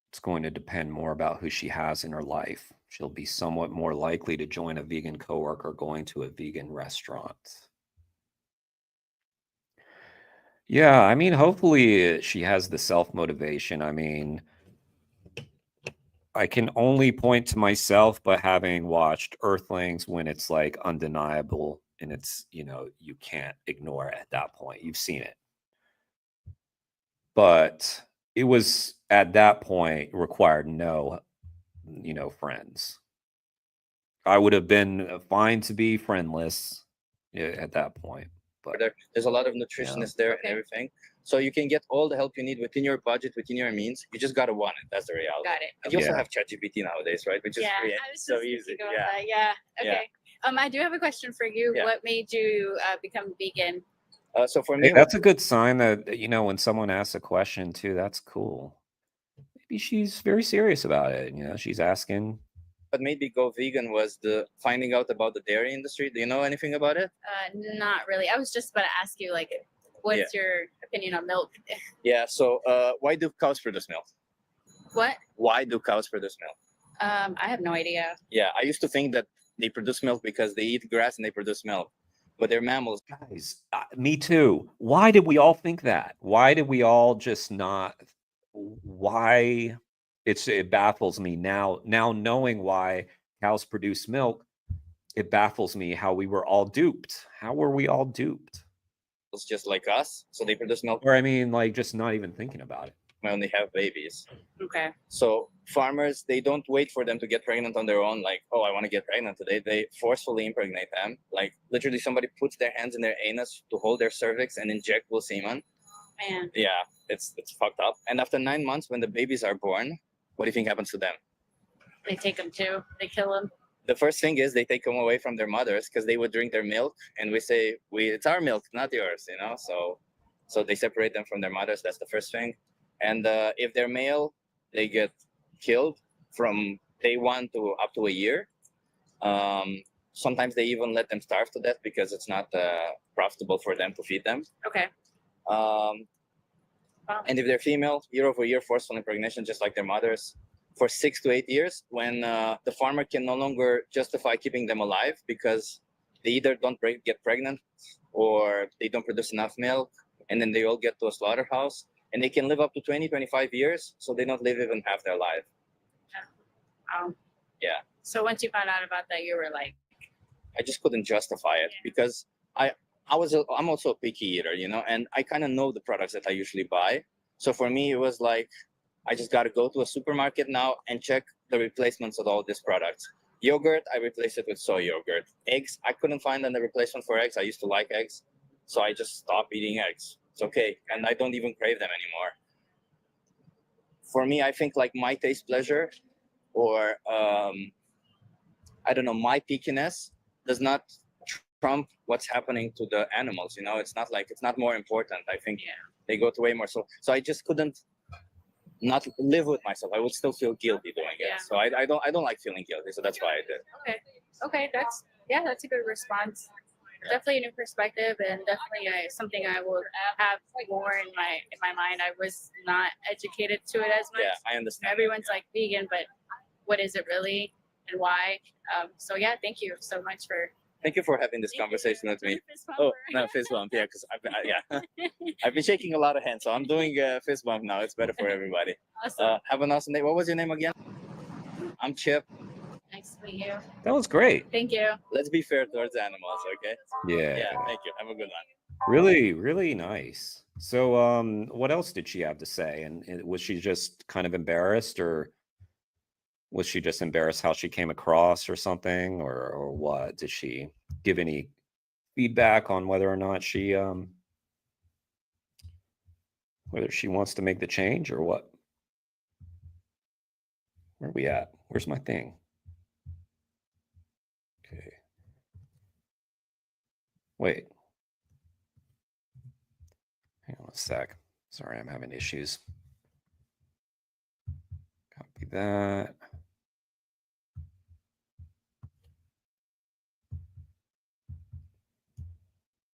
It's going to depend more about who she has in her life. She'll be somewhat more likely to join a vegan coworker going to a vegan restaurant. Yeah, I mean, hopefully she has the self-motivation. I mean, I can only point to myself, but having watched Earthlings when it's like undeniable and it's, you can't ignore it at that point. You've seen it. But it was at that point required no, friends. I would have been fine to be friendless at that point. But there's a lot of nutritionists there and everything. So you can get all the help you need within your budget, within your means. You just gotta want it. That's the reality. Got it. And you also have ChatGPT nowadays, right? Which is free and I was so just easy. thinking about that. Yeah. Okay. I do have a question for you. Yeah. What made you become vegan? So for me, hey, that's a good sign that, when someone asks a question too, that's cool. Maybe she's very serious about it. She's asking. What made me go vegan was the finding out about the dairy industry. Do you know anything about it? Not really. I was just about to ask you, like, what's your opinion on milk? Yeah. So why do cows produce milk? What? Why do cows produce milk? I have no idea. Yeah, I used to think that they produce milk because they eat grass and they produce milk, but they're mammals. Guys, me too. Why did we all think that? Why did we all just not? Why? It baffles me now knowing why cows produce milk. It baffles me how we were all duped. How were we all duped? It's just like us, so they produce milk. Or I mean, like, just not even thinking about it. When they have babies. Okay. So farmers, they don't wait for them to get pregnant on their own. Like, oh, I want to get pregnant today. They forcefully impregnate them. Like literally, somebody puts their hands in their anus to hold their cervix and inject bull semen. Man. Yeah, it's fucked up. And after 9 months, when the babies are born, what do you think happens to them? They take them too. They kill them. The first thing is they take them away from their mothers because they would drink their milk, and we say it's our milk, not yours. So they separate them from their mothers. That's the first thing. And if they're male, they get killed from day 1 to up to a year. Sometimes they even let them starve to death because it's not profitable for them to feed them. Okay. And if they're female, year over year, forceful impregnation, just like their mothers, for 6 to 8 years, when the farmer can no longer justify keeping them alive because they either don't get pregnant or they don't produce enough milk, and then they all get to a slaughterhouse. And they can live up to 20, 25 years, so they don't live even half their life. Yeah. So once you found out about that, you were like, I just couldn't justify it because I'm also a picky eater, and I kind of know the products that I usually buy. So for me, it was like, I just got to go to a supermarket now and check the replacements of all these products. Yogurt, I replaced it with soy yogurt. Eggs, I couldn't find a replacement for eggs. I used to like eggs, so I just stopped eating eggs. It's okay, and I don't even crave them anymore. For me, I think like my taste pleasure or I don't know, my pickiness does not trump what's happening to the animals. It's not more important. I think they go to way more. So I just couldn't not live with myself. I would still feel guilty doing it. So I don't like feeling guilty. So that's why I did. Okay, that's a good response. Definitely a new perspective, and definitely something I will have more in my mind. I was not educated to it as much. Yeah, I understand. Everyone's like vegan, but what is it really and why? So yeah, thank you so much for Thank you for having this conversation with me. Oh, no, fist bump. Yeah, because I've been shaking a lot of hands, so I'm doing a fist bump now. It's better for everybody. Awesome. Have an awesome day. What was your name again? I'm Chip. Nice to meet you. That was great. Thank you. Let's be fair towards animals, okay? Yeah. Yeah, thank you. Have a good one. Really, really nice. So, what else did she have to say? And was she just kind of embarrassed, or was she just embarrassed how she came across, or something, or what? Did she give any feedback on whether or not she whether she wants to make the change or what? Where are we at? Where's my thing? Okay. Wait. Hang on a sec. Sorry, I'm having issues. Copy that.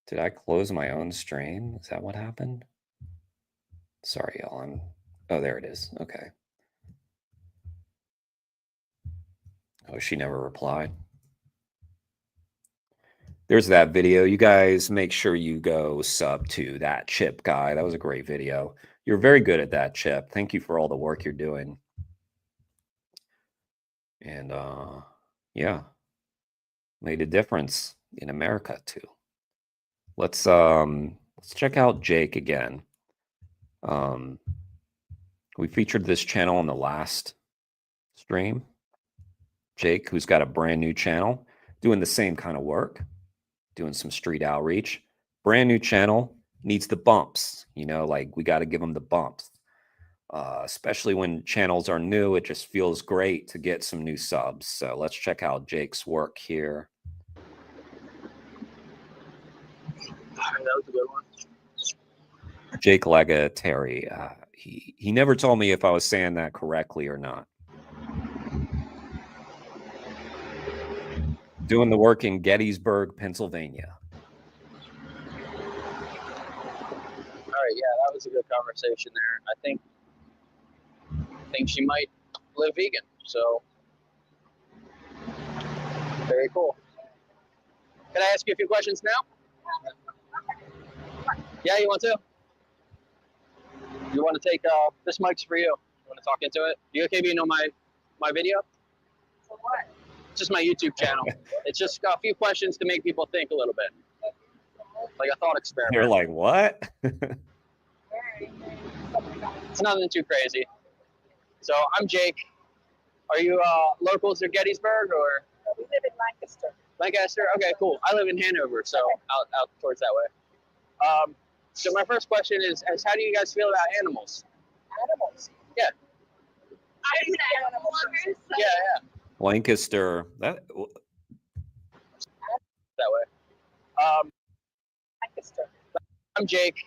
Did I close my own stream? Is that what happened? Sorry, y'all. Oh, there it is. Okay. Oh, she never replied. There's that video. You guys make sure you go sub to that Chip guy. That was a great video. You're very good at that, Chip. Thank you for all the work you're doing. And yeah, made a difference in America too. Let's check out Jake again. We featured this channel on the last stream. Jake, who's got a brand new channel, doing the same kind of work, doing some street outreach. Brand new channel, needs the bumps. You know, like we got to give them the bumps. Especially when channels are new, it just feels great to get some new subs. So let's check out Jake's work here. That was a good one. Jake Legateri. He never told me if I was saying that correctly or not. Doing the work in Gettysburg, Pennsylvania. All right, yeah, that was a good conversation there. I think she might live vegan, so very cool. Can I ask you a few questions now? Yeah, you want to? You want to take this mic's for you. You want to talk into it? You okay being on my video? For what? Just my YouTube channel. It's just got a few questions to make people think a little bit. Like a thought experiment. You're like, what? It's nothing too crazy. So I'm Jake. Are you locals to Gettysburg or? We live in Lancaster. Lancaster? Okay, cool. I live in Hanover, so out towards that way. So my first question is how do you guys feel about animals? Animals? Yeah. I'm an animal lover. So. Yeah, yeah. Lancaster. That way. Lancaster. I'm Jake.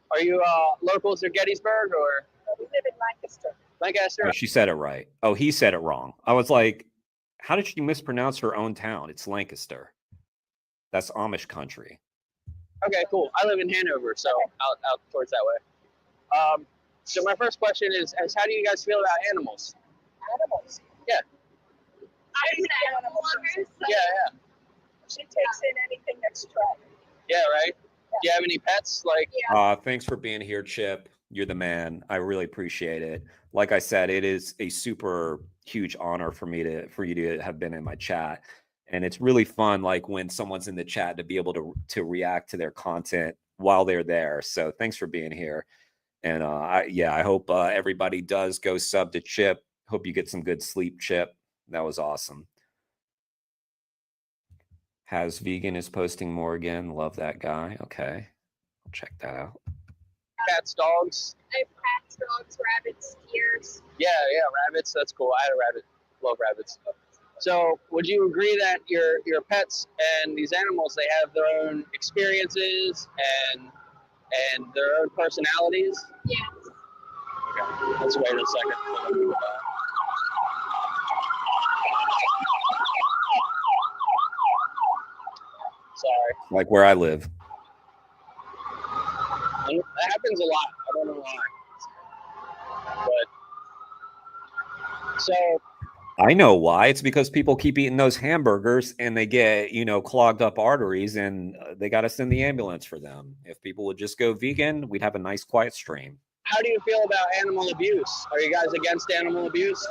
Are you locals to Gettysburg or? We live in Lancaster. Lancaster. Oh, she said it right. Oh, he said it wrong. I was like, how did she mispronounce her own town? It's Lancaster. That's Amish country. Okay, cool. I live in Hanover, so out towards that way. So my first question is how do you guys feel about animals? Animals? Yeah. I'm an animal lover. So yeah, yeah. She takes in anything that's trapped. Yeah, right? Yeah. Do you have any pets? Like? Yeah. Thanks for being here, Chip. You're the man. I really appreciate it. Like I said, it is a super huge honor for you to have been in my chat. And it's really fun, like when someone's in the chat, to be able to react to their content while they're there. So thanks for being here. And I hope everybody does go sub to Chip. Hope you get some good sleep, Chip. That was awesome. Has Vegan is posting more again. Love that guy. Okay, I'll check that out. Cats, dogs. I have cats, dogs, rabbits, deers. Yeah, rabbits. That's cool. I had a rabbit. Love rabbits. So, would you agree that your pets and these animals, they have their own experiences and their own personalities? Yeah. Okay. Let's wait a second. Sorry. Like where I live. And that happens a lot. I don't know why. But so I know why. It's because people keep eating those hamburgers and they get, you know, clogged up arteries, and they got to send the ambulance for them. If people would just go vegan, we'd have a nice quiet stream. How do you feel about animal abuse? Are you guys against animal abuse?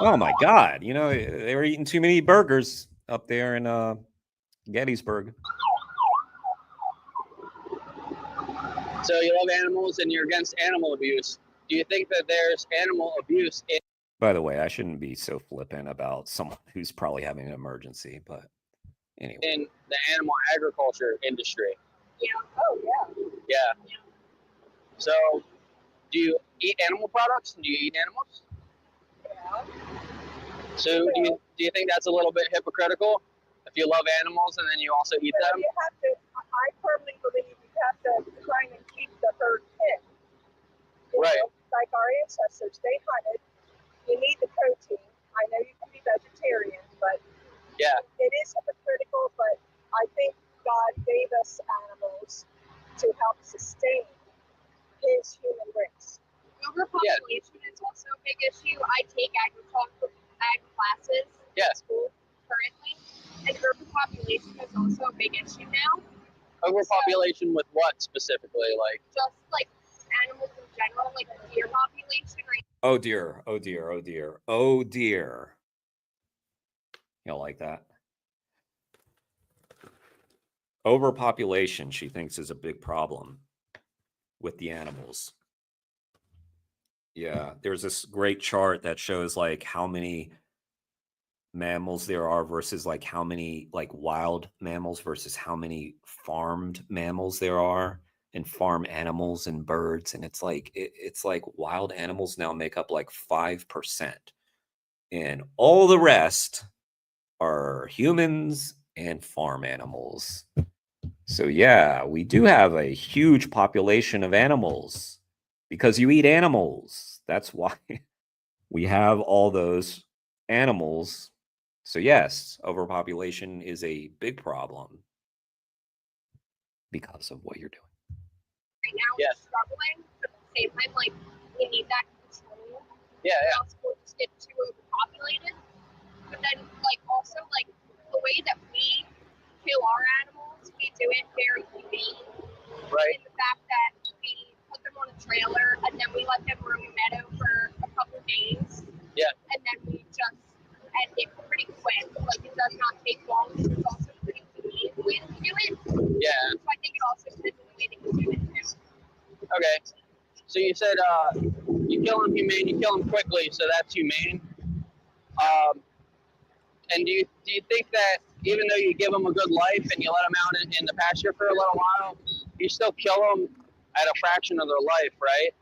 Oh my God. You know, they were eating too many burgers up there in Gettysburg. So you love animals and you're against animal abuse. Do you think that there's animal abuse in By the way, I shouldn't be so flippant about someone who's probably having an emergency, but anyway. in the animal agriculture industry? Yeah. Oh, yeah. Yeah. So, do you eat animal products? Do you eat animals? Yeah. So, do you think that's a little bit hypocritical? If you love animals and then you also eat Well, them? you have to, I firmly believe you have to try and keep the herd fit. You Right. know, like our ancestors, they hunted. You need the protein. I know you can be vegetarian, but Yeah. it is hypocritical, but I think God gave us animals to help sustain his human race. Overpopulation is also a big issue. I take ag classes in school currently, and overpopulation is also a big issue now. Overpopulation with what specifically? Like Just like animals in general, like the deer population right Oh dear. Oh dear. Oh dear. Oh dear. You don't like that? Overpopulation, she thinks, is a big problem with the animals. Yeah, there's this great chart that shows like how many mammals there are versus like how many like wild mammals versus how many farmed mammals there are, and farm animals and birds, and it's like it's like wild animals now make up like 5%, and all the rest are humans and farm animals. So yeah, we do have a huge population of animals because you eat animals. That's why we have all those animals. So yes, overpopulation is a big problem because of what you're doing. now. We're struggling, but at the same time, like we need that control. Yeah. Or else we'll just get too overpopulated. But then, like also like the way that we kill our animals, we do it very humane. Right. In the fact that we put them on a trailer and then we let them roam a meadow for a couple days. Yeah. And then we just end it pretty quick. Like it does not take long. It's also pretty humane the way that we do it. Yeah. So I think it also depends on the way that you do it too. Okay. So you said you kill them humane, you kill them quickly, so that's humane. And do you think that even though you give them a good life and you let them out in the pasture for a little while, you still kill them at a fraction of their life, right?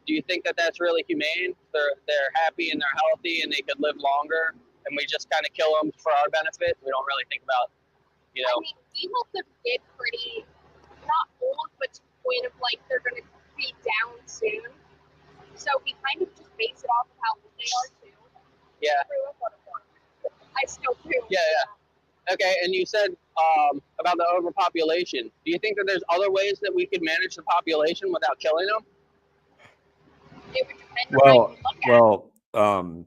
Do you think that that's really humane? They're happy and they're healthy and they could live longer, and we just kind of kill them for our benefit? We don't really think about, you know. I mean, we let them get pretty, not old, but to the point of like they're going to be down soon. So we kind of just base it off of how old they are too. Yeah. I still do. Yeah, yeah. Okay, and you said about the overpopulation. Do you think that there's other ways that we could manage the population without killing them? It would depend on how you look at it. Well,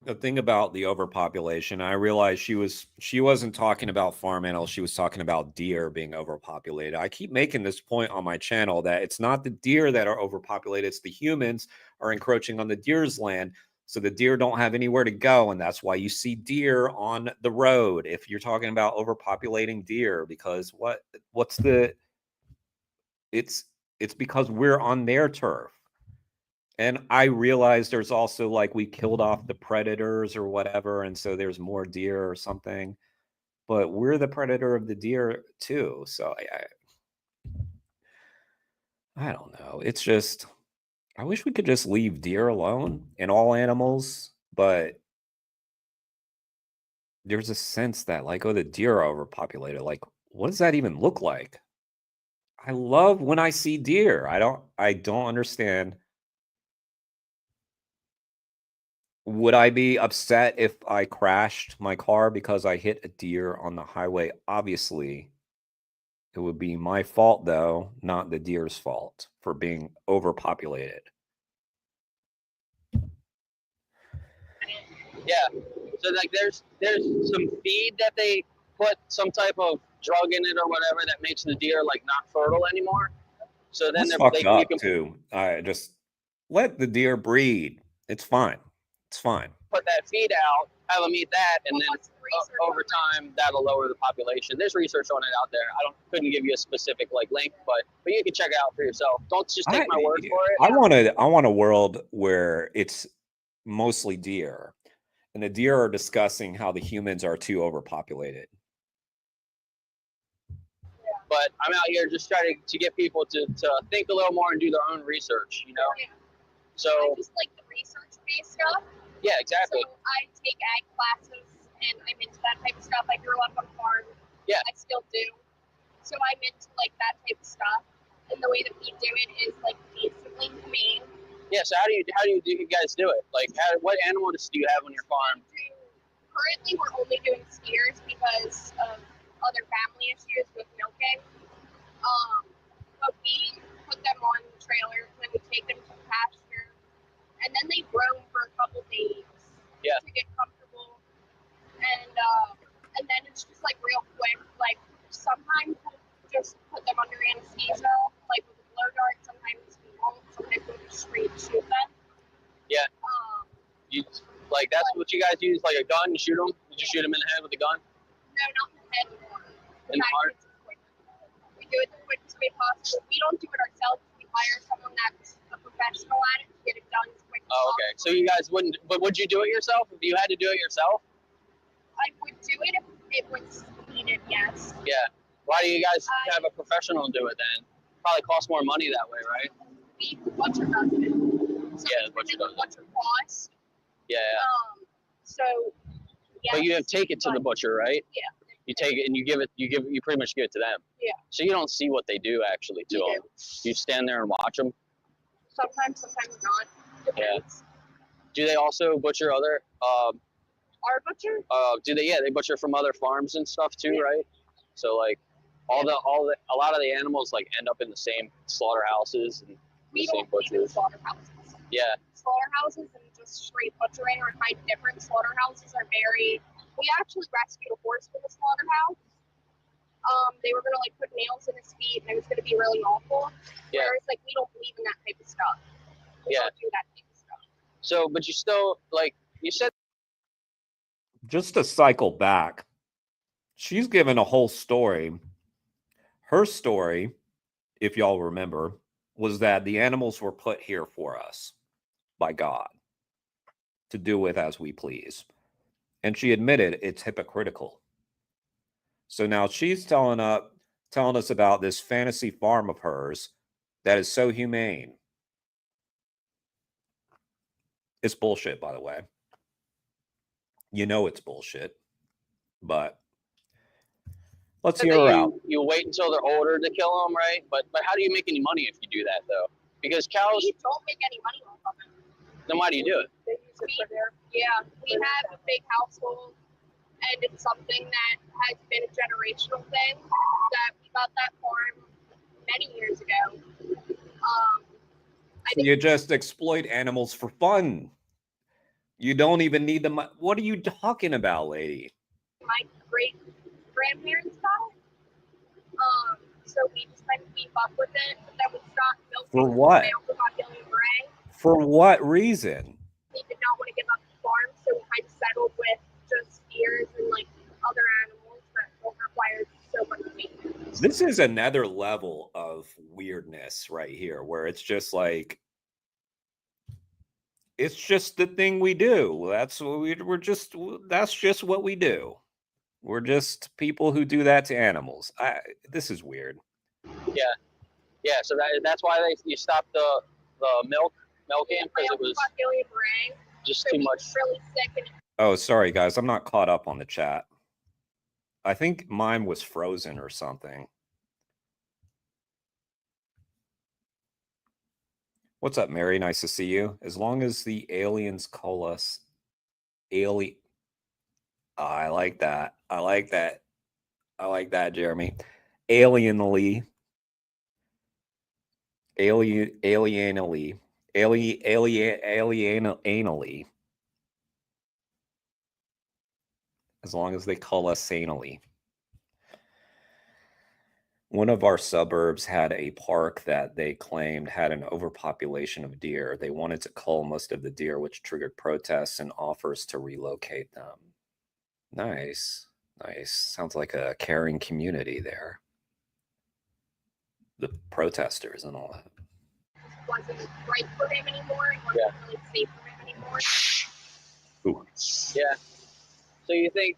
the thing about the overpopulation, I realized she wasn't talking about farm animals. She was talking about deer being overpopulated. I keep making this point on my channel that it's not the deer that are overpopulated. It's the humans are encroaching on the deer's land. So the deer don't have anywhere to go. And that's why you see deer on the road. If you're talking about overpopulating deer, because it's because we're on their turf. And I realized there's also like we killed off the predators or whatever, and so there's more deer or something. But we're the predator of the deer too. So I don't know. It's just I wish we could just leave deer alone and all animals, but there's a sense that like, oh, the deer are overpopulated. Like, what does that even look like? I love when I see deer. I don't understand. Would I be upset if I crashed my car because I hit a deer on the highway? Obviously, it would be my fault, though, not the deer's fault for being overpopulated. Yeah. So like there's some feed that they put some type of drug in it or whatever that makes the deer like not fertile anymore. So then That's fucked you up can too. I just let the deer breed. It's fine. It's fine. put that feed out, have them eat that, and then over time that'll lower the population. There's research on it out there. Couldn't give you a specific like link, but you can check it out for yourself. Don't just take my word for it. I want a world where it's mostly deer, and the deer are discussing how the humans are too overpopulated. But I'm out here just trying to get people to think a little more and do their own research, you know? So I just like the research-based stuff. yeah, exactly. So I take ag classes, and I'm into that type of stuff. I grew up on a farm. Yeah. I still do. So I'm into like that type of stuff. And the way that we do it is like basically humane. Yeah, so how do you guys do it? Like what animals do you have on your farm? Currently, we're only doing steers because of other family issues with milking. But we put them on trailers and then we take them to the pasture, and then they roam for a couple days to get comfortable, and then it's just like real quick. Like sometimes we'll just put them under anesthesia, like with a blow dart. Sometimes we won't. Sometimes we'll just straight shoot them. Yeah. You like that's what you guys use, like a gun, you shoot them? You just shoot them in the head with a gun? No, not in the head anymore. In the heart? We do it the quickest way possible. We don't do it ourselves. We hire someone that's a professional at it to get it done as quick as Oh, okay. So you guys wouldn't, but would you do it yourself if you had to do it yourself? I would do it if it was needed, yes. Yeah. Why do you guys have a professional do it then? Probably costs more money that way, right? The butcher does it. So yeah, the butcher does it. Butcher cost. Yeah. So yes. But you take it to the butcher, right? Yeah. You take it and you pretty much give it to them. Yeah. So you don't see what they do actually to them. You stand there and watch them. Sometimes not. Depends. Yeah. Do they also butcher other? Our butcher? Do they? Yeah, they butcher from other farms and stuff too, right? So like, a lot of the animals like end up in the same slaughterhouses and We the same don't believe in butchers. slaughterhouses. Yeah. Slaughterhouses and just straight butchering are kind of different. Slaughterhouses are very. We actually rescued a horse from a slaughterhouse. They were gonna like put nails in his feet, and it was gonna be really awful. Yeah. Whereas like we don't believe in that type of stuff. We don't do that type of stuff. So, but you still like you said. Just to cycle back, she's given a whole story. Her story, if y'all remember, was that the animals were put here for us by God to do with as we please. And she admitted it's hypocritical. So now she's telling us about this fantasy farm of hers that is so humane. It's bullshit, by the way. You know it's bullshit. But let's hear her out. You wait until they're older to kill them, right? But how do you make any money if you do that though? Because cows. We don't make any money off of it. Then why do you do it? Yeah, we have a big household, and it's something that has been a generational thing. That we got that farm many years ago. So you just exploit animals for fun. You don't even need them. What are you talking about, lady? My great grandparents got it. So we just kind of keep up with it, but then we stopped milking. For what? The Montpelier Gray. For what reason? We did not want to give up the farm, so we kind of settled with just steers and like other animals that don't require so much maintenance. This is another level of weirdness right here, where it's just like, it's just the thing we do. That's just what we do. We're just people who do that to animals. This is weird. Yeah. So that's why you stopped the milking because it was just too much. Really sick and Oh, sorry guys, I'm not caught up on the chat. I think mine was frozen or something. What's up, Mary? Nice to see you. As long as the aliens call us alien. Oh, I like that. I like that. I like that, Jeremy. Alienly. Alienally. Alienally. as long as they cull us sanely. One of our suburbs had a park that they claimed had an overpopulation of deer. They wanted to cull most of the deer, which triggered protests and offers to relocate them. Nice. Nice. Sounds like a caring community there. The protesters and all that. Wasn't right for him anymore. It wasn't really safe for him anymore. Ooh. Yeah. So you think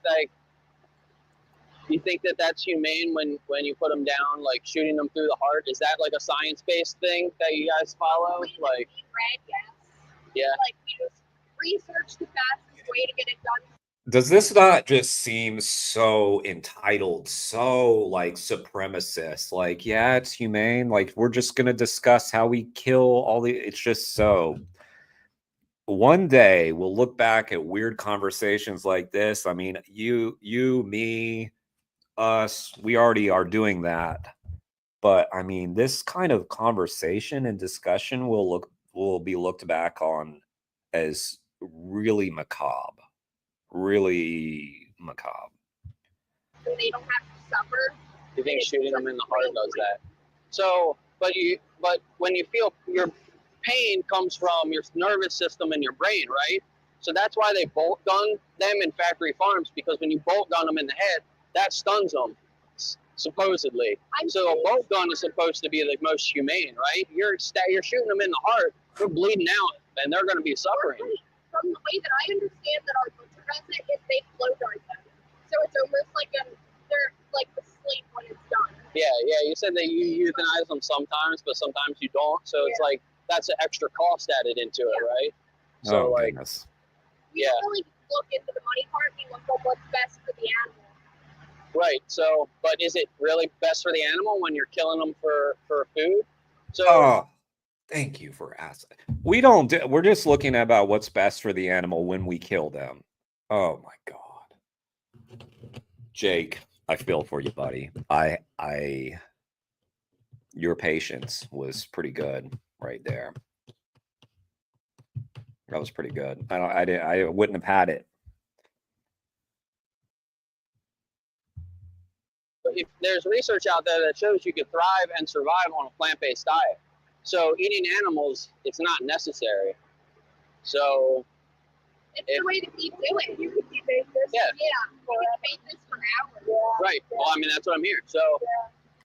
that that's humane when you put them down, like shooting them through the heart? Is that like a science-based thing that you guys follow? Like, Red, yes. yeah. Like we just research the fastest way to get it done. Does this not just seem so entitled, so like supremacist? Like, yeah, it's humane. Like, we're just going to discuss how we kill all the. It's just so. One day we'll look back at weird conversations like this. I mean, you, me, us, we already are doing that. But I mean, this kind of conversation and discussion will be looked back on as really macabre. Really macabre. So they don't have to suffer. You think shooting them in the heart does that? So, but when you feel your pain comes from your nervous system and your brain, right? So that's why they bolt gun them in factory farms, because when you bolt gun them in the head, that stuns them, supposedly. So a bolt gun is supposed to be the most humane, right? You're shooting them in the heart, they're bleeding out, and they're going to be suffering. From the way that I understand that our butcher does it, is they flow dart them. So it's almost like they're like asleep when it's done. Yeah. You said that you euthanize them sometimes, but sometimes you don't. So it's like that's an extra cost added into it, right? So goodness. We don't really look into the money part. We look at what's best for the animal. Right. So, but is it really best for the animal when you're killing them for food? So. Oh, thank you for asking. We're just looking about what's best for the animal when we kill them. Oh my God. Jake, I feel for you, buddy. Your patience was pretty good right there. That was pretty good. I wouldn't have had it. If there's research out there that shows you can thrive and survive on a plant-based diet. So eating animals, it's not necessary. So it's the way to keep doing. You could keep doing this. Yeah. We could make this for hours. Right. Well, I mean, that's what I'm here. So.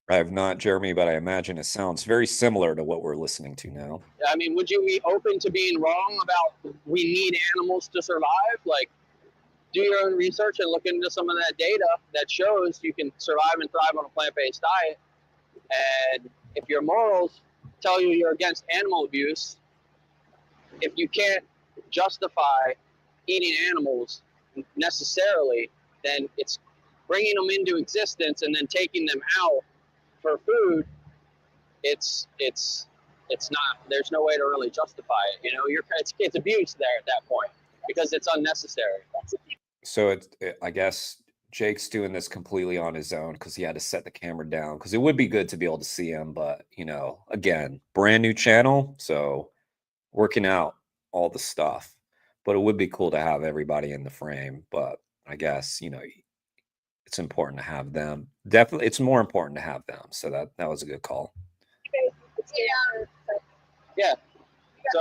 I have not, Jeremy, but I imagine it sounds very similar to what we're listening to now. I mean, would you be open to being wrong about we need animals to survive? Like, do your own research and look into some of that data that shows you can survive and thrive on a plant-based diet. And if your morals tell you you're against animal abuse, if you can't justify eating animals necessarily, then it's bringing them into existence and then taking them out for food. It's not. There's no way to really justify it. You know, it's abuse there at that point because it's unnecessary. So I guess Jake's doing this completely on his own because he had to set the camera down because it would be good to be able to see him. But, you know, again, brand new channel. So working out all the stuff. But it would be cool to have everybody in the frame. But I guess, you know, it's important to have them. Definitely, it's more important to have them. So that was a good call. Yeah. So,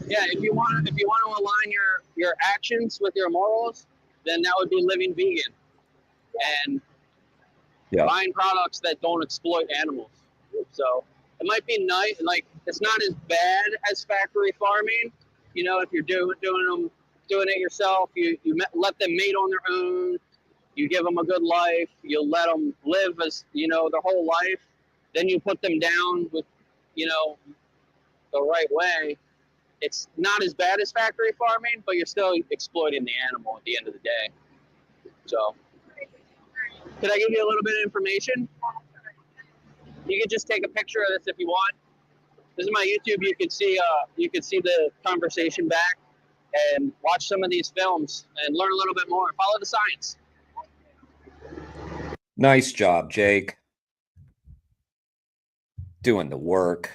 yeah, if you want to align your actions with your morals, then that would be living vegan and buying products that don't exploit animals. So it might be nice, like it's not as bad as factory farming. You know, if you're doing it yourself, you let them mate on their own. You give them a good life. You let them live as, you know, their whole life. Then you put them down with, you know, the right way. It's not as bad as factory farming, but you're still exploiting the animal at the end of the day. So, could I give you a little bit of information? You can just take a picture of this if you want. This is my YouTube. You can see the conversation back and watch some of these films and learn a little bit more. Follow the science. Nice job, Jake. Doing the work.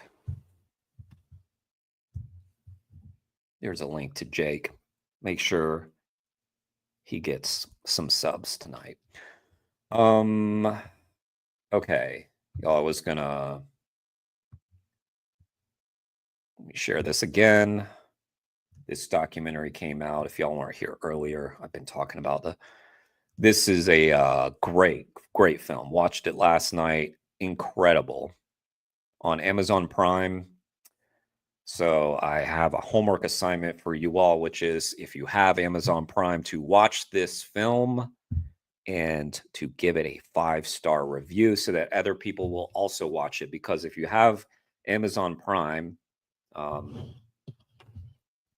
There's a link to Jake. Make sure he gets some subs tonight. Okay. Y'all, I was gonna let me share this again. This documentary came out. If y'all weren't here earlier, I've been talking about this is a great film. Watched it last night. Incredible. On Amazon Prime. So I have a homework assignment for you all, which is if you have Amazon Prime, to watch this film and to give it a 5-star review so that other people will also watch it. Because if you have Amazon Prime,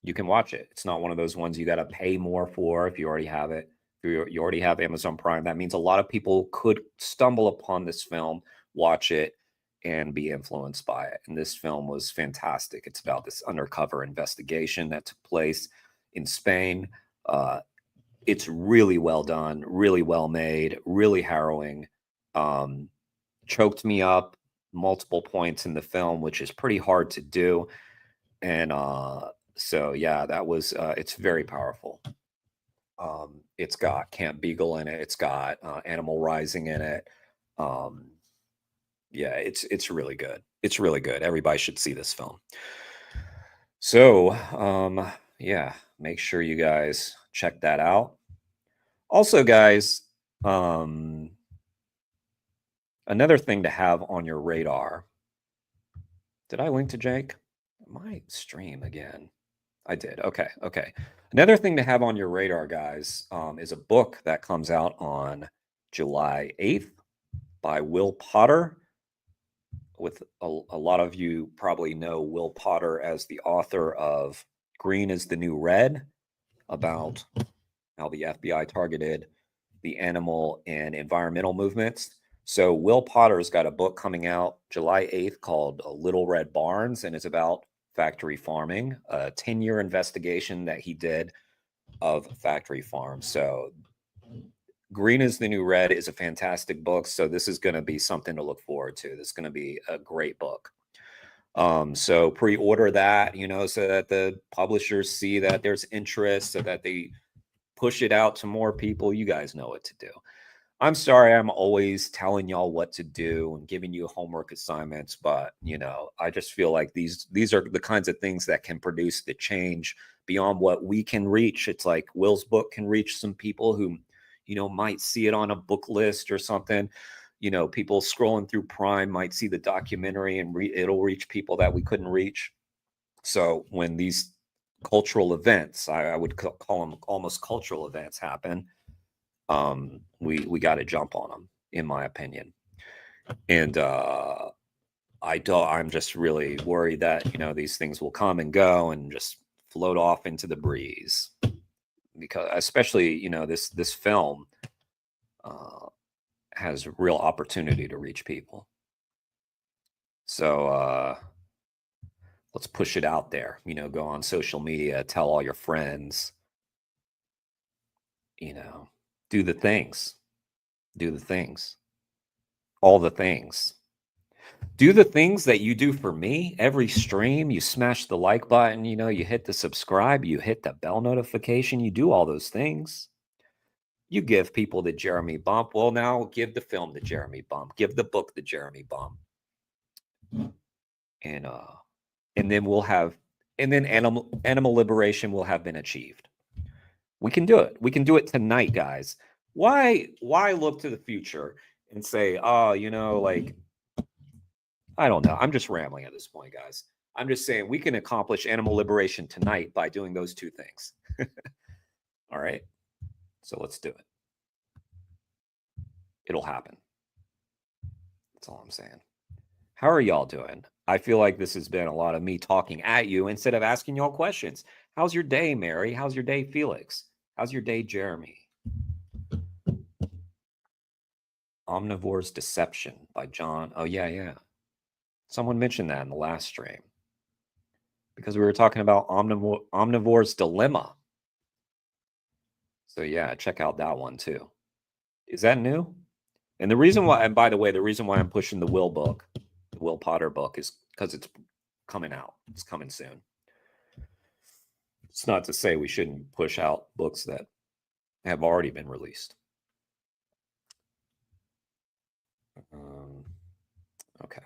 you can watch it. It's not one of those ones you got to pay more for if you already have it. If you already have Amazon Prime, that means a lot of people could stumble upon this film, watch it, and be influenced by it. And this film was fantastic. It's about this undercover investigation that took place in Spain. It's really well done, really well made, really harrowing. Choked me up multiple points in the film, which is pretty hard to do. And so yeah, that was it's very powerful. It's got Camp Beagle in it. It's got Animal Rising in it. Yeah, it's really good. It's really good. Everybody should see this film. So yeah, make sure you guys check that out. Also, guys, another thing to have on your radar. Did I link to Jake? My stream again. I did. Okay. Another thing to have on your radar, guys, is a book that comes out on July 8th by Will Potter. With a lot of you probably know Will Potter as the author of Green is the New Red, about how the FBI targeted the animal and environmental movements. So Will Potter's got a book coming out July 8th called Little Red Barns, and it's about factory farming, a 10-year investigation that he did of factory farms. So Green is the New Red is a fantastic book. So this is going to be something to look forward to. This is going to be a great book. So pre-order that, so that the publishers see that there's interest, so that they push it out to more people. You guys know what to do. I'm sorry I'm always telling y'all what to do and giving you homework assignments, but I just feel like these are the kinds of things that can produce the change beyond what we can reach. It's like Will's book can reach some people who might see it on a book list or something. People scrolling through Prime might see the documentary and it'll reach people that we couldn't reach. So when these cultural events, I would call them almost cultural events, happen, we got to jump on them, in my opinion. And I'm just really worried that these things will come and go and just float off into the breeze, because especially this film has real opportunity to reach people. So let's push it out there. Go on social media, tell all your friends. Do the things. All the things. Do the things that you do for me every stream. You smash the like button, you hit the subscribe, you hit the bell notification, you do all those things. You give people the Jeremy bump. Well, now give the film the Jeremy bump. Give the book the Jeremy bump. And then we'll have, and then animal liberation will have been achieved. We can do it. We can do it tonight, guys. Why look to the future and say, oh, like, I don't know. I'm just rambling at this point, guys. I'm just saying we can accomplish animal liberation tonight by doing those two things. All right. So let's do it. It'll happen. That's all I'm saying. How are y'all doing? I feel like this has been a lot of me talking at you instead of asking y'all questions. How's your day, Mary? How's your day, Felix? How's your day, Jeremy? Omnivore's Deception by John. Oh, yeah. Someone mentioned that in the last stream, because we were talking about Omnivore's Dilemma. So yeah, check out that one too. Is that new? And the reason why, and by the way, the reason why I'm pushing the Will book, the Will Potter book, is because it's coming out. It's coming soon. It's not to say we shouldn't push out books that have already been released. Okay.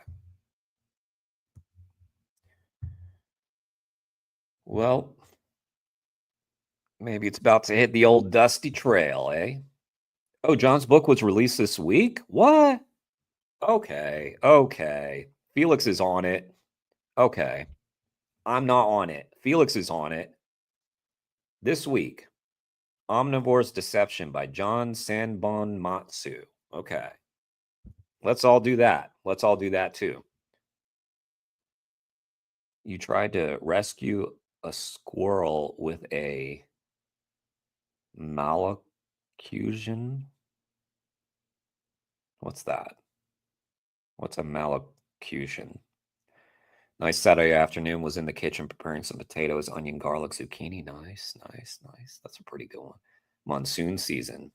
Well, maybe it's about to hit the old dusty trail, eh? Oh, John's book was released this week? What? Okay, okay. Felix is on it. Okay. I'm not on it. Felix is on it. This week, Omnivore's Deception by John Sanbon Matsu. Okay. Let's all do that. Let's all do that too. You tried to rescue a squirrel with a malocution. What's that? What's a malocution? Nice Saturday afternoon. Was in the kitchen preparing some potatoes, onion, garlic, zucchini. Nice, nice, nice. That's a pretty good one. Monsoon season.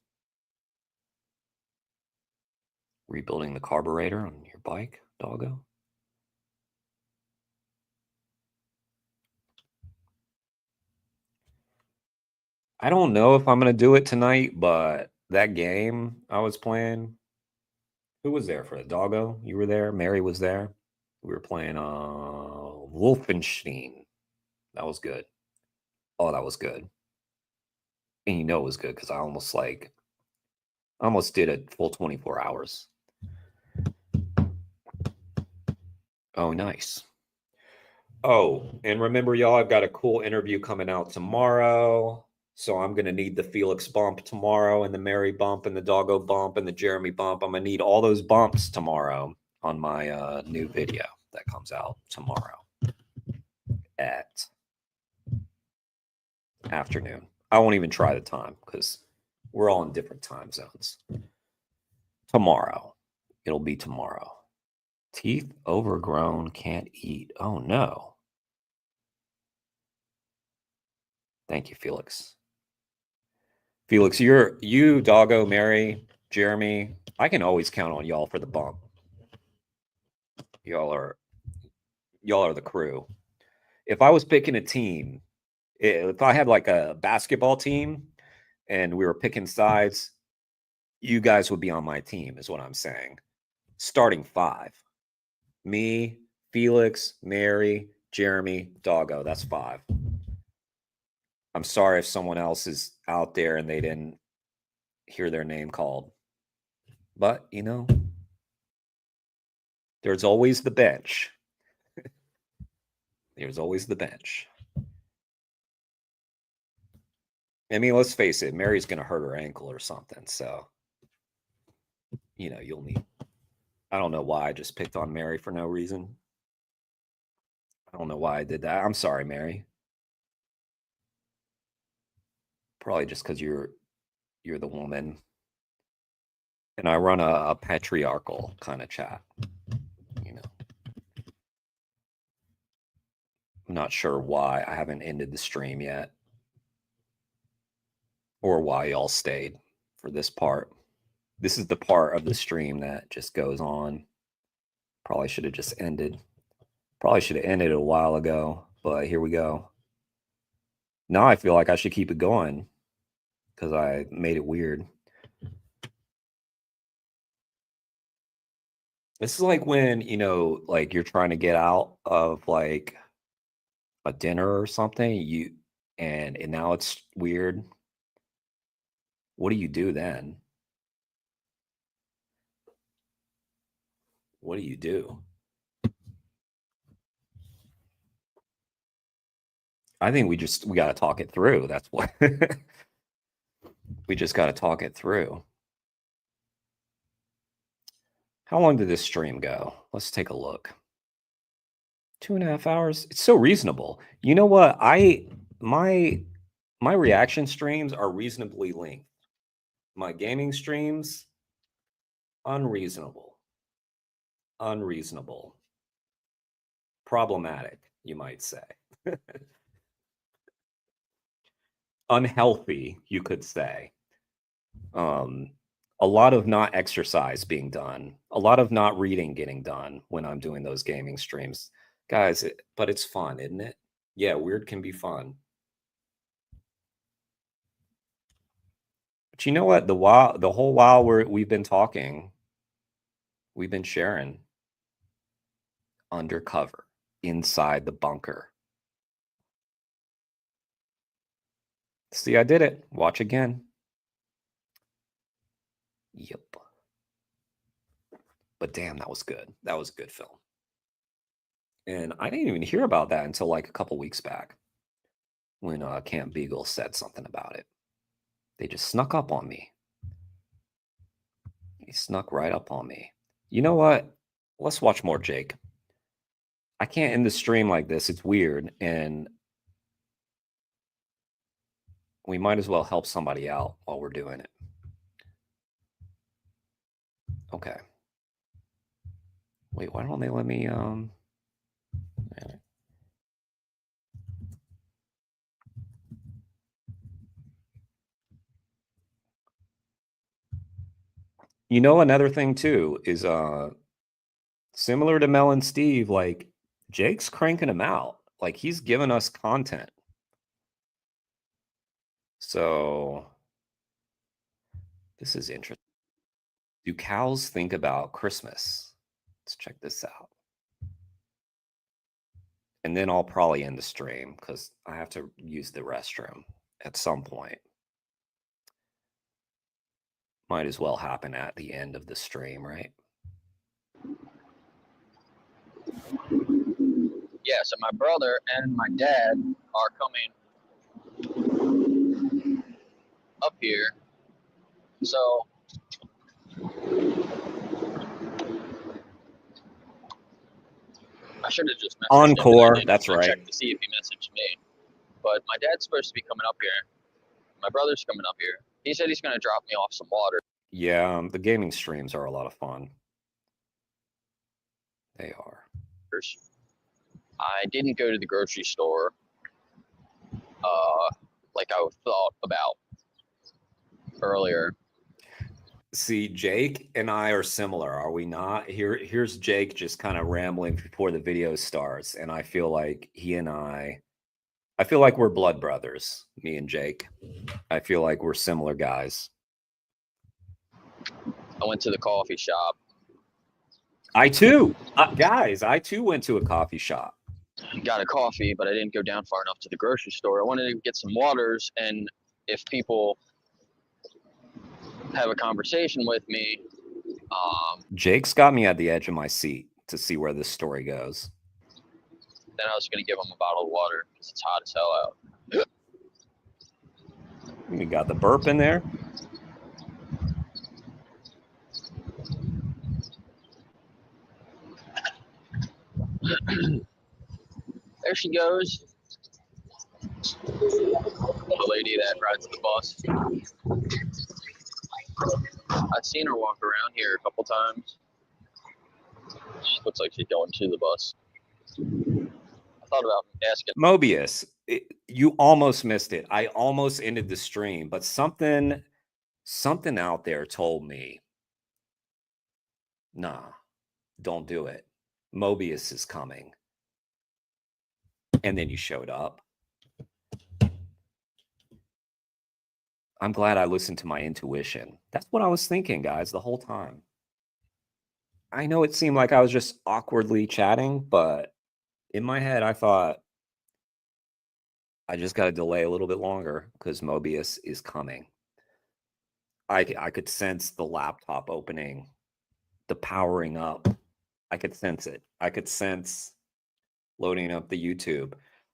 Rebuilding the carburetor on your bike, doggo. I don't know if I'm going to do it tonight, but that game I was playing, who was there for it? Doggo? You were there? Mary was there? We were playing Wolfenstein. That was good. Oh, that was good. And you know it was good because I almost did a full 24 hours. Oh, nice. Oh, and remember, y'all, I've got a cool interview coming out tomorrow. So I'm going to need the Felix bump tomorrow and the Mary bump and the Doggo bump and the Jeremy bump. I'm going to need all those bumps tomorrow on my new video that comes out tomorrow at afternoon. I won't even try the time because we're all in different time zones. Tomorrow. It'll be tomorrow. Teeth overgrown, can't eat. Oh, no. Thank you, Felix. Felix, you, Doggo, Mary, Jeremy, I can always count on y'all for the bump. Y'all are the crew. If I was picking a team, if I had like a basketball team and we were picking sides, you guys would be on my team, is what I'm saying. Starting 5. Me, Felix, Mary, Jeremy, Doggo. That's 5. I'm sorry if someone else is out there and they didn't hear their name called. But, you know, there's always the bench. There's always the bench. I mean, let's face it, Mary's going to hurt her ankle or something. So, you know, you'll need. I don't know why I just picked on Mary for no reason. I don't know why I did that. I'm sorry, Mary. Probably just because you're the woman. And I run a patriarchal kind of chat. You know. I'm not sure why I haven't ended the stream yet. Or why y'all stayed for this part. This is the part of the stream that just goes on. Probably should have just ended. Probably should have ended a while ago, but here we go. Now I feel like I should keep it going because I made it weird. This is like when, you know, like you're trying to get out of like a dinner or something, and now it's weird. What do you do then? What do you do? I think we got to talk it through. That's what we just got to talk it through. How long did this stream go? Let's take a look. 2.5 hours. It's so reasonable. You know what? My reaction streams are reasonably linked. My gaming streams, unreasonable. Unreasonable. Problematic, you might say. Unhealthy, you could say. A lot of not exercise being done. A lot of not reading getting done when I'm doing those gaming streams. Guys, but it's fun, isn't it? Yeah, weird can be fun. But you know what? The whole while we've been talking, we've been sharing undercover inside the bunker. See, I did it. Watch again. Yep. But damn, that was good. That was a good film. And I didn't even hear about that until like a couple weeks back when Camp Beagle said something about it. They just snuck up on me. He snuck right up on me. You know what? Let's watch more Jake. I can't end the stream like this. It's weird. And we might as well help somebody out while we're doing it. Okay. Wait, why don't they let me You know, another thing too is similar to Mel and Steve, like Jake's cranking them out. Like he's giving us content. So this is interesting. Do cows think about Christmas? Let's check this out. And then I'll probably end the stream because I have to use the restroom at some point. Might as well happen at the end of the stream, right? Yeah, so my brother and my dad are coming up here. So I should have just messaged him. Encore, I didn't that's right. check to see if he messaged me. But my dad's supposed to be coming up here. My brother's coming up here. He said he's going to drop me off some water. Yeah, the gaming streams are a lot of fun. They are. I didn't go to the grocery store like I thought about earlier. See, Jake and I are similar, are we not? Here's Jake just kind of rambling before the video starts, and I feel like he and I feel like we're blood brothers, me and Jake. I feel like we're similar guys. I went to the coffee shop. I too, guys, I too went to a coffee shop. Got a coffee, but I didn't go down far enough to the grocery store. I wanted to get some waters, and if people have a conversation with me, Jake's got me at the edge of my seat to see where this story goes. then I was going to give them a bottle of water because it's hot as hell out. We got the burp in there. There she goes. The lady that rides the bus. I've seen her walk around here a couple times. She looks like she's going to the bus. I thought about asking. Mobius, you almost missed it. I almost ended the stream, but something out there told me, nah, don't do it. Mobius is coming. And then you showed up. I'm glad I listened to my intuition. That's what I was thinking, guys, the whole time. I know it seemed like I was just awkwardly chatting, but in my head, I thought, I just got to delay a little bit longer because Mobius is coming. I could sense the laptop opening, the powering up. I could sense it. I could sense loading up the YouTube.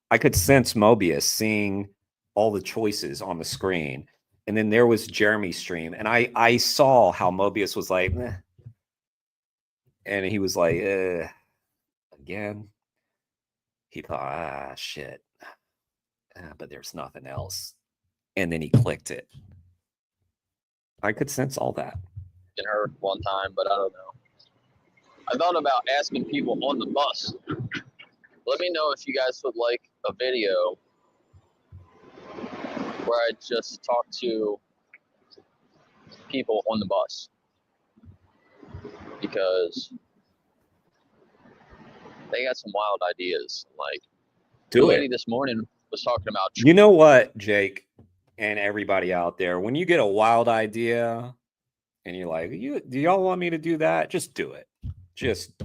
I could sense Mobius seeing all the choices on the screen. And then there was Jeremy's stream. And I saw how Mobius was like, meh. And he was like, again. He thought, shit. But there's nothing else. And then he clicked it. I could sense all that. Her one time, but I don't know. I thought about asking people on the bus. Let me know if you guys would like a video where I just talk to people on the bus, because they got some wild ideas. Like the lady this morning was talking about. You know what, Jake? and everybody out there, when you get a wild idea and you're like, do y'all want me to do that? Just do it. Just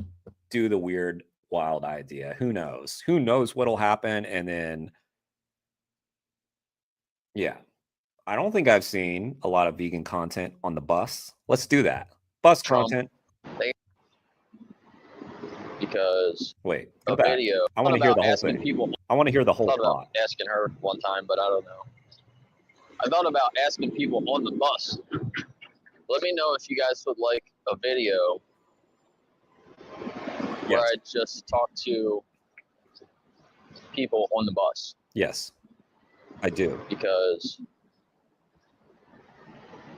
do the weird, wild idea. Who knows? Who knows what'll happen? And then, yeah, I don't think I've seen a lot of vegan content on the bus. Let's do that. Bus content. Because wait, a go back. video. I want to hear the whole asking thing. People, I want to hear the whole thought thought. about asking her one time, but I don't know. I thought about asking people on the bus. Let me know if you guys would like a video where I just talk to people on the bus. Yes, I do. Because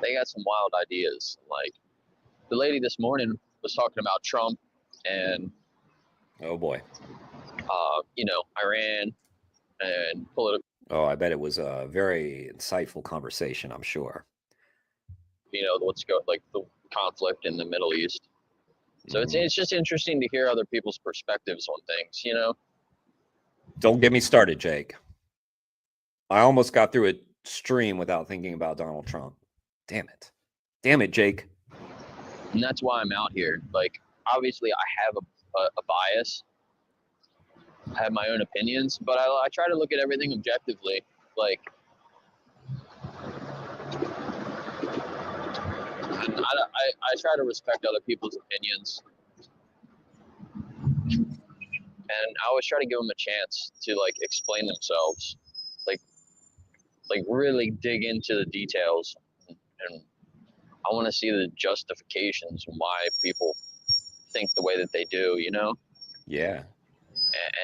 they got some wild ideas. Like the lady this morning was talking about Trump and oh boy, you know, Iran and political. Oh, I bet it was a very insightful conversation, I'm sure. You know, like the conflict in the Middle East. So it's just interesting to hear other people's perspectives on things, you know. Don't get me started, Jake. I almost got through a stream without thinking about Donald Trump. Damn it. Damn it, Jake. And that's why I'm out here. Like, obviously, I have a bias. I have my own opinions, but I try to look at everything objectively. Like, and I try to respect other people's opinions. And I always try to give them a chance to, like, explain themselves. Like really dig into the details. And I want to see the justifications and why people think the way that they do, you know? Yeah.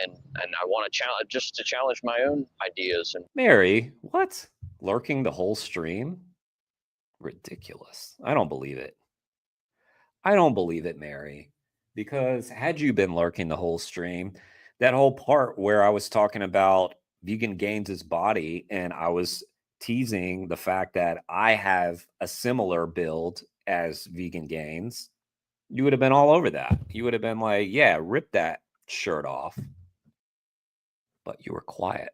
And I want to challenge my own ideas. And Mary, what? Lurking the whole stream? Ridiculous. I don't believe it. I don't believe it, Mary. Because had you been lurking the whole stream, that whole part where I was talking about Vegan Gains' body and I was teasing the fact that I have a similar build as Vegan Gains, you would have been all over that. You would have been like, yeah, rip that shirt off. But you were quiet.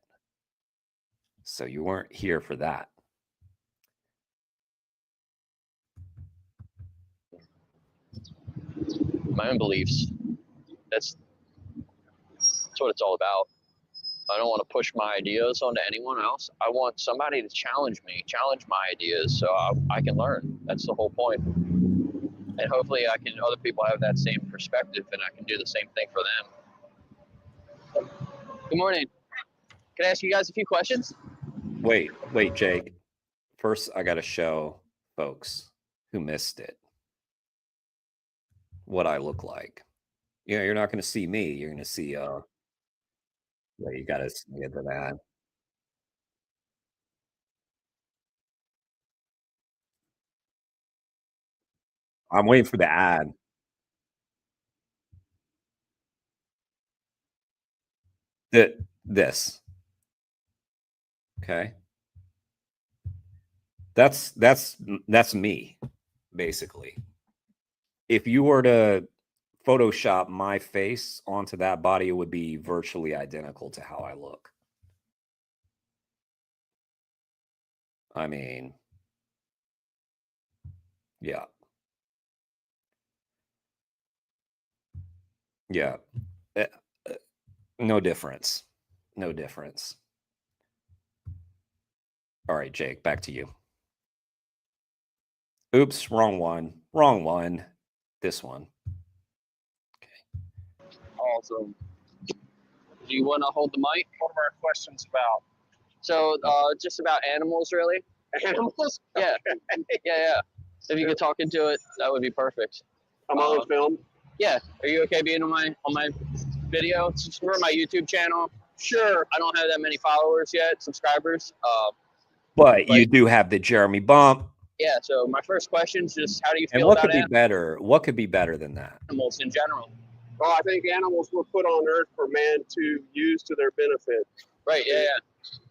So you weren't here for that. my own beliefs. That's what it's all about. I don't want to push my ideas onto anyone else. I want somebody to challenge me, challenge my ideas, so I can learn. That's the whole point. And hopefully, other people have that same perspective, and I can do the same thing for them. Good morning. Can I ask you guys a few questions? Wait, Jake. First, I got to show folks who missed it what I look like. You know, you're not going to see me. You're going to see, yeah, you got to get to that. I'm waiting for the ad. This. Okay. That's me, basically. If you were to Photoshop my face onto that body, it would be virtually identical to how I look. I mean, yeah. Yeah. No difference. No difference. All right, Jake, back to you. Oops, wrong one. Wrong one. This one. Awesome. Do you want to hold the mic? What are our questions about? So, just about animals, really. Animals? Yeah. Yeah. If you could talk into it, that would be perfect. I'm on film. Yeah. Are you okay being on my video? It's for my YouTube channel. Sure. I don't have that many followers yet, subscribers. But you do have the Jeremy bump. Yeah. So my first question is just, how do you feel And what about could be better? What could be better than that? animals in general? Well, I think animals were put on Earth for man to use to their benefit. Right. Yeah.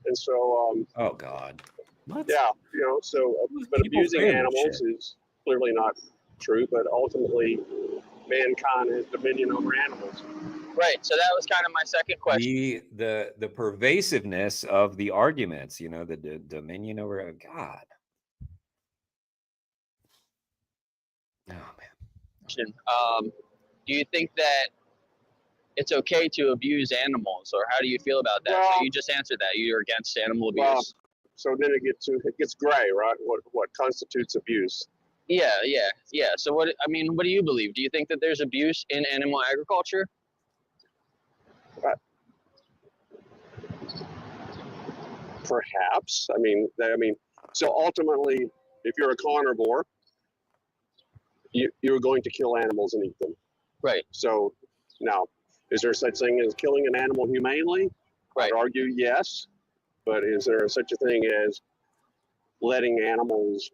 And so. Oh God. What? Yeah. You know. So, but People abusing saying that animals shit. is clearly not true. But ultimately, mankind has dominion over animals. Right. So that was kind of my second question. The pervasiveness of the arguments, you know, the dominion over God. Oh man. Do you think that it's okay to abuse animals, or how do you feel about that? Well, So you just answered that. You're against animal abuse. Well, so then it gets gray, right? What constitutes abuse? Yeah. So what do you believe? Do you think that there's abuse in animal agriculture? Perhaps. So ultimately, if you're a carnivore, you're going to kill animals and eat them. Right. So now, is there such thing as killing an animal humanely? Right. I'd argue yes, but is there such a thing as letting animals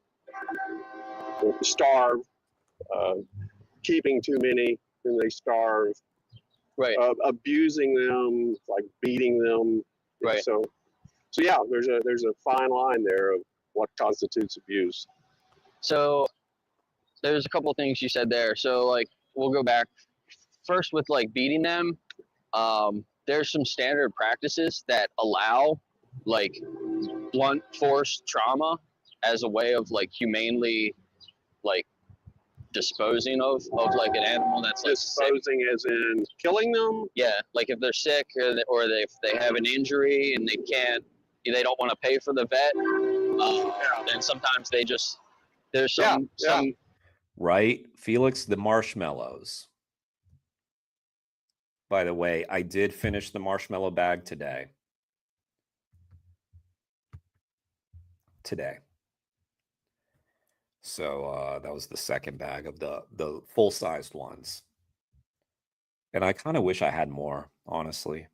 starve, keeping too many and they starve, right? Abusing them, like beating them, right? So yeah, there's a fine line there of what constitutes abuse. So there's a couple of things you said there. So like we'll go back first with like beating them. There's some standard practices that allow like blunt force trauma as a way of like humanely like disposing of like an animal that's like disposing sick. As in killing them. Yeah, like if they're sick or if they have an injury and they don't want to pay for the vet, then sometimes there's some Right, Felix, the marshmallows. By the way, I did finish the marshmallow bag today. So that was the second bag of the full-sized ones. And I kind of wish I had more, honestly.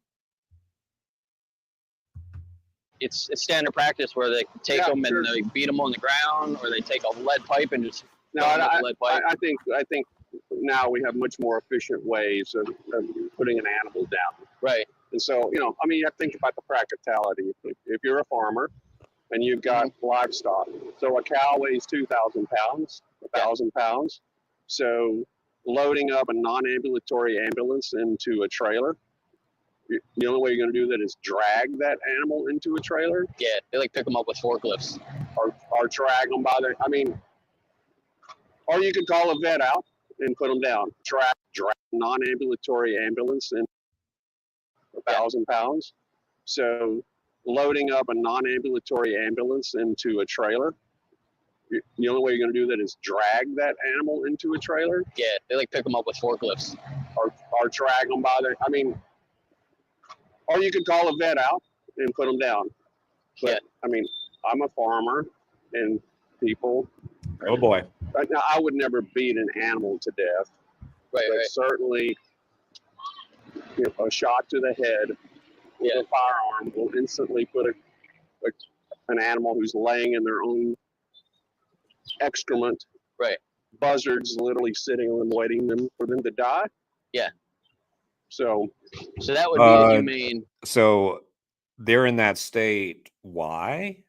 It's standard practice where they take them and they beat them on the ground, or they take a lead pipe and just I think now we have much more efficient ways of putting an animal down. Right. And so, I think about the practicality. If you're a farmer and you've got livestock, so a cow weighs 2,000 pounds, 1,000 pounds. So loading up a non-ambulatory ambulance into a trailer, the only way you're going to do that is drag that animal into a trailer. Yeah, they like pick them up with forklifts. Or drag them by or you could call a vet out and put them down. Drag non-ambulatory ambulance in 1,000 pounds. So loading up a non-ambulatory ambulance into a trailer, the only way you're going to do that is drag that animal into a trailer. Yeah, they like pick them up with forklifts. Or drag them by or you could call a vet out and put them down. But I'm a farmer, and people. Oh boy. Now, I would never beat an animal to death. Right. Certainly, a shot to the head with a firearm will instantly put an animal who's laying in their own excrement. Right. Buzzards literally sitting on them, waiting for them to die. Yeah. So that would be a humane. So they're in that state. Why?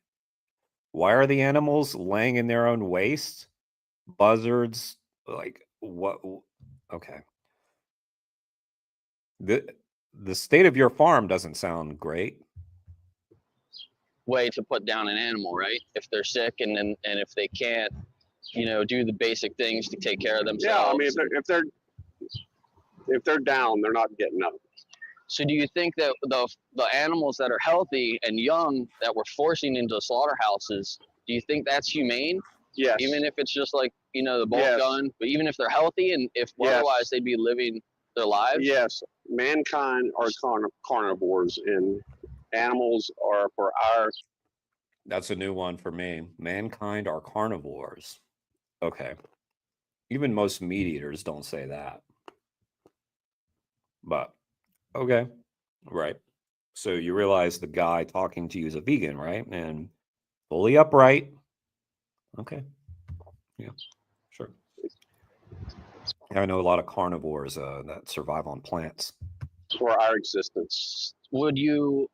Why are the animals laying in their own waste? Buzzards, like what? Okay. The state of your farm doesn't sound great. Way to put down an animal, right? If they're sick and if they can't, do the basic things to take care of themselves. Yeah, if they're down, they're not getting up. So do you think that the animals that are healthy and young that we're forcing into slaughterhouses, do you think that's humane? Yes. Even if it's just like, the bolt gun, but even if they're healthy and if otherwise they'd be living their lives? Yes. Mankind are carnivores, and animals are for our... That's a new one for me. Mankind are carnivores. Okay. Even most meat eaters don't say that. But, okay. Right. So you realize the guy talking to you is a vegan, right? And fully upright. Okay. Yeah, sure. I know a lot of carnivores that survive on plants. For our existence. Would you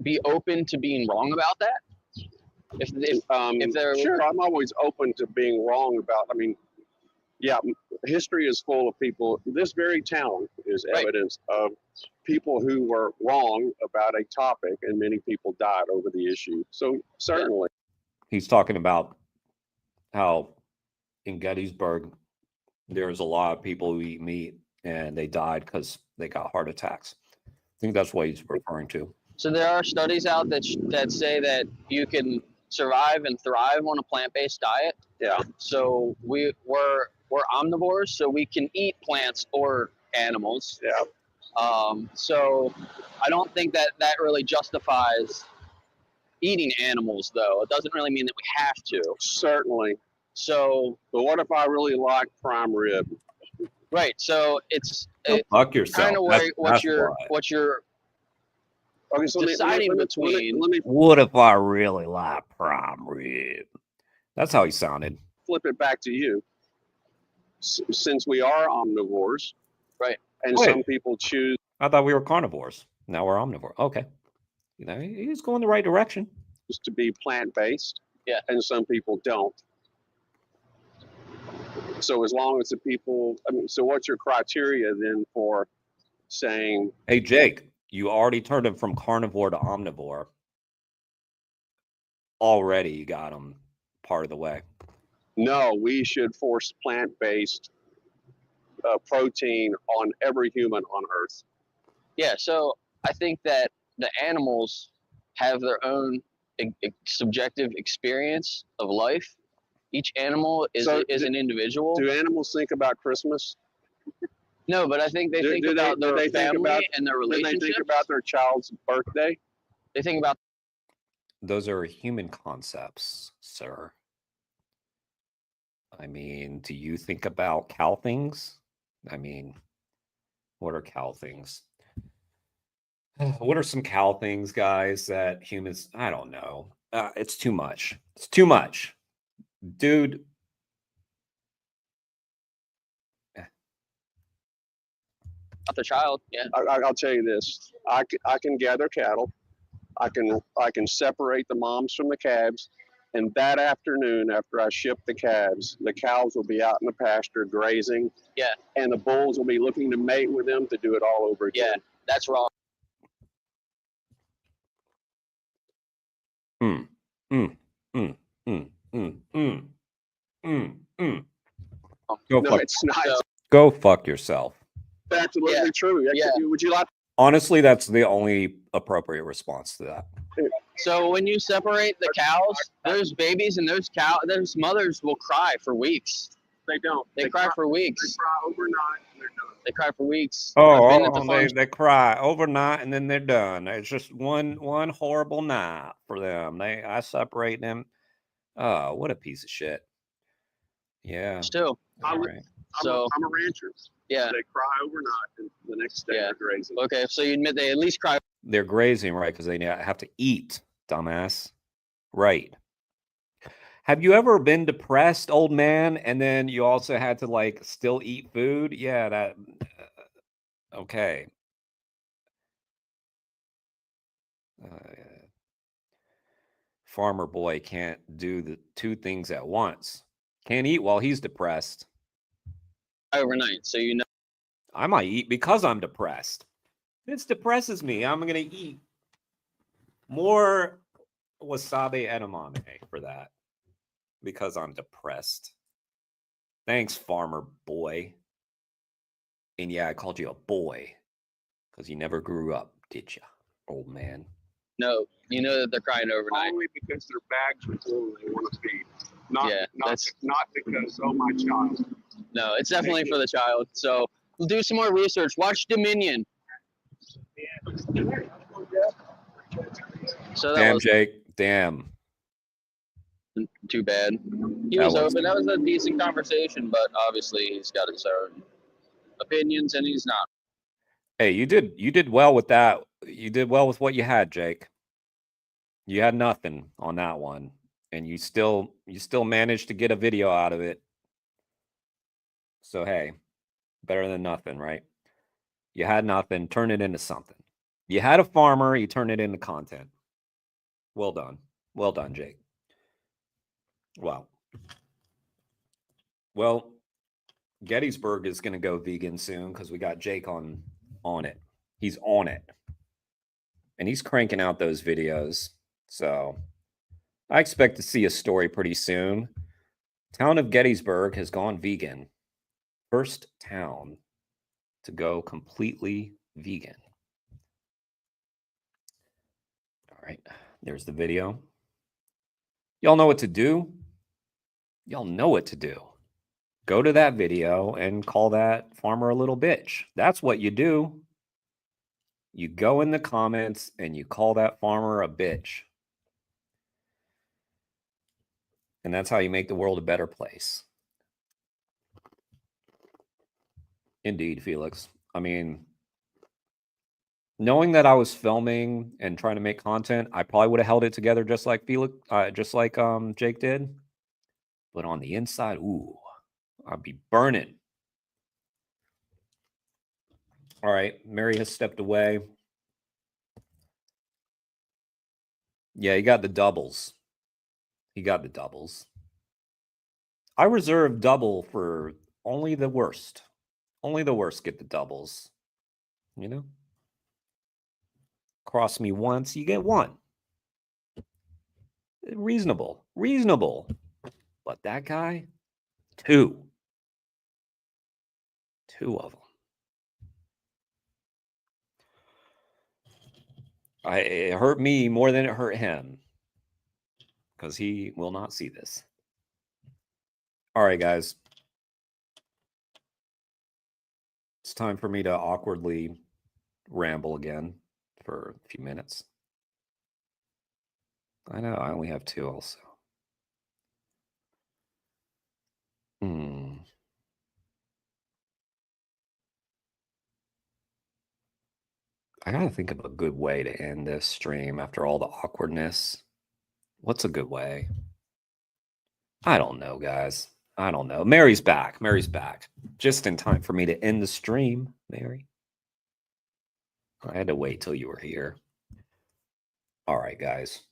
be open to being wrong about that? If they're sure, I'm always open to being wrong about. yeah, history is full of people. This very town is evidence of people who were wrong about a topic, and many people died over the issue. So certainly, He's talking about how in Gettysburg there's a lot of people who eat meat and they died because they got heart attacks. I think that's what he's referring to. So there are studies out that say that you can survive and thrive on a plant-based diet. Yeah. So we're omnivores, so we can eat plants or animals. Yeah. So I don't think that really justifies eating animals, though. It doesn't really mean that we have to. Certainly. So, but what if I really like prime rib? Right. So it's fuck yourself. kind of what you're okay, so deciding between. Let me what if I really like prime rib? That's how he sounded. Flip it back to you. Since we are omnivores, right? And some people choose. I thought we were carnivores. Now we're omnivore. Okay. You know, he's going the right direction. To be plant-based. Yeah. And some people don't. So as long as the people, I mean, so what's your criteria then for saying? Hey, Jake, you already turned him from carnivore to omnivore. Already you got him part of the way. No, we should force plant-based protein on every human on Earth. Yeah, so I think that the animals have their own subjective experience of life. Each animal is an individual. Do animals think about Christmas? No, but I think they think about their family and their relationships. Do they think about their child's birthday? They think about. Those are human concepts, sir. I mean, do you think about cow things? I mean, what are cow things? What are some cow things, guys, that humans, I don't know. It's too much. It's too much. Dude. About the child, yeah. I'll tell you this. I can gather cattle. I can separate the moms from the calves. And that afternoon, after I ship the calves, the cows will be out in the pasture grazing. Yeah. And the bulls will be looking to mate with them to do it all over again. Yeah, that's wrong. Go no, fuck. it's not. Go fuck yourself. Absolutely true. Yeah. Would you like? Honestly, that's the only appropriate response to that. So when you separate the cows, those babies and those mothers will cry for weeks. They don't. They cry for weeks. They cry overnight and they're done. They cry for weeks. They cry overnight and then they're done. It's just one horrible night for them. I separate them. Oh, what a piece of shit. Yeah. Still. I'm a rancher. Yeah. They cry overnight and the next day they're grazing. Okay, so you admit they at least cry. They're grazing, right? Because they have to eat, dumbass. Right. Have you ever been depressed, old man, and then you also had to like still eat food? Yeah, that. Okay. Farmer boy can't do the two things at once. Can't eat while he's depressed. Overnight, so you know. I might eat because I'm depressed. This depresses me. I'm going to eat more wasabi edamame for that because I'm depressed. Thanks, farmer boy. And yeah, I called you a boy because you never grew up, did you, old man? No, you know that they're crying overnight. Only because their bags are full and they want to feed. Not because, oh, my child. No, it's definitely for the child. So we'll do some more research. Watch Dominion. So that Damn, Jake. Damn. Too bad. He was open. That was a decent conversation, but obviously he's got his own opinions and he's not. Hey, you did well with that. You did well with what you had, Jake. You had nothing on that one, and you still managed to get a video out of it. So hey, better than nothing, right? You had nothing, turn it into something. You had a farmer, you turned it into content. Well done. Well done, Jake. Wow. Well, Gettysburg is going to go vegan soon because we got Jake on it. He's on it. And he's cranking out those videos. So I expect to see a story pretty soon. Town of Gettysburg has gone vegan. First town to go completely vegan. All right, there's the video. Y'all know what to do. Y'all know what to do. Go to that video and call that farmer a little bitch. That's what you do. You go in the comments and you call that farmer a bitch. And that's how you make the world a better place. Indeed, Felix. I mean, knowing that I was filming and trying to make content, I probably would have held it together just like Felix, Jake did. But on the inside, ooh, I'd be burning. All right, Mary has stepped away. Yeah, he got the doubles. He got the doubles. I reserve double for only the worst. Only the worst get the doubles. You know? Cross me once, you get one. Reasonable. Reasonable. But that guy, two. Two of them. It hurt me more than it hurt him. Because he will not see this. All right, guys. It's time for me to awkwardly ramble again for a few minutes. I know, I only have two also. I gotta think of a good way to end this stream after all the awkwardness. What's a good way? I don't know, guys. I don't know. Mary's back. Mary's back. Just in time for me to end the stream, Mary. I had to wait till you were here. All right, guys.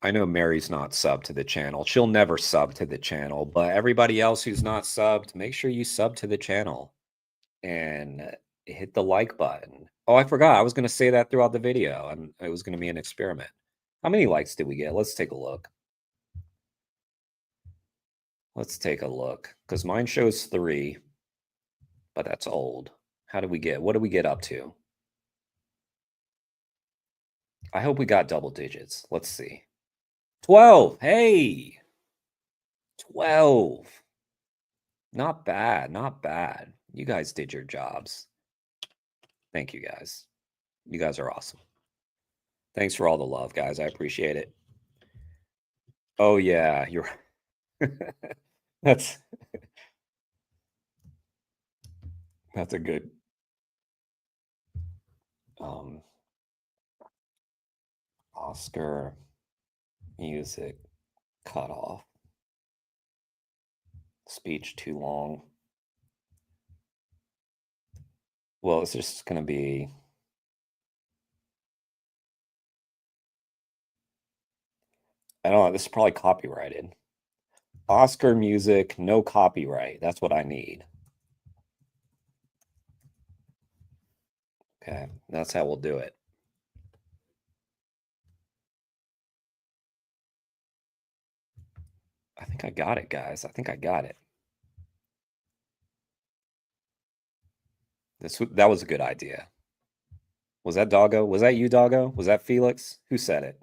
I know Mary's not subbed to the channel. She'll never sub to the channel, but everybody else who's not subbed, make sure you sub to the channel and hit the like button. Oh, I forgot. I was going to say that throughout the video, and it was going to be an experiment. How many likes did we get? Let's take a look. Let's take a look, because mine shows 3, but that's old. How did we get? What did we get up to? I hope we got double digits. Let's see. 12. Hey, 12. Not bad. Not bad. You guys did your jobs. Thank you, guys. You guys are awesome. Thanks for all the love, guys. I appreciate it. Oh, yeah. You're... That's a good... Oscar music cut off. Speech too long. Well, it's just going to be... I don't know. This is probably copyrighted. Oscar music, no copyright. That's what I need. Okay, that's how we'll do it. I think I got it, guys. I think I got it. That was a good idea. Was that Doggo? Was that you, Doggo? Was that Felix? Who said it?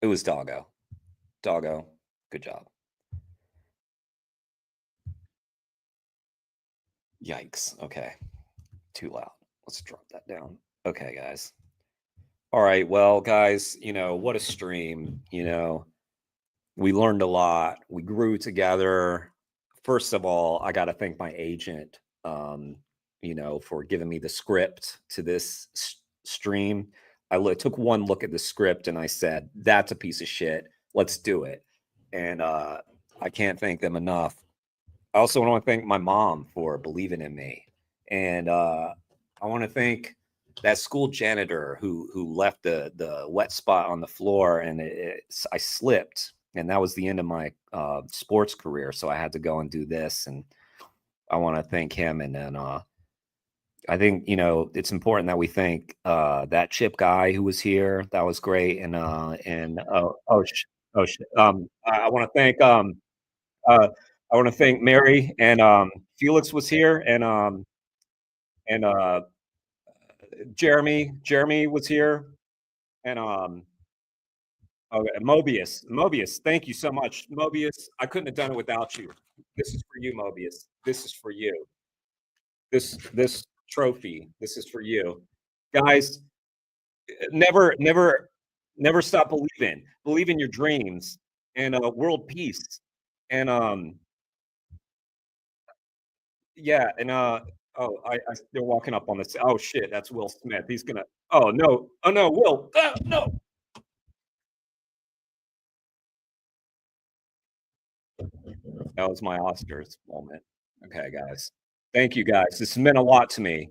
It was Doggo. Doggo, good job. Yikes. Okay. Too loud. Let's drop that down. Okay, guys. All right. Well, guys, you know, what a stream. You know, we learned a lot. We grew together. First of all, I got to thank my agent, you know, for giving me the script to this stream. I took one look at the script and I said, that's a piece of shit. Let's do it. And I can't thank them enough. I also want to thank my mom for believing in me. And I want to thank that school janitor who left the wet spot on the floor, and I slipped and that was the end of my sports career. So I had to go and do this, and I want to thank him. And then I think, you know, it's important that we thank that Chip guy who was here. That was great. And I want to thank I want to thank Mary, and Felix was here, and Jeremy was here, and okay, Mobius, thank you so much, Mobius. I couldn't have done it without you. This is for you, Mobius. This is for you. This trophy. This is for you, guys. Never stop believing. Believe in your dreams and world peace. And yeah, and they're walking up on this. Oh shit, that's Will Smith. He's gonna. Oh no! Oh no, Will! No! That was my Oscars moment. Okay, guys. Thank you, guys. This meant a lot to me,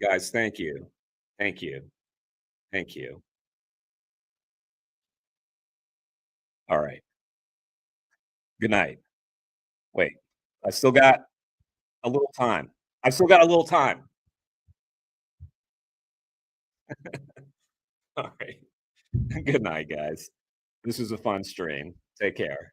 guys. Thank you. Thank you. Thank you. All right. Good night. Wait, I still got a little time. I still got a little time. All right. Good night, guys. This was a fun stream. Take care.